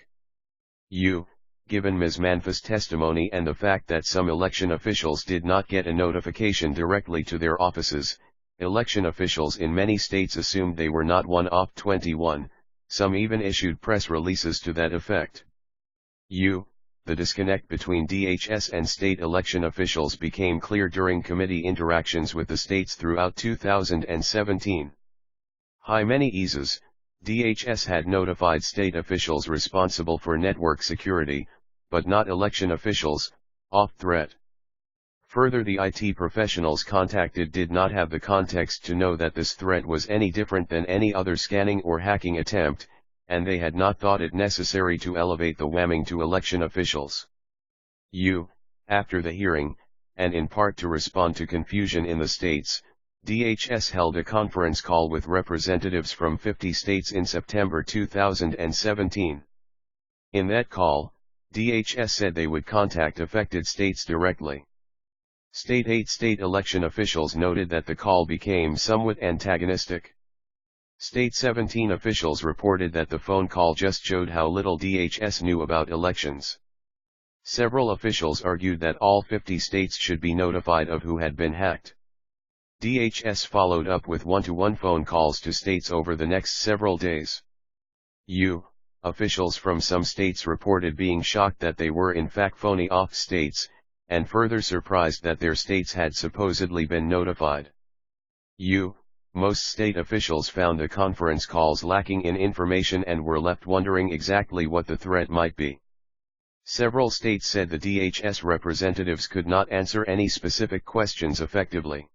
Given Ms. Manfred's testimony and the fact that some election officials did not get a notification directly to their offices, election officials in many states assumed they were not one of 21, some even issued press releases to that effect. the disconnect between DHS and state election officials became clear during committee interactions with the states throughout 2017. Many eases, DHS had notified state officials responsible for network security, but not election officials, of threat. Further, the IT professionals contacted did not have the context to know that this threat was any different than any other scanning or hacking attempt, and they had not thought it necessary to elevate the whamming to election officials. After the hearing, and in part to respond to confusion in the states, DHS held a conference call with representatives from 50 states in September 2017. In that call, DHS said they would contact affected states directly. State election officials noted that the call became somewhat antagonistic. State 17 officials reported that the phone call just showed how little DHS knew about elections. Several officials argued that all 50 states should be notified of who had been hacked. DHS followed up with one-to-one phone calls to states over the next several days. Officials from some states reported being shocked that they were in fact phony off states, and further surprised that their states had supposedly been notified. Most state officials found the conference calls lacking in information and were left wondering exactly what the threat might be. Several states said the DHS representatives could not answer any specific questions effectively.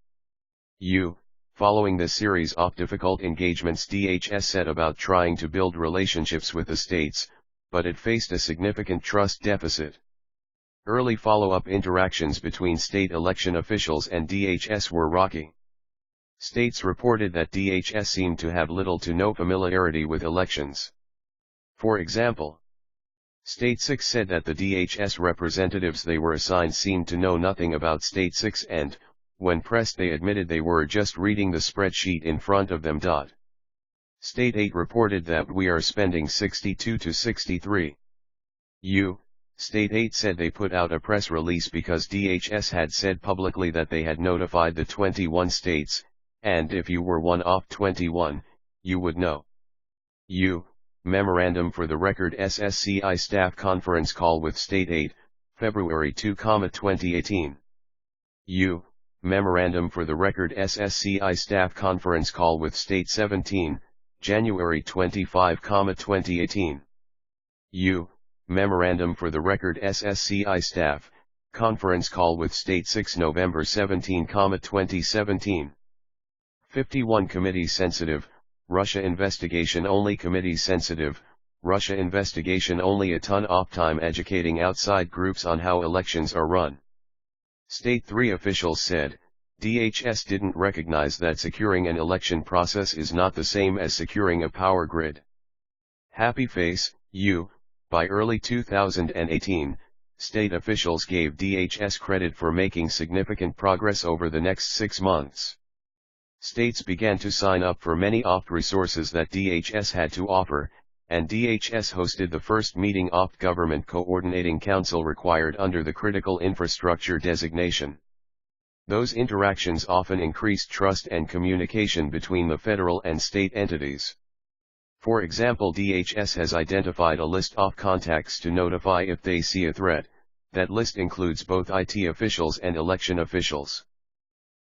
Following this series of difficult engagements, DHS set about trying to build relationships with the states, but it faced a significant trust deficit. Early follow-up interactions between state election officials and DHS were rocky. States reported that DHS seemed to have little to no familiarity with elections. For example, State 6 said that the DHS representatives they were assigned seemed to know nothing about State 6 and, when pressed, they admitted they were just reading the spreadsheet in front of them. State 8 reported that we are spending 62 to 63. State 8 said they put out a press release because DHS had said publicly that they had notified the 21 states, and if you were one of 21, you would know. Memorandum for the record SSCI Staff Conference Call with State 8, February 2, 2018. Memorandum for the record SSCI Staff Conference Call with State 17, January 25, 2018. Memorandum for the record SSCI Staff, Conference Call with State 6 November 17, 2017. 51 Committee Sensitive, Russia Investigation Only. Committee Sensitive, Russia Investigation Only. A ton of time educating outside groups on how elections are run. State 3 officials said, DHS didn't recognize that securing an election process is not the same as securing a power grid. Happy face, By early 2018, state officials gave DHS credit for making significant progress over the next 6 months. States began to sign up for many opt resources that DHS had to offer, and DHS hosted the first meeting of Government Coordinating Council required under the Critical Infrastructure designation. Those interactions often increased trust and communication between the federal and state entities. For example, DHS has identified a list of contacts to notify if they see a threat. That list includes both IT officials and election officials.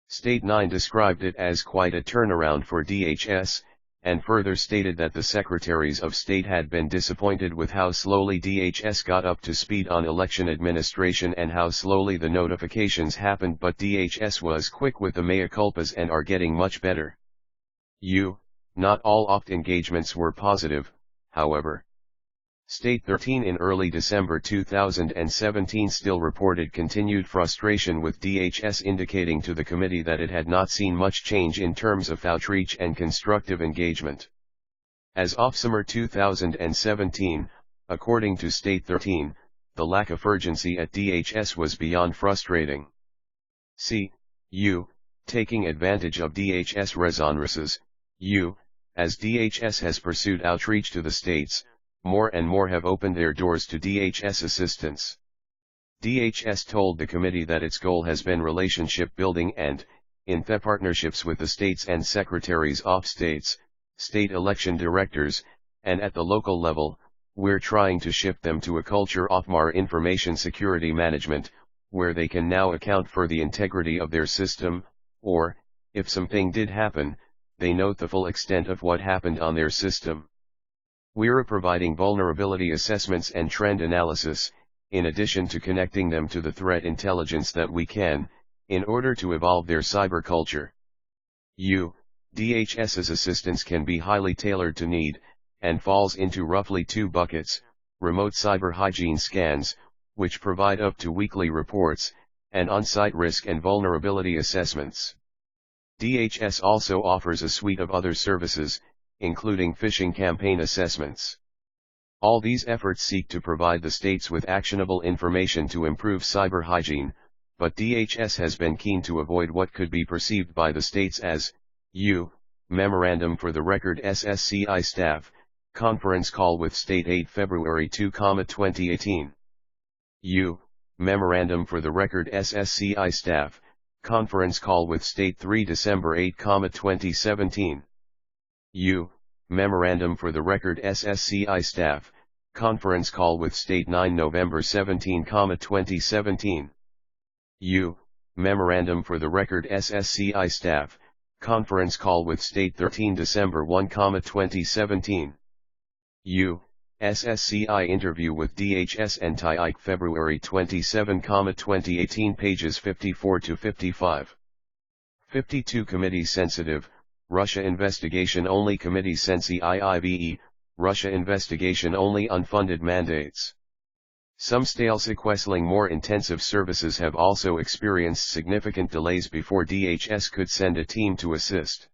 State 9 described it as quite a turnaround for DHS, and further stated that the secretaries of state had been disappointed with how slowly DHS got up to speed on election administration and how slowly the notifications happened, but DHS was quick with the mea culpas and are getting much better. Not all opt engagements were positive, however. State 13 in early December 2017 still reported continued frustration with DHS, indicating to the committee that it had not seen much change in terms of outreach and constructive engagement. As of summer 2017, according to State 13, the lack of urgency at DHS was beyond frustrating. Taking advantage of DHS resources, as DHS has pursued outreach to the states, more and more have opened their doors to DHS assistance. DHS told the committee that its goal has been relationship building and, in the partnerships with the states and secretaries of states, state election directors, and at the local level, We're trying to shift them to a culture of more information security management, where they can now account for the integrity of their system, or, if something did happen, they note the full extent of what happened on their system. We're providing vulnerability assessments and trend analysis, in addition to connecting them to the threat intelligence that we can, in order to evolve their cyber culture. DHS's assistance can be highly tailored to need, and falls into roughly two buckets: remote cyber hygiene scans, which provide up to weekly reports, and on-site risk and vulnerability assessments. DHS also offers a suite of other services, including phishing campaign assessments. All these efforts seek to provide the states with actionable information to improve cyber hygiene, but DHS has been keen to avoid what could be perceived by the states as Memorandum for the Record SSCI Staff, Conference Call with State 8 February 2, 2018. Memorandum for the Record SSCI Staff, Conference Call with State 3 December 8, 2017. Memorandum for the Record SSCI Staff, Conference Call with State 9 November 17, 2017. Memorandum for the Record SSCI Staff, Conference Call with State 13 December 1, 2017. SSCI Interview with DHS and TIIC February 27, 2018 pages 54 to 55. 52 Committee Sensitive, Russia Investigation Only Committee Sensi IIVE, Russia Investigation Only Unfunded Mandates. Some sequencing more intensive services have also experienced significant delays before DHS could send a team to assist.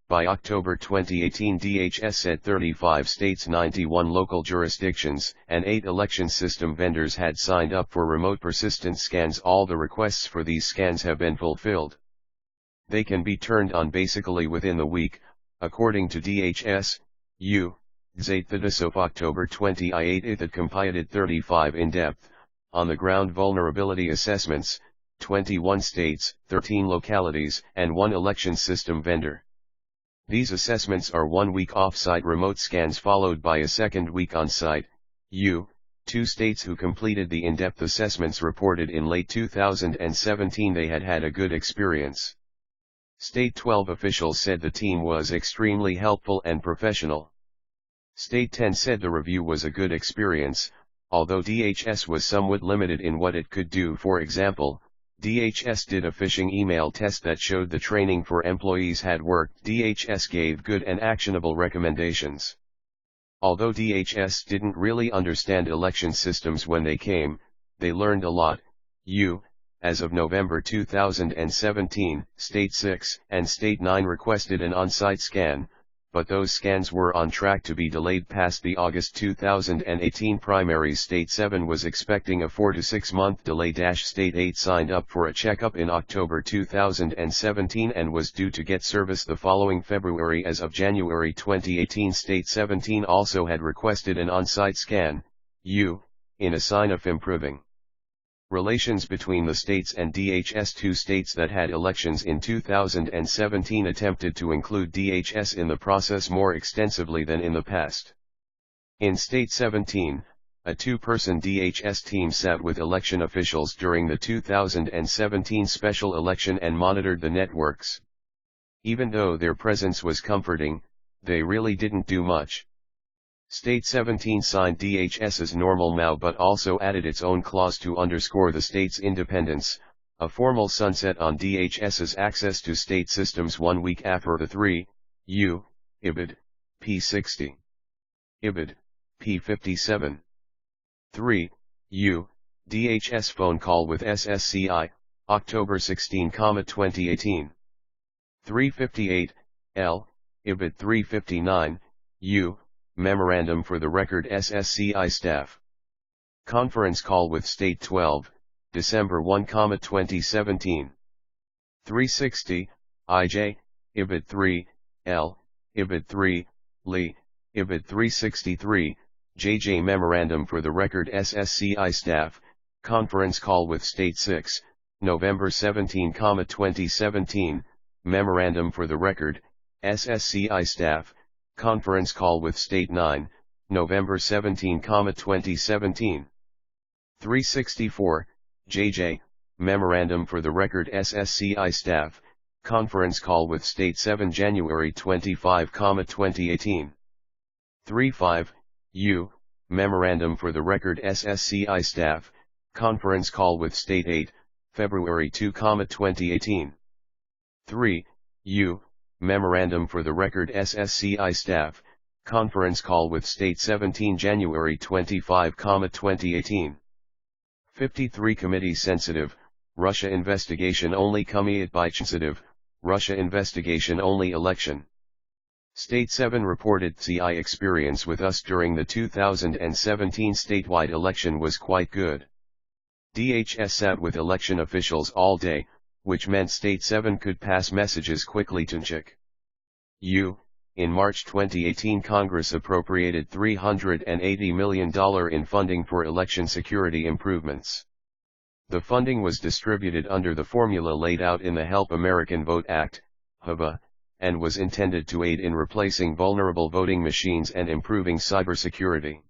By October 2018 DHS at 35 states, 91 local jurisdictions, and 8 election system vendors had signed up for remote persistent scans. All the requests for these scans have been fulfilled. They can be turned on basically within the week, according to DHS. of October 28 that completed 35 in-depth, on-the-ground vulnerability assessments, 21 states, 13 localities, and 1 election system vendor. These assessments are 1 week off-site remote scans followed by a second week on-site. 2 states who completed the in-depth assessments reported in late 2017 they had a good experience. State 12 officials said the team was extremely helpful and professional. State 10 said the review was a good experience, although DHS was somewhat limited in what it could do. For example, DHS did a phishing email test that showed the training for employees had worked. DHS gave good and actionable recommendations. Although DHS didn't really understand election systems when they came, they learned a lot. As of November 2017, State 6 and State 9 requested an on-site scan, but those scans were on track to be delayed past the August 2018 primaries. State 7 was expecting a 4 to 6 month delay. State 8 signed up for a checkup in October 2017 and was due to get service the following February. As of January 2018, State 17 also had requested an on-site scan, in a sign of improving relations between the states and DHS. 2 states that had elections in 2017 attempted to include DHS in the process more extensively than in the past. In State 17, a 2-person DHS team sat with election officials during the 2017 special election and monitored the networks. Even though their presence was comforting, they really didn't do much. State 17 signed DHS's normal MAU but also added its own clause to underscore the state's independence, a formal sunset on DHS's access to state systems 1 week after the 3 IBID, P60. IBID, P57. 3 DHS phone call with SSCI, October 16, 2018. 358, L, IBID 359, Memorandum for the Record SSCI Staff. Conference Call with State 12, December 1, 2017. 360, IJ, IBID 3, L, IBID 3, Li, IBID 363, JJ Memorandum for the Record SSCI Staff, Conference Call with State 6, November 17, 2017, Memorandum for the Record, SSCI Staff, Conference Call with State 9, November 17, 2017. 364, JJ, Memorandum for the Record SSCI Staff, Conference Call with State 7 January 25, 2018. 35, U, Memorandum for the Record SSCI Staff, Conference Call with State 8, February 2, 2018. 3, U, Memorandum for the Record SSCI Staff, Conference Call with State 17 January 25, 2018. 53 Committee Sensitive, Russia Investigation Only Committee Sensitive, Russia Investigation Only Election. State 7 reported CI experience with us during the 2017 statewide election was quite good. DHS sat with election officials all day, which meant State 7 could pass messages quickly to check. U. In March 2018 Congress appropriated $380 million in funding for election security improvements. The funding was distributed under the formula laid out in the Help American Vote Act, HAVA, and was intended to aid in replacing vulnerable voting machines and improving cybersecurity.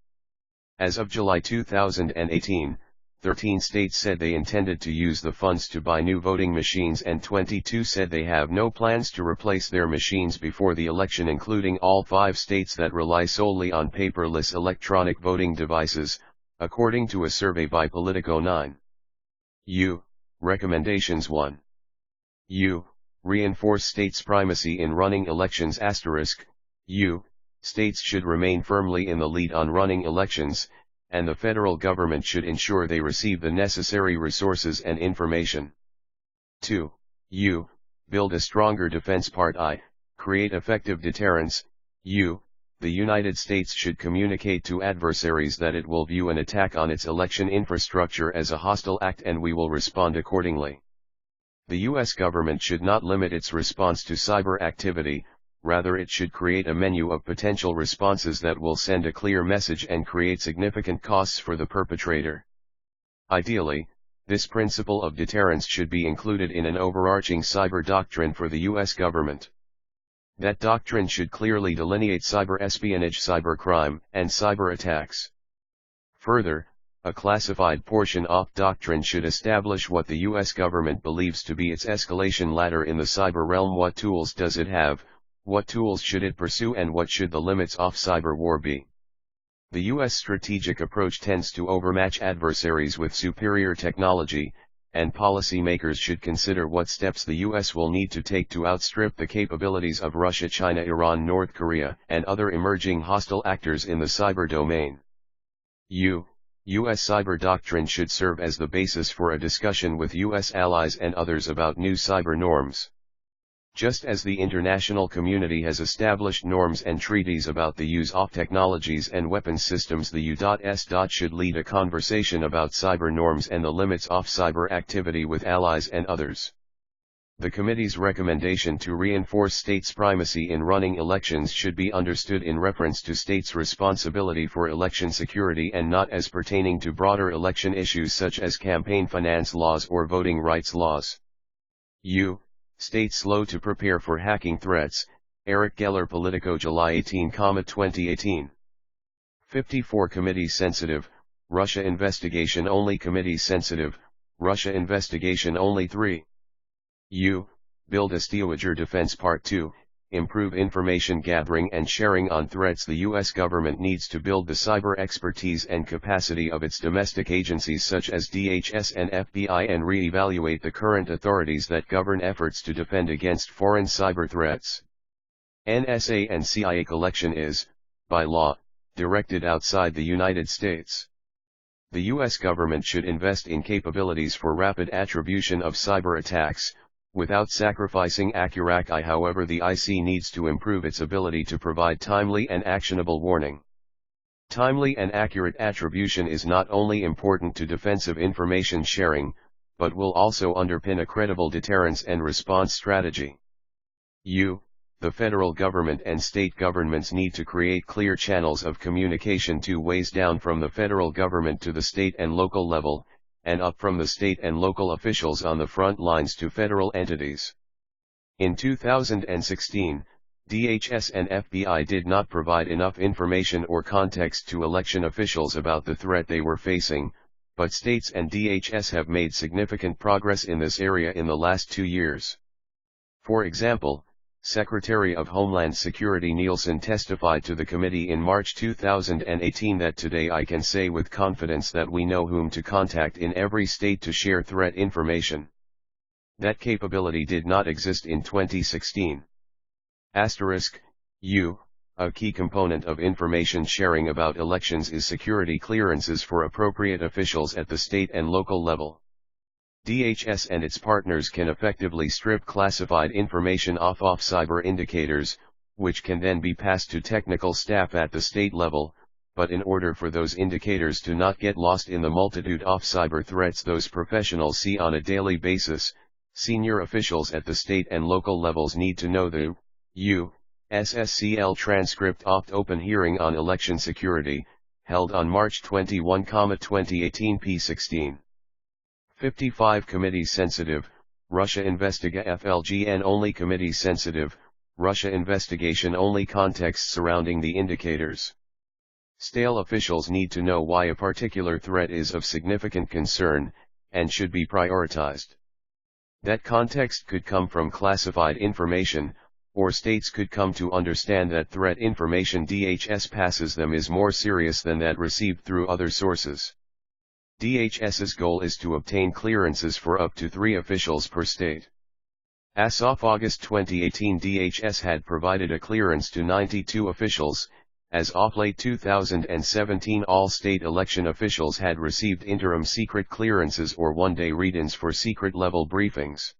As of July 2018, 13 states said they intended to use the funds to buy new voting machines and 22 said they have no plans to replace their machines before the election, including all 5 states that rely solely on paperless electronic voting devices, according to a survey by Politico 9. U. Recommendations 1. U. Reinforce states' primacy in running elections *. U. States should remain firmly in the lead on running elections, and the federal government should ensure they receive the necessary resources and information. 2. U. Build a stronger defense. Part I. Create effective deterrence. U. The United States should communicate to adversaries that it will view an attack on its election infrastructure as a hostile act and we will respond accordingly. The U.S. government should not limit its response to cyber activity, rather it should create a menu of potential responses that will send a clear message and create significant costs for the perpetrator. Ideally, this principle of deterrence should be included in an overarching cyber doctrine for the U.S. government. That doctrine should clearly delineate cyber espionage, cybercrime, and cyber attacks. Further, a classified portion of doctrine should establish what the U.S. government believes to be its escalation ladder in the cyber realm. What tools does it have, what tools should it pursue, and what should the limits of cyber war be? The U.S. strategic approach tends to overmatch adversaries with superior technology, and policymakers should consider what steps the U.S. will need to take to outstrip the capabilities of Russia, China, Iran, North Korea, and other emerging hostile actors in the cyber domain. U.S. cyber doctrine should serve as the basis for a discussion with U.S. allies and others about new cyber norms. Just as the international community has established norms and treaties about the use of technologies and weapons systems, the U.S. should lead a conversation about cyber norms and the limits of cyber activity with allies and others. The committee's recommendation to reinforce states' primacy in running elections should be understood in reference to states' responsibility for election security and not as pertaining to broader election issues such as campaign finance laws or voting rights laws. States slow to prepare for hacking threats. Eric Geller, Politico, July 18, 2018. 54 Committee Sensitive, Russia Investigation Only. Committee Sensitive, Russia Investigation Only. 3. Build a stronger defense. Part 2. Improve information gathering and sharing on threats. The U.S. government needs to build the cyber expertise and capacity of its domestic agencies such as DHS and FBI and re-evaluate the current authorities that govern efforts to defend against foreign cyber threats. NSA and CIA collection is, by law, directed outside the United States. The U.S. government should invest in capabilities for rapid attribution of cyber attacks, without sacrificing accuracy. However, the IC needs to improve its ability to provide timely and actionable warning. Timely and accurate attribution is not only important to defensive information sharing, but will also underpin a credible deterrence and response strategy. The federal government and state governments need to create clear channels of communication 2 ways: down from the federal government to the state and local level, and up from the state and local officials on the front lines to federal entities. In 2016, DHS and FBI did not provide enough information or context to election officials about the threat they were facing, but states and DHS have made significant progress in this area in the last 2 years. For example, Secretary of Homeland Security Nielsen testified to the committee in March 2018 that today I can say with confidence that we know whom to contact in every state to share threat information. That capability did not exist in 2016. A key component of information sharing about elections is security clearances for appropriate officials at the state and local level. DHS and its partners can effectively strip classified information off cyber indicators, which can then be passed to technical staff at the state level, but in order for those indicators to not get lost in the multitude of cyber threats those professionals see on a daily basis, senior officials at the state and local levels need to know the U.S.SCL transcript open hearing on election security, held on March 21, 2018 p16. 55 Committee sensitive, Russia Investiga FLGN only Committee sensitive, Russia investigation only context surrounding the indicators. Stale officials need to know why a particular threat is of significant concern, and should be prioritized. That context could come from classified information, or states could come to understand that threat information DHS passes them is more serious than that received through other sources. DHS's goal is to obtain clearances for up to 3 officials per state. As of August 2018, DHS had provided a clearance to 92 officials. As of late 2017, all state election officials had received interim secret clearances or one-day read-ins for secret-level briefings.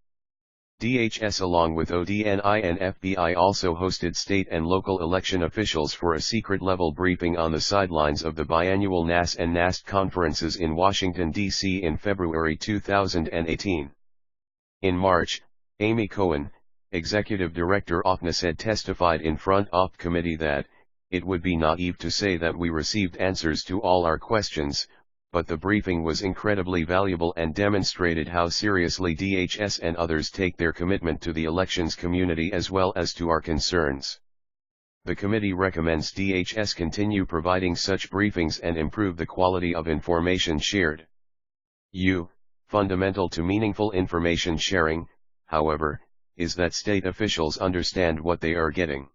DHS along with ODNI and FBI also hosted state and local election officials for a secret-level briefing on the sidelines of the biannual NAS and NAST conferences in Washington, D.C. in February 2018. In March, Amy Cohen, Executive Director of NASED, testified in front of committee that, "It would be naive to say that we received answers to all our questions, but the briefing was incredibly valuable and demonstrated how seriously DHS and others take their commitment to the elections community as well as to our concerns." The committee recommends DHS continue providing such briefings and improve the quality of information shared. Fundamental to meaningful information sharing, however, is that state officials understand what they are getting.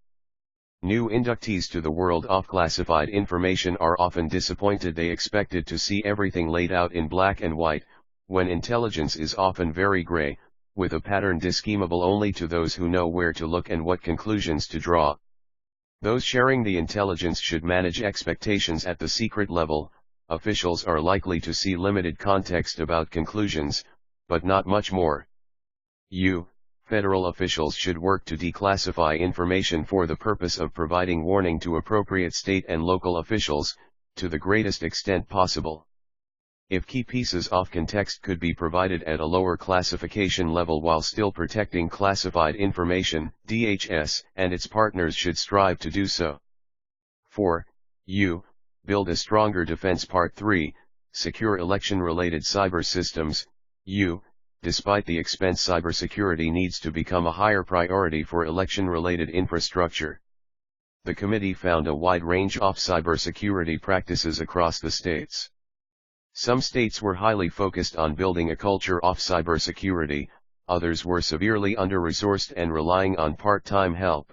New inductees to the world of classified information are often disappointed. They expected to see everything laid out in black and white, when intelligence is often very gray, with a pattern discernible only to those who know where to look and what conclusions to draw. Those sharing the intelligence should manage expectations at the secret level. Officials are likely to see limited context about conclusions, but not much more. Federal officials should work to declassify information for the purpose of providing warning to appropriate state and local officials, to the greatest extent possible. If key pieces of context could be provided at a lower classification level while still protecting classified information, DHS and its partners should strive to do so. 4. Build a stronger defense. Part 3, Secure election-related cyber systems. Despite the expense, cybersecurity needs to become a higher priority for election-related infrastructure. The committee found a wide range of cybersecurity practices across the states. Some states were highly focused on building a culture of cybersecurity, others were severely under-resourced and relying on part-time help.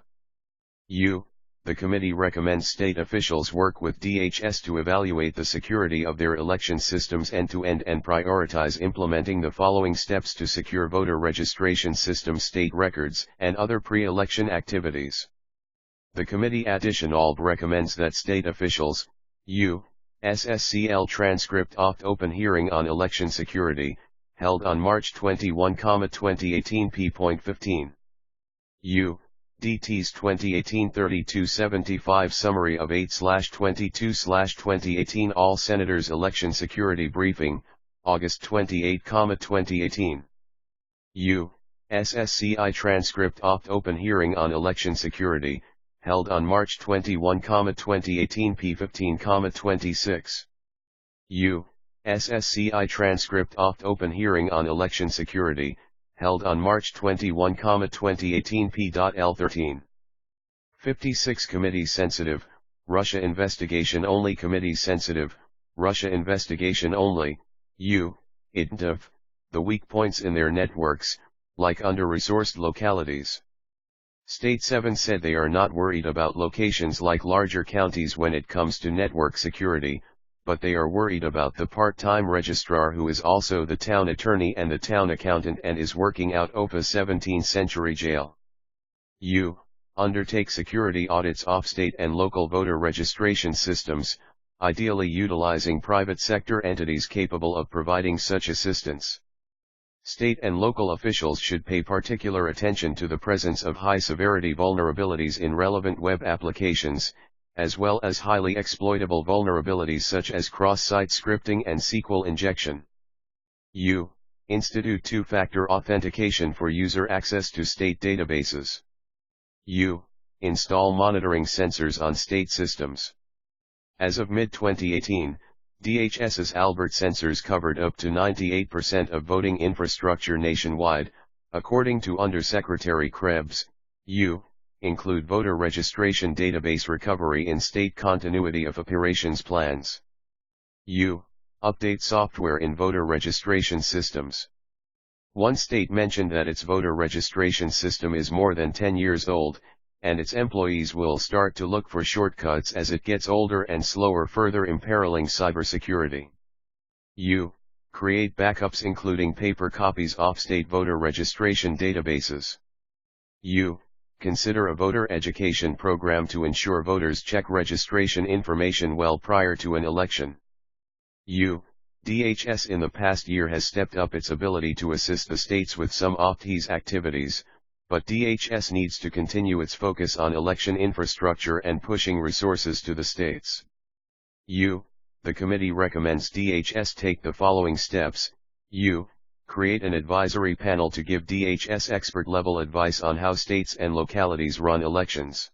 The committee recommends state officials work with DHS to evaluate the security of their election systems end-to-end and prioritize implementing the following steps to secure voter registration systems, state records, and other pre-election activities. The committee additionally recommends that state officials, SSCL transcript of open hearing on election security, held on March 21, 2018 p.15. DT's 2018-3275 Summary of 8/22/2018 All Senators Election Security Briefing, August 28, 2018. SSCI Transcript of Open Hearing on Election Security, held on March 21, 2018 p15,26. SSCI Transcript of Open Hearing on Election Security, held on March 21, 2018 p.L13. 56 Committee sensitive, Russia investigation only. Committee sensitive, Russia investigation only. IDNF, the weak points in their networks, like under-resourced localities. State 7 said they are not worried about locations like larger counties when it comes to network security, but they are worried about the part-time registrar who is also the town attorney and the town accountant and is working out of a 17th century jail. Undertake security audits of state and local voter registration systems, ideally utilizing private sector entities capable of providing such assistance. State and local officials should pay particular attention to the presence of high-severity vulnerabilities in relevant web applications, as well as highly exploitable vulnerabilities such as cross-site scripting and SQL injection. Institute two-factor authentication for user access to state databases. Install monitoring sensors on state systems. As of mid-2018, DHS's Albert sensors covered up to 98% of voting infrastructure nationwide, according to Undersecretary Krebs. Include voter registration database recovery in state continuity of operations plans. Update software in voter registration systems. One state mentioned that its voter registration system is more than 10 years old, and its employees will start to look for shortcuts as it gets older and slower, further imperiling cybersecurity. Create backups including paper copies of state voter registration databases. Consider a voter education program to ensure voters check registration information well prior to an election. DHS in the past year has stepped up its ability to assist the states with some of these activities, but DHS needs to continue its focus on election infrastructure and pushing resources to the states. The committee recommends DHS take the following steps. Create an advisory panel to give DHS expert-level advice on how states and localities run elections.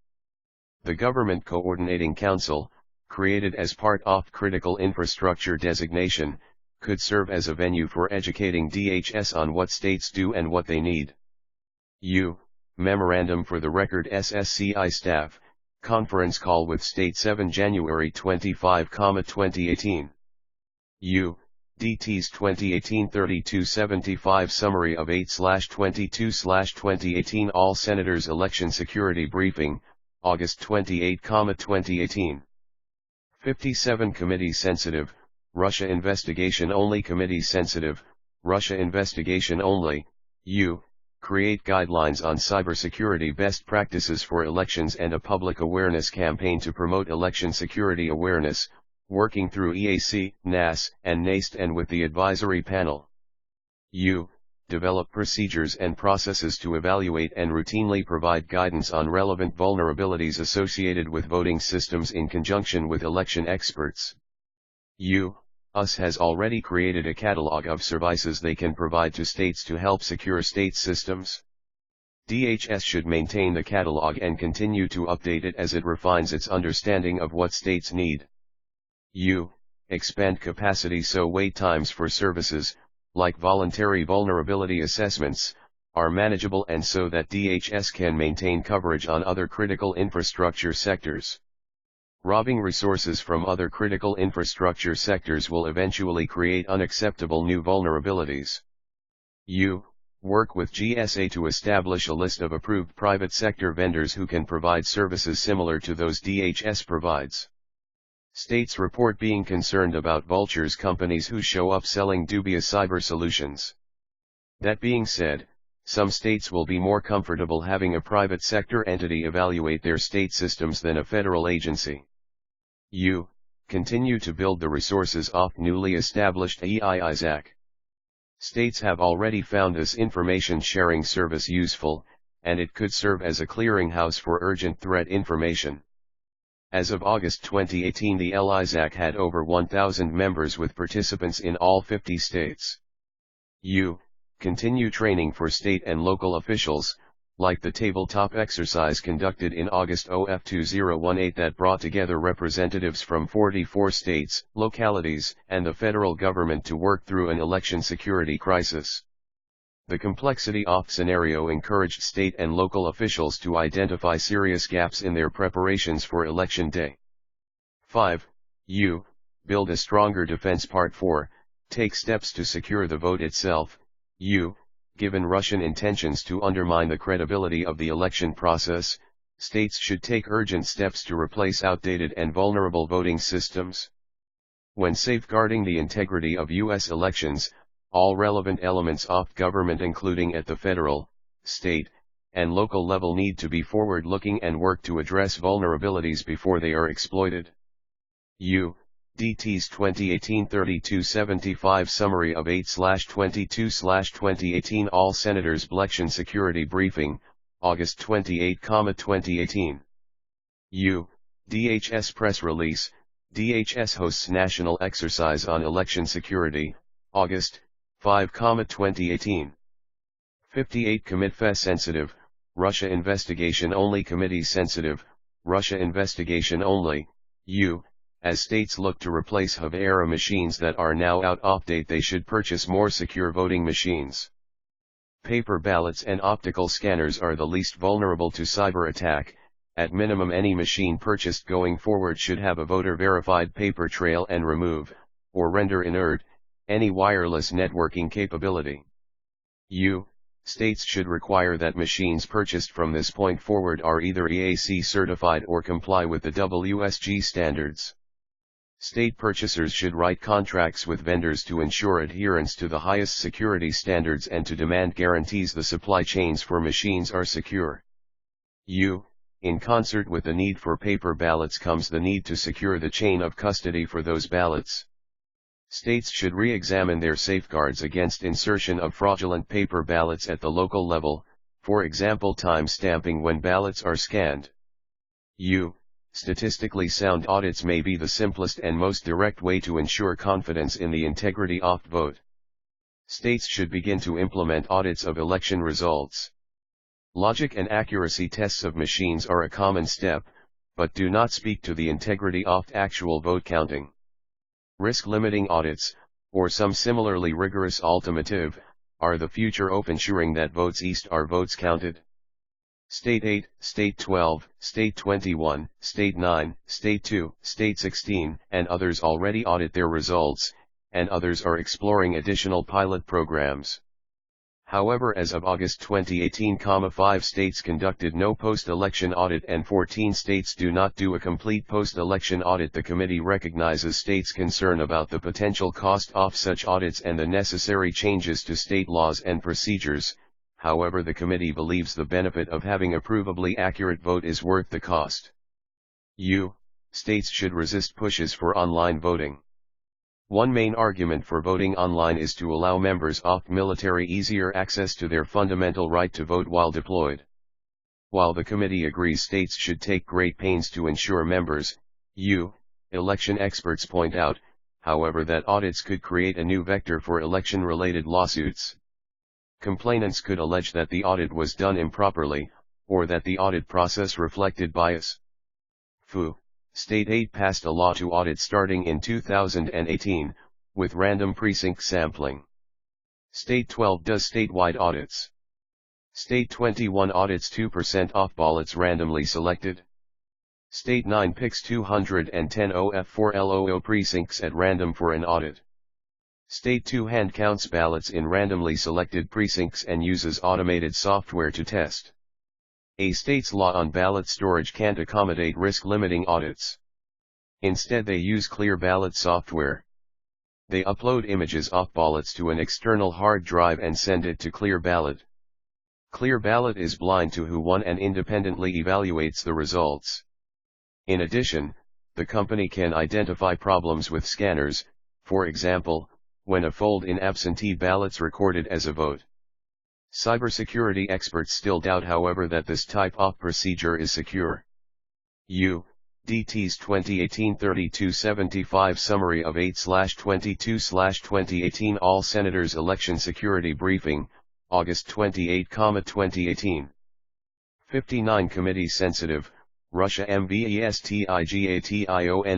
The Government Coordinating Council, created as part of Critical Infrastructure Designation, could serve as a venue for educating DHS on what states do and what they need. Memorandum for the record. SSCI staff, conference call with State 7 January 25, 2018. DT's 2018-3275 Summary of 8/22/2018 All Senators Election Security Briefing, August 28, 2018. 57 Committee Sensitive, Russia Investigation Only. Committee Sensitive, Russia Investigation Only. Create guidelines on cybersecurity best practices for elections and a public awareness campaign to promote election security awareness, working through EAC, NAS, and NAST and with the advisory panel. Develop procedures and processes to evaluate and routinely provide guidance on relevant vulnerabilities associated with voting systems in conjunction with election experts. US has already created a catalog of services they can provide to states to help secure state systems. DHS should maintain the catalog and continue to update it as it refines its understanding of what states need. Expand capacity so wait times for services, like voluntary vulnerability assessments, are manageable and so that DHS can maintain coverage on other critical infrastructure sectors. Robbing resources from other critical infrastructure sectors will eventually create unacceptable new vulnerabilities. Work with GSA to establish a list of approved private sector vendors who can provide services similar to those DHS provides. States report being concerned about vultures companies who show up selling dubious cyber solutions. That being said, some states will be more comfortable having a private sector entity evaluate their state systems than a federal agency. Continue to build the resources of newly established EIISAC. States have already found this information sharing service useful, and it could serve as a clearinghouse for urgent threat information. As of August 2018, the EIISAC had over 1,000 members with participants in all 50 states. Continue training for state and local officials, like the tabletop exercise conducted in August OF 2018 that brought together representatives from 44 states, localities, and the federal government to work through an election security crisis. The complexity of scenario encouraged state and local officials to identify serious gaps in their preparations for election day. 5. Build a stronger defense. Part 4, take steps to secure the vote itself. Given Russian intentions to undermine the credibility of the election process, states should take urgent steps to replace outdated and vulnerable voting systems. When safeguarding the integrity of U.S. elections, all relevant elements of government, including at the federal, state, and local level, need to be forward-looking and work to address vulnerabilities before they are exploited. DT's 2018-3275 Summary of 8/22/2018 All Senators Election Security Briefing, August 28, 2018. DHS Press Release, DHS hosts National Exercise on Election Security, August 5, 2018. 58 Committee Sensitive, Russia Investigation Only. Committee Sensitive, Russia Investigation Only. As states look to replace HUV-era machines that are now out of date, they should purchase more secure voting machines. Paper ballots and optical scanners are the least vulnerable to cyber attack. At minimum, any machine purchased going forward should have a voter-verified paper trail and remove, or render inert, any wireless networking capability. States should require that machines purchased from this point forward are either EAC certified or comply with the WSG standards. State purchasers should write contracts with vendors to ensure adherence to the highest security standards and to demand guarantees the supply chains for machines are secure. In concert with the need for paper ballots comes the need to secure the chain of custody for those ballots. States should re-examine their safeguards against insertion of fraudulent paper ballots at the local level, for example time stamping when ballots are scanned. Statistically sound audits may be the simplest and most direct way to ensure confidence in the integrity of the vote. States should begin to implement audits of election results. Logic and accuracy tests of machines are a common step, but do not speak to the integrity of actual vote counting. Risk-limiting audits, or some similarly rigorous alternative, are the future of ensuring that votes are votes counted. State 8, State 12, State 21, State 9, State 2, State 16, and others already audit their results, and others are exploring additional pilot programs. However, as of August 2018, 5 states conducted no post-election audit and 14 states do not do a complete post-election audit. The committee recognizes states' concern about the potential cost of such audits and the necessary changes to state laws and procedures. However, the committee believes the benefit of having a provably accurate vote is worth the cost. States should resist pushes for online voting. One main argument for voting online is to allow members of the military easier access to their fundamental right to vote while deployed. While the committee agrees states should take great pains to ensure members, election experts point out, however, that audits could create a new vector for election-related lawsuits. Complainants could allege that the audit was done improperly, or that the audit process reflected bias. State 8 passed a law to audit starting in 2018, with random precinct sampling. State 12 does statewide audits. State 21 audits 2% of ballots randomly selected. State 9 picks 210 OF4LOO precincts at random for an audit. State 2 hand counts ballots in randomly selected precincts and uses automated software to test. A state's law on ballot storage can't accommodate risk-limiting audits. Instead, they use Clear Ballot software. They upload images of ballots to an external hard drive and send it to Clear Ballot. Clear Ballot is blind to who won and independently evaluates the results. In addition, the company can identify problems with scanners, for example, when a fold in absentee ballots recorded as a vote. Cybersecurity experts still doubt, however, that this type of procedure is secure. DT's 2018-3275 Summary of 8/22/2018 All Senators Election Security Briefing, August 28, 2018. 59 Committee Sensitive, Russia Investigation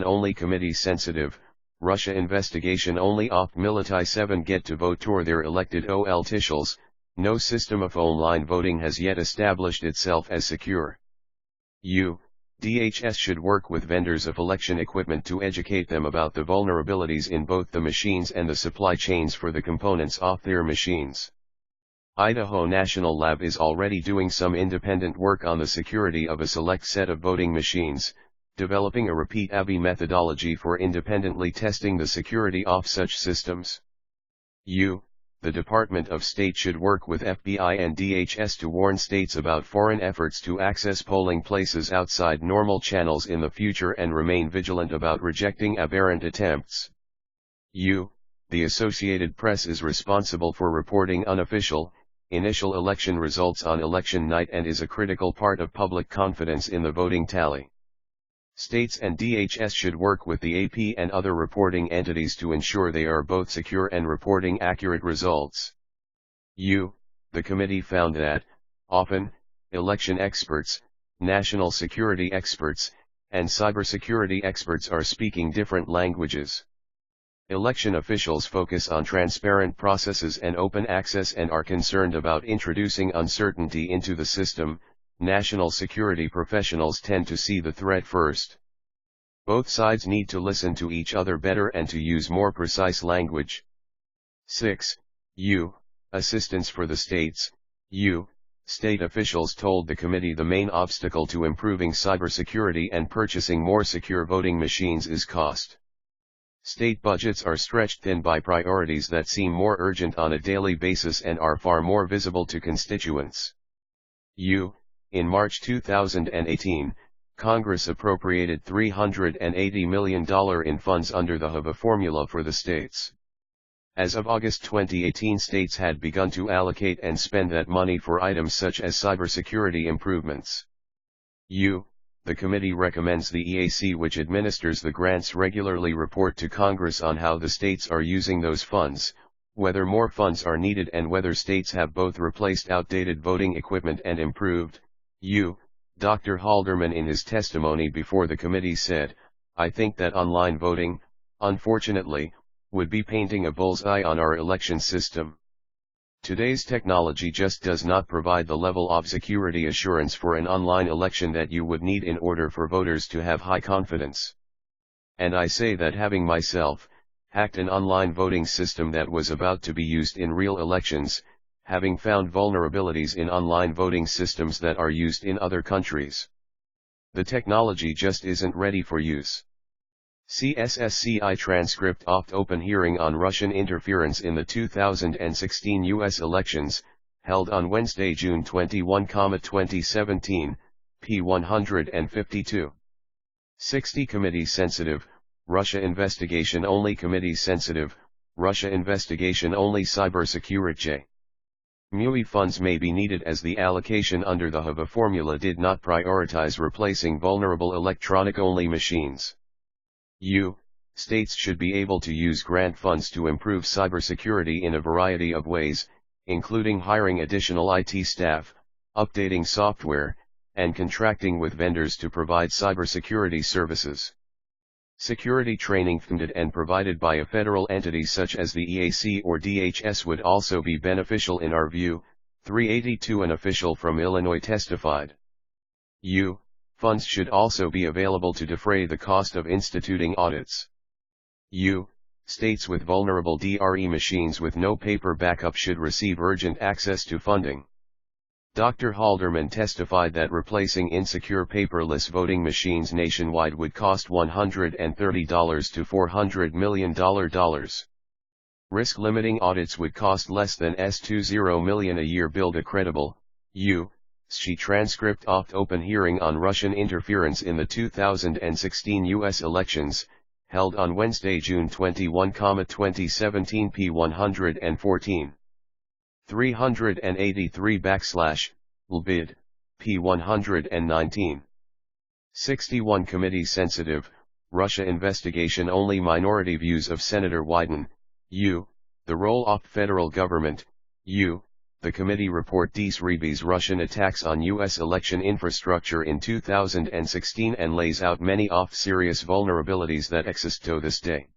Only. Committee Sensitive, Russia Investigation Only. Military 7 get to vote toward their elected officials. No system of online voting has yet established itself as secure. DHS should work with vendors of election equipment to educate them about the vulnerabilities in both the machines and the supply chains for the components of their machines. Idaho National Lab is already doing some independent work on the security of a select set of voting machines, developing a repeat AB methodology for independently testing the security of such systems. The Department of State should work with FBI and DHS to warn states about foreign efforts to access polling places outside normal channels in the future and remain vigilant about rejecting aberrant attempts. The Associated Press is responsible for reporting unofficial, initial election results on election night and is a critical part of public confidence in the voting tally. States and DHS should work with the AP and other reporting entities to ensure they are both secure and reporting accurate results. The committee found that, often, election experts, national security experts, and cybersecurity experts are speaking different languages. Election officials focus on transparent processes and open access and are concerned about introducing uncertainty into the system. National security professionals tend to see the threat first. Both sides need to listen to each other better and to use more precise language. 6. Assistance for the states. State officials told the committee the main obstacle to improving cybersecurity and purchasing more secure voting machines is cost. State budgets are stretched thin by priorities that seem more urgent on a daily basis and are far more visible to constituents. In March 2018, Congress appropriated $380 million in funds under the HUVA formula for the states. As of August 2018, states had begun to allocate and spend that money for items such as cybersecurity improvements. The committee recommends the EAC, which administers the grants, regularly report to Congress on how the states are using those funds, whether more funds are needed and whether states have both replaced outdated voting equipment and improved. Dr. Halderman, in his testimony before the committee, said, "I think that online voting, unfortunately, would be painting a bullseye on our election system. Today's technology just does not provide the level of security assurance for an online election that you would need in order for voters to have high confidence. And I say that having myself hacked an online voting system that was about to be used in real elections, having found vulnerabilities in online voting systems that are used in other countries. The technology just isn't ready for use." CSSCI transcript of open hearing on Russian interference in the 2016 U.S. elections, held on Wednesday, June 21, 2017, p. 152. 60 Committee sensitive, Russia investigation only. Committee sensitive, Russia investigation only. Cybersecurity. MUI funds may be needed as the allocation under the HUVA formula did not prioritize replacing vulnerable electronic-only machines. States should be able to use grant funds to improve cybersecurity in a variety of ways, including hiring additional IT staff, updating software, and contracting with vendors to provide cybersecurity services. Security training funded and provided by a federal entity such as the EAC or DHS would also be beneficial in our view. 382 An official from Illinois testified. Funds should also be available to defray the cost of instituting audits. States with vulnerable DRE machines with no paper backup should receive urgent access to funding. Dr. Halderman testified that replacing insecure paperless voting machines nationwide would cost $130 to $400 million. Risk-limiting audits would cost less than $20 million a year. Build a credible, SHE transcript of open hearing on Russian interference in the 2016 U.S. elections, held on Wednesday, June 21, 2017, p. 114. 383/LBID, p. 119. 61 Committee sensitive, Russia investigation only. Minority views of Senator Wyden. The role of federal government. The committee report describes Russian attacks on U.S. election infrastructure in 2016 and lays out many of serious vulnerabilities that exist to this day.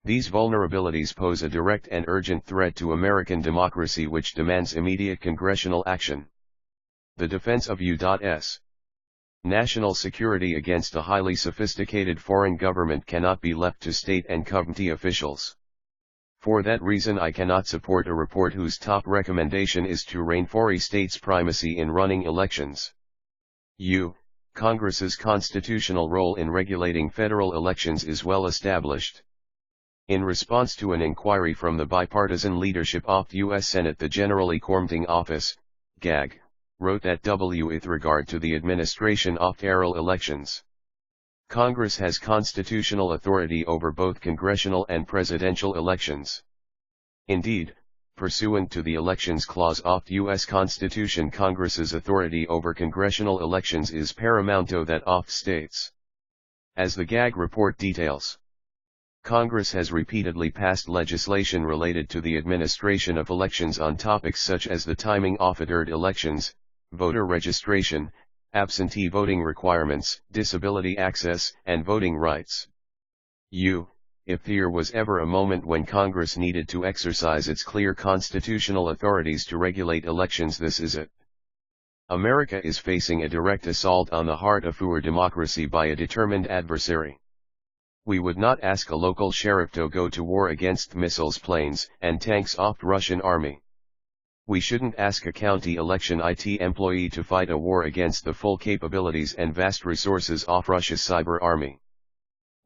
These vulnerabilities pose a direct and urgent threat to American democracy which demands immediate congressional action. The defense of U.S. national security against a highly sophisticated foreign government cannot be left to state and county officials. For that reason I cannot support a report whose top recommendation is to rein for states' primacy in running elections. Congress's constitutional role in regulating federal elections is well established. In response to an inquiry from the bipartisan leadership of the U.S. Senate, the General Accounting Office, GAG, wrote that with regard to the administration of federal elections, Congress has constitutional authority over both congressional and presidential elections. Indeed, pursuant to the Elections Clause of the U.S. Constitution, Congress's authority over congressional elections is paramount to that of states. As the GAG report details, Congress has repeatedly passed legislation related to the administration of elections on topics such as the timing of adjourned elections, voter registration, absentee voting requirements, disability access, and voting rights. If there was ever a moment when Congress needed to exercise its clear constitutional authorities to regulate elections, this is it. America is facing a direct assault on the heart of our democracy by a determined adversary. We would not ask a local sheriff to go to war against missiles, planes, and tanks of the Russian army. We shouldn't ask a county election IT employee to fight a war against the full capabilities and vast resources of Russia's cyber army.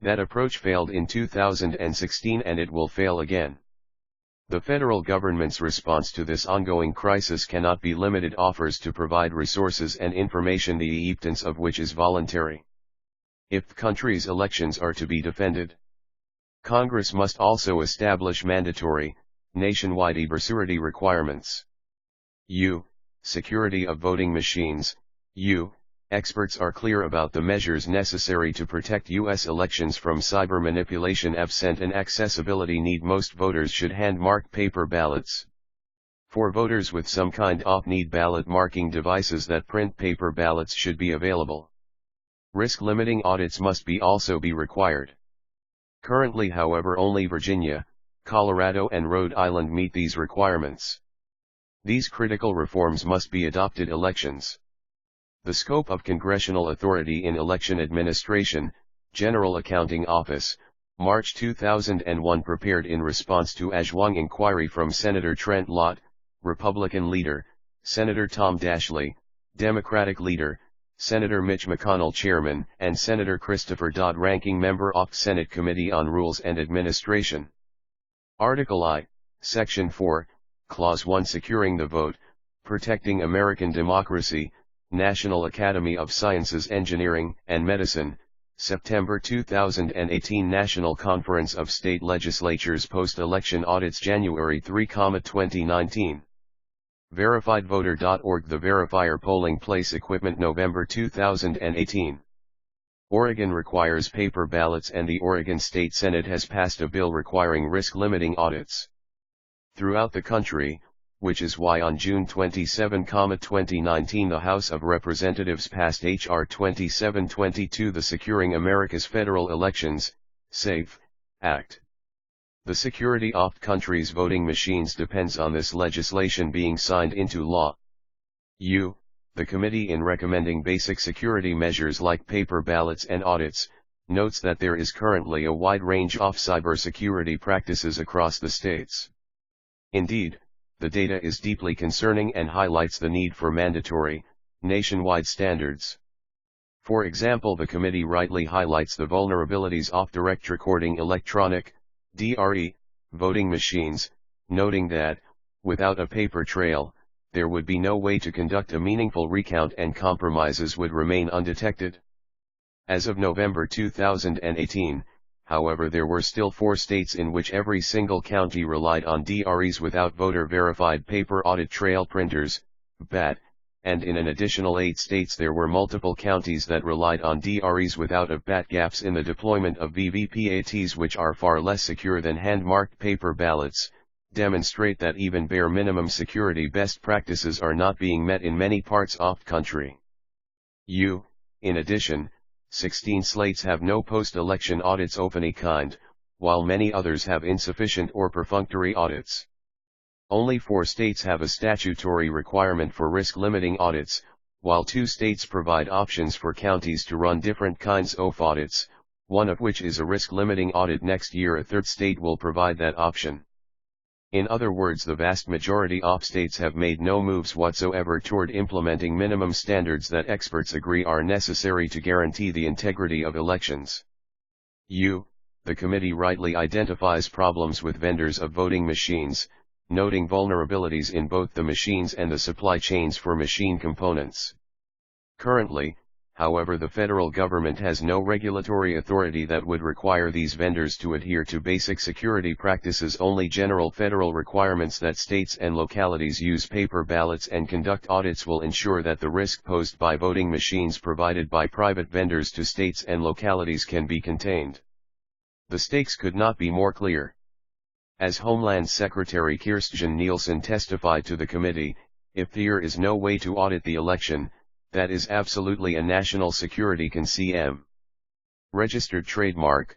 That approach failed in 2016 and it will fail again. The federal government's response to this ongoing crisis cannot be limited offers to provide resources and information, the acceptance of which is voluntary. If the country's elections are to be defended, Congress must also establish mandatory, nationwide security requirements. Security of voting machines. Experts are clear about the measures necessary to protect U.S. elections from cyber manipulation. Absent and accessibility need, most voters should hand-mark paper ballots. For voters with some kind of need, ballot marking devices that print paper ballots should be available. Risk-limiting audits must also be required. Currently, however, only Virginia, Colorado and Rhode Island meet these requirements. These critical reforms must be adopted. Elections. The scope of congressional authority in election administration, General Accounting Office, March 2001, prepared in response to Ajwang inquiry from Senator Trent Lott, Republican leader, Senator Tom Daschle, Democratic leader, Senator Mitch McConnell chairman, and Senator Christopher Dodd ranking member of Senate Committee on Rules and Administration. Article I, Section 4, Clause 1, Securing the Vote, Protecting American Democracy, National Academy of Sciences, Engineering, and Medicine, September 2018. National Conference of State Legislatures Post-Election Audits, January 3, 2019. VerifiedVoter.org. The Verifier Polling Place Equipment, November 2018. Oregon requires paper ballots and the Oregon State Senate has passed a bill requiring risk-limiting audits throughout the country, which is why on June 27, 2019 the House of Representatives passed H.R. 2722, the Securing America's Federal Elections, SAFE, Act. The security of the country's voting machines depends on this legislation being signed into law. The committee, in recommending basic security measures like paper ballots and audits, notes that there is currently a wide range of cybersecurity practices across the states. Indeed, the data is deeply concerning and highlights the need for mandatory, nationwide standards. For example, the committee rightly highlights the vulnerabilities of direct recording electronic, DRE, voting machines, noting that, without a paper trail, there would be no way to conduct a meaningful recount and compromises would remain undetected. As of November 2018, however, there were still 4 states in which every single county relied on DREs without voter-verified paper audit trail printers, BAT, and in an additional 8 states there were multiple counties that relied on DREs without a BAT. Gaps in the deployment of VVPATs, which are far less secure than hand-marked paper ballots, demonstrate that even bare minimum security best practices are not being met in many parts of the country. In addition, 16 slates have no post-election audits of any kind, while many others have insufficient or perfunctory audits. Only 4 states have a statutory requirement for risk-limiting audits, while 2 states provide options for counties to run different kinds of audits, one of which is a risk-limiting audit. Next year a 3rd state will provide that option. In other words, the vast majority of states have made no moves whatsoever toward implementing minimum standards that experts agree are necessary to guarantee the integrity of elections. The committee rightly identifies problems with vendors of voting machines, noting vulnerabilities in both the machines and the supply chains for machine components. Currently, however, the federal government has no regulatory authority that would require these vendors to adhere to basic security practices. Only general federal requirements that states and localities use paper ballots and conduct audits will ensure that the risk posed by voting machines provided by private vendors to states and localities can be contained. The stakes could not be more clear. As Homeland Secretary Kirstjen Nielsen testified to the committee, if there is no way to audit the election, that is absolutely a national security concern. Registered trademark,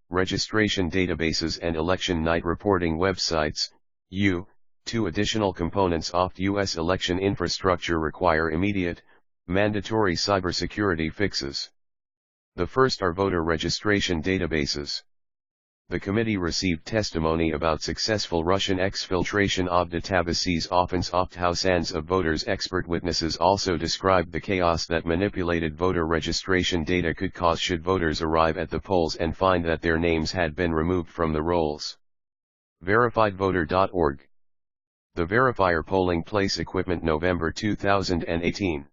registration databases and election night reporting websites, 2 additional components of U.S. election infrastructure require immediate, mandatory cybersecurity fixes. The first are voter registration databases. The committee received testimony about successful Russian exfiltration of databases offense of thousands of voters. Expert witnesses also described the chaos that manipulated voter registration data could cause should voters arrive at the polls and find that their names had been removed from the rolls. VerifiedVoter.org. The Verifier Polling Place Equipment, November 2018.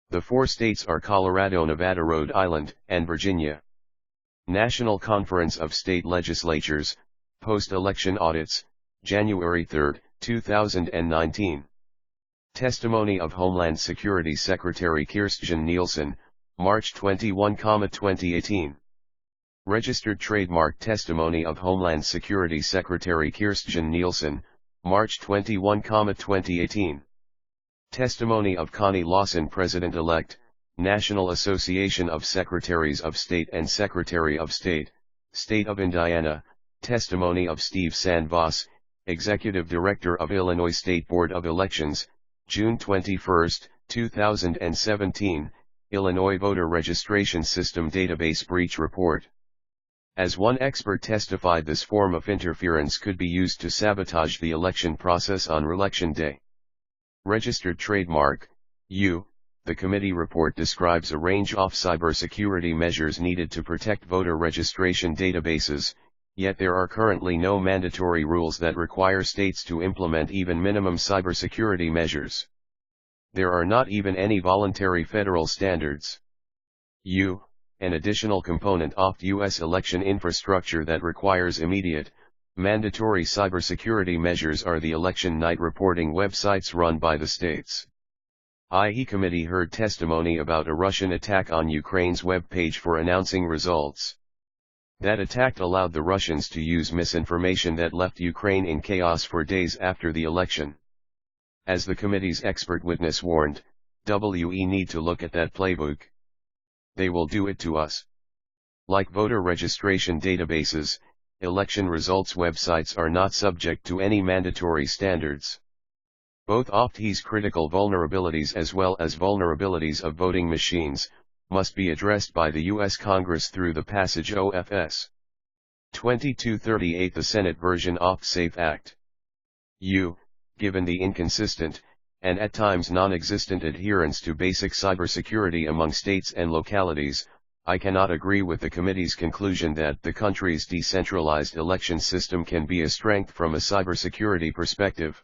The 4 states are Colorado, Nevada, Rhode Island, and Virginia. National Conference of State Legislatures, Post-Election Audits, January 3, 2019. Testimony of Homeland Security Secretary Kirstjen Nielsen, March 21, 2018. Registered Trademark Testimony of Homeland Security Secretary Kirstjen Nielsen, March 21, 2018. Testimony of Connie Lawson, President-elect, National Association of Secretaries of State and Secretary of State, State of Indiana. Testimony of Steve Sandvoss, Executive Director of Illinois State Board of Elections, June 21, 2017, Illinois Voter Registration System Database Breach Report. As one expert testified, this form of interference could be used to sabotage the election process on Election Day. Registered Trademark, The committee report describes a range of cybersecurity measures needed to protect voter registration databases, yet there are currently no mandatory rules that require states to implement even minimum cybersecurity measures. There are not even any voluntary federal standards. An additional component of U.S. election infrastructure that requires immediate, mandatory cybersecurity measures are the election night reporting websites run by the states. The committee heard testimony about a Russian attack on Ukraine's web page for announcing results. That attack allowed the Russians to use misinformation that left Ukraine in chaos for days after the election. As the committee's expert witness warned, we need to look at that playbook. They will do it to us. Like voter registration databases, election results websites are not subject to any mandatory standards. Both of these critical vulnerabilities as well as vulnerabilities of voting machines, must be addressed by the U.S. Congress through the passage OFS 2238, the Senate version of SAFE Act. Given the inconsistent, and at times non-existent adherence to basic cybersecurity among states and localities, I cannot agree with the committee's conclusion that the country's decentralized election system can be a strength from a cybersecurity perspective.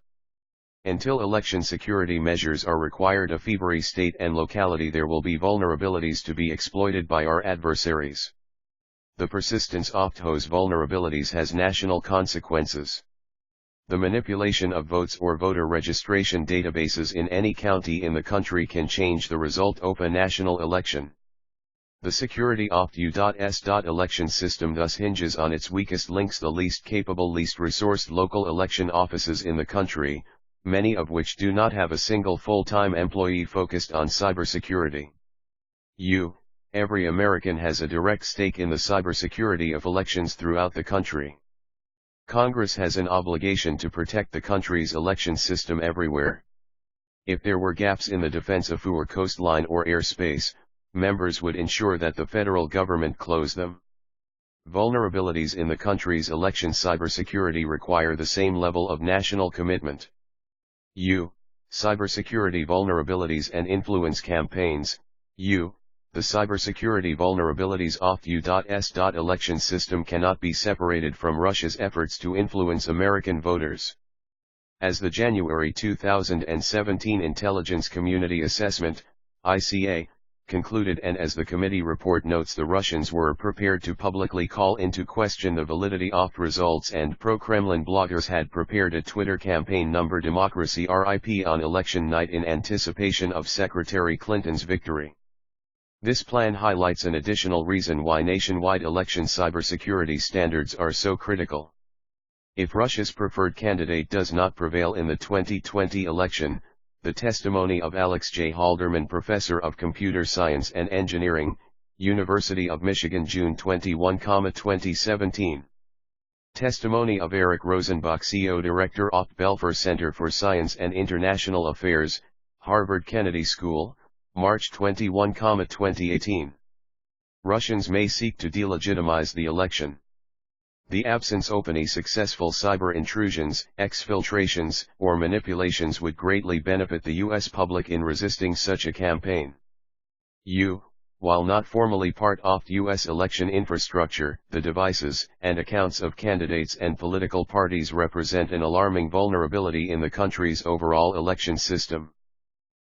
Until election security measures are required of every state and locality, there will be vulnerabilities to be exploited by our adversaries. The persistence of those vulnerabilities has national consequences. The manipulation of votes or voter registration databases in any county in the country can change the result of a national election. The security of the U.S. election system thus hinges on its weakest links, the least capable, least resourced local election offices in the country, many of which do not have a single full-time employee focused on cybersecurity. every American has a direct stake in the cybersecurity of elections throughout the country. Congress has an obligation to protect the country's election system everywhere. If there were gaps in the defense of our coastline or airspace, members would ensure that the federal government close them. Vulnerabilities in the country's election cybersecurity require the same level of national commitment. Cybersecurity vulnerabilities and influence campaigns. The cybersecurity vulnerabilities of the U.S. election system cannot be separated from Russia's efforts to influence American voters. As the January 2017 Intelligence Community Assessment, ICA, concluded, and as the committee report notes, the Russians were prepared to publicly call into question the validity of results, and pro-Kremlin bloggers had prepared a Twitter campaign number Democracy RIP on election night in anticipation of Secretary Clinton's victory. This plan highlights an additional reason why nationwide election cybersecurity standards are so critical. If Russia's preferred candidate does not prevail in the 2020 election, the testimony of Alex J. Halderman, professor of computer science and engineering, University of Michigan, June 21, 2017. Testimony of Eric Rosenbach, CO Director of Belfer Center for Science and International Affairs, Harvard Kennedy School, March 21, 2018. Russians may seek to delegitimize the election. The absence of any successful cyber intrusions, exfiltrations, or manipulations would greatly benefit the U.S. public in resisting such a campaign. While not formally part of U.S. election infrastructure, the devices and accounts of candidates and political parties represent an alarming vulnerability in the country's overall election system.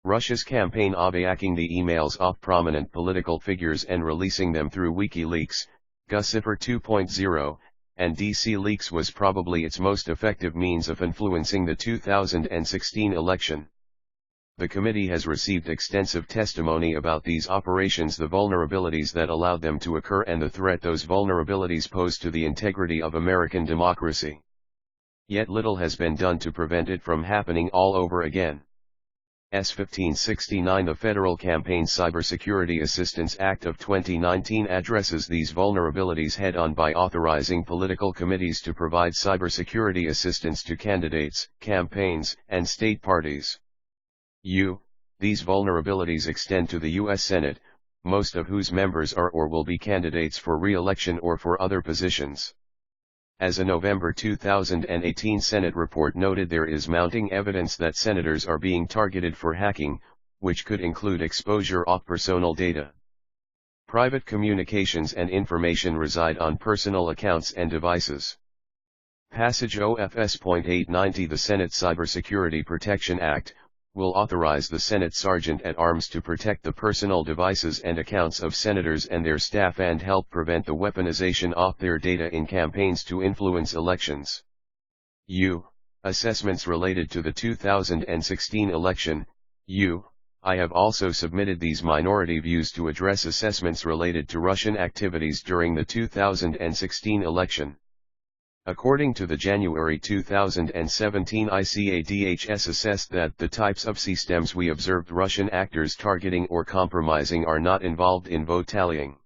Russia's campaign of hacking the emails of prominent political figures and releasing them through WikiLeaks, Guccifer 2.0, and DC Leaks was probably its most effective means of influencing the 2016 election. The committee has received extensive testimony about these operations, the vulnerabilities that allowed them to occur, and the threat those vulnerabilities pose to the integrity of American democracy. Yet little has been done to prevent it from happening all over again. S-1569, the Federal Campaign Cybersecurity Assistance Act of 2019, addresses these vulnerabilities head-on by authorizing political committees to provide cybersecurity assistance to candidates, campaigns, and state parties. These vulnerabilities extend to the U.S. Senate, most of whose members are or will be candidates for re-election or for other positions. As a November 2018 Senate report noted, there is mounting evidence that senators are being targeted for hacking, which could include exposure of personal data. Private communications and information reside on personal accounts and devices. Passage OFS.890, the Senate Cybersecurity Protection Act, will authorize the Senate Sergeant at Arms to protect the personal devices and accounts of senators and their staff and help prevent the weaponization of their data in campaigns to influence elections. Assessments related to the 2016 election. I have also submitted these minority views to address assessments related to Russian activities during the 2016 election. According to the January 2017 ICA-DHS assessed that the types of systems we observed Russian actors targeting or compromising are not involved in vote tallying.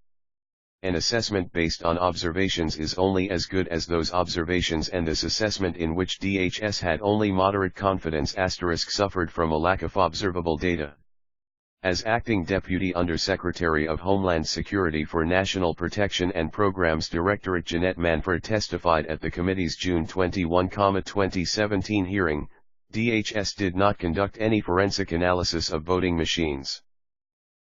An assessment based on observations is only as good as those observations, and this assessment, in which DHS had only moderate confidence, suffered from a lack of observable data. As Acting Deputy Undersecretary of Homeland Security for National Protection and Programs Directorate Jeanette Manford testified at the committee's June 21, 2017 hearing, DHS did not conduct any forensic analysis of voting machines.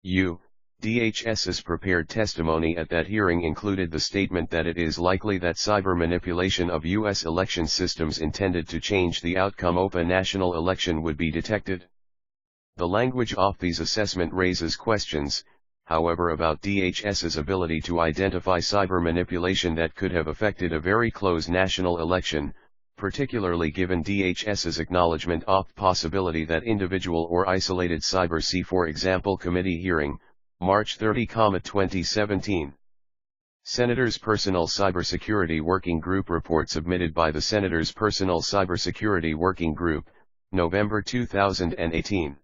DHS's prepared testimony at that hearing included the statement that it is likely that cyber manipulation of U.S. election systems intended to change the outcome of a national election would be detected. The language of these assessment raises questions, however, about DHS's ability to identify cyber manipulation that could have affected a very close national election, particularly given DHS's acknowledgement of possibility that individual or isolated cyber. See for example Committee Hearing, March 30, 2017. Senators' Personal Cybersecurity Working Group report submitted by the Senators' Personal Cybersecurity Working Group, November 2018.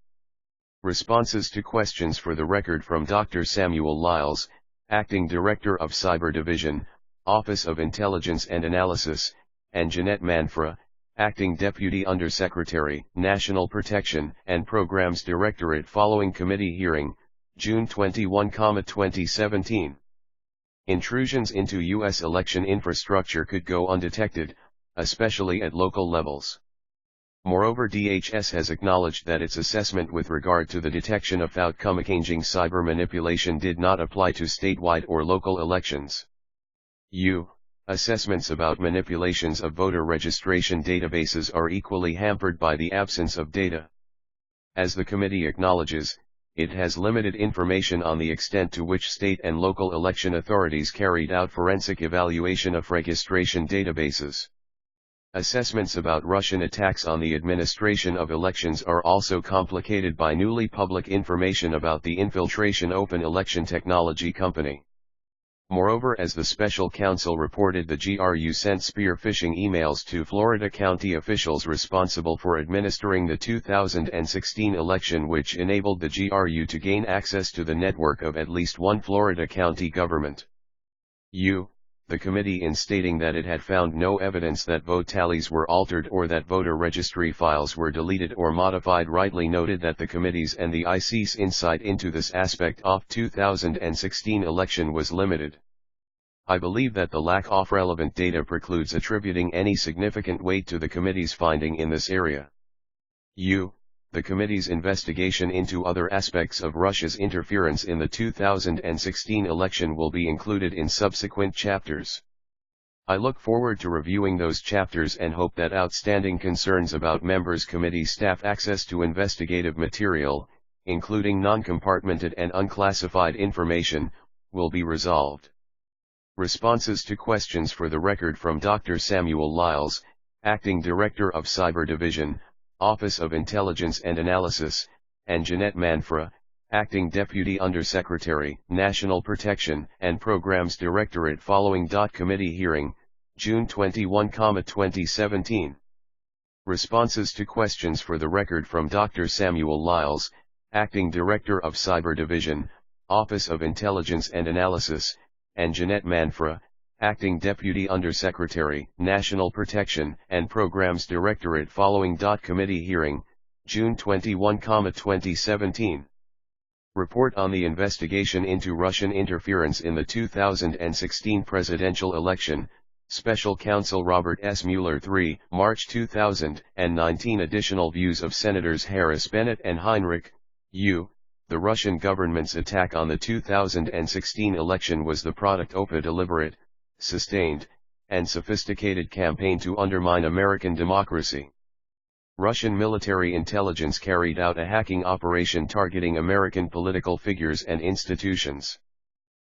Responses to questions for the record from Dr. Samuel Lyles, Acting Director of Cyber Division, Office of Intelligence and Analysis, and Jeanette Manfra, Acting Deputy Undersecretary, National Protection and Programs Directorate following committee hearing, June 21, 2017. Intrusions into U.S. election infrastructure could go undetected, especially at local levels. Moreover, DHS has acknowledged that its assessment with regard to the detection of outcome-changing cyber manipulation did not apply to statewide or local elections. Assessments about manipulations of voter registration databases are equally hampered by the absence of data. As the committee acknowledges, it has limited information on the extent to which state and local election authorities carried out forensic evaluation of registration databases. Assessments about Russian attacks on the administration of elections are also complicated by newly public information about the infiltration Open Election Technology Company. Moreover, as the special counsel reported, the GRU sent spear phishing emails to Florida county officials responsible for administering the 2016 election, which enabled the GRU to gain access to the network of at least one Florida county government. The committee, in stating that it had found no evidence that vote tallies were altered or that voter registry files were deleted or modified, rightly noted that the committee's and the IC's insight into this aspect of 2016 election was limited. I believe that the lack of relevant data precludes attributing any significant weight to the committee's finding in this area. The committee's investigation into other aspects of Russia's interference in the 2016 election will be included in subsequent chapters. I look forward to reviewing those chapters and hope that outstanding concerns about members' committee staff access to investigative material, including non-compartmented and unclassified information, will be resolved. Responses to questions for the record from Dr. Samuel Lyles, Acting Director of Cyber Division, Office of Intelligence and Analysis, and Jeanette Manfra, Acting Deputy Undersecretary, National Protection and Programs Directorate following committee hearing, June 21, 2017. Responses to questions for the record from Dr. Samuel Lyles, Acting Director of Cyber Division, Office of Intelligence and Analysis, and Jeanette Manfra, Acting Deputy Undersecretary, National Protection and Programs Directorate following committee hearing, June 21, 2017. Report on the investigation into Russian interference in the 2016 presidential election, Special Counsel Robert S. Mueller 3, March 2019. Additional views of Senators Harris, Bennett and Heinrich. The Russian government's attack on the 2016 election was the product of a deliberate, sustained, and sophisticated campaign to undermine American democracy. Russian military intelligence carried out a hacking operation targeting American political figures and institutions.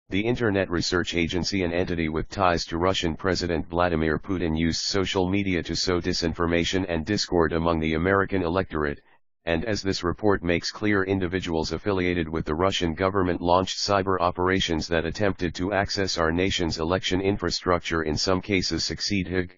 The Internet Research Agency, an entity with ties to Russian President Vladimir Putin, used social media to sow disinformation and discord among the American electorate, and as this report makes clear, individuals affiliated with the Russian government launched cyber operations that attempted to access our nation's election infrastructure, in some cases succeeded.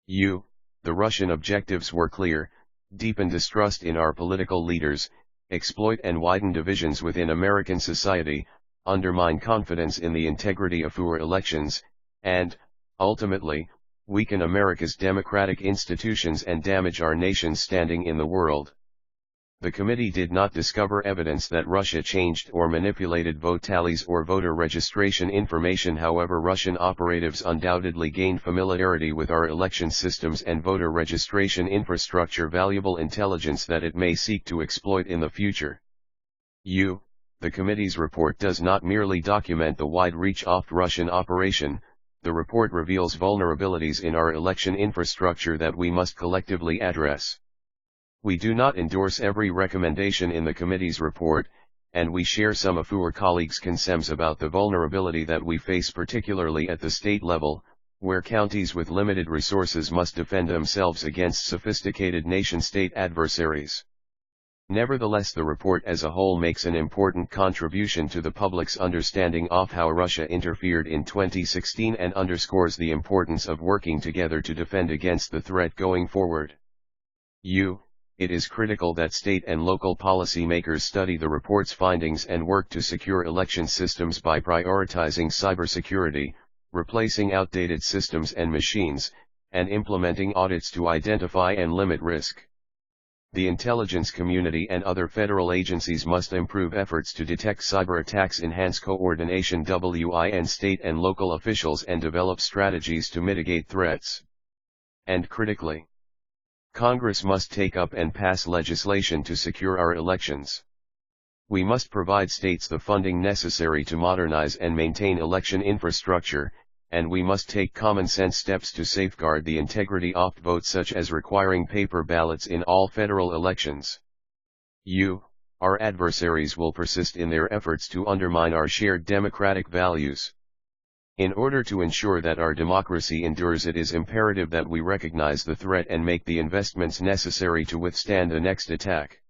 The Russian objectives were clear: deepen distrust in our political leaders, exploit and widen divisions within American society, undermine confidence in the integrity of our elections, and, ultimately, weaken America's democratic institutions and damage our nation's standing in the world. The committee did not discover evidence that Russia changed or manipulated vote tallies or voter registration information. However, Russian operatives undoubtedly gained familiarity with our election systems and voter registration infrastructure, valuable intelligence that it may seek to exploit in the future. The committee's report does not merely document the wide reach of Russian operation. The report reveals vulnerabilities in our election infrastructure that we must collectively address. We do not endorse every recommendation in the committee's report, and we share some of our colleagues' concerns about the vulnerability that we face, particularly at the state level, where counties with limited resources must defend themselves against sophisticated nation-state adversaries. Nevertheless, the report as a whole makes an important contribution to the public's understanding of how Russia interfered in 2016 and underscores the importance of working together to defend against the threat going forward. it is critical that state and local policymakers study the report's findings and work to secure election systems by prioritizing cybersecurity, replacing outdated systems and machines, and implementing audits to identify and limit risk. The intelligence community and other federal agencies must improve efforts to detect cyber attacks, enhance coordination within state and local officials, and develop strategies to mitigate threats. And critically, Congress must take up and pass legislation to secure our elections. We must provide states the funding necessary to modernize and maintain election infrastructure, and we must take common-sense steps to safeguard the integrity of votes, such as requiring paper ballots in all federal elections. Our adversaries will persist in their efforts to undermine our shared democratic values. In order to ensure that our democracy endures, it is imperative that we recognize the threat and make the investments necessary to withstand the next attack.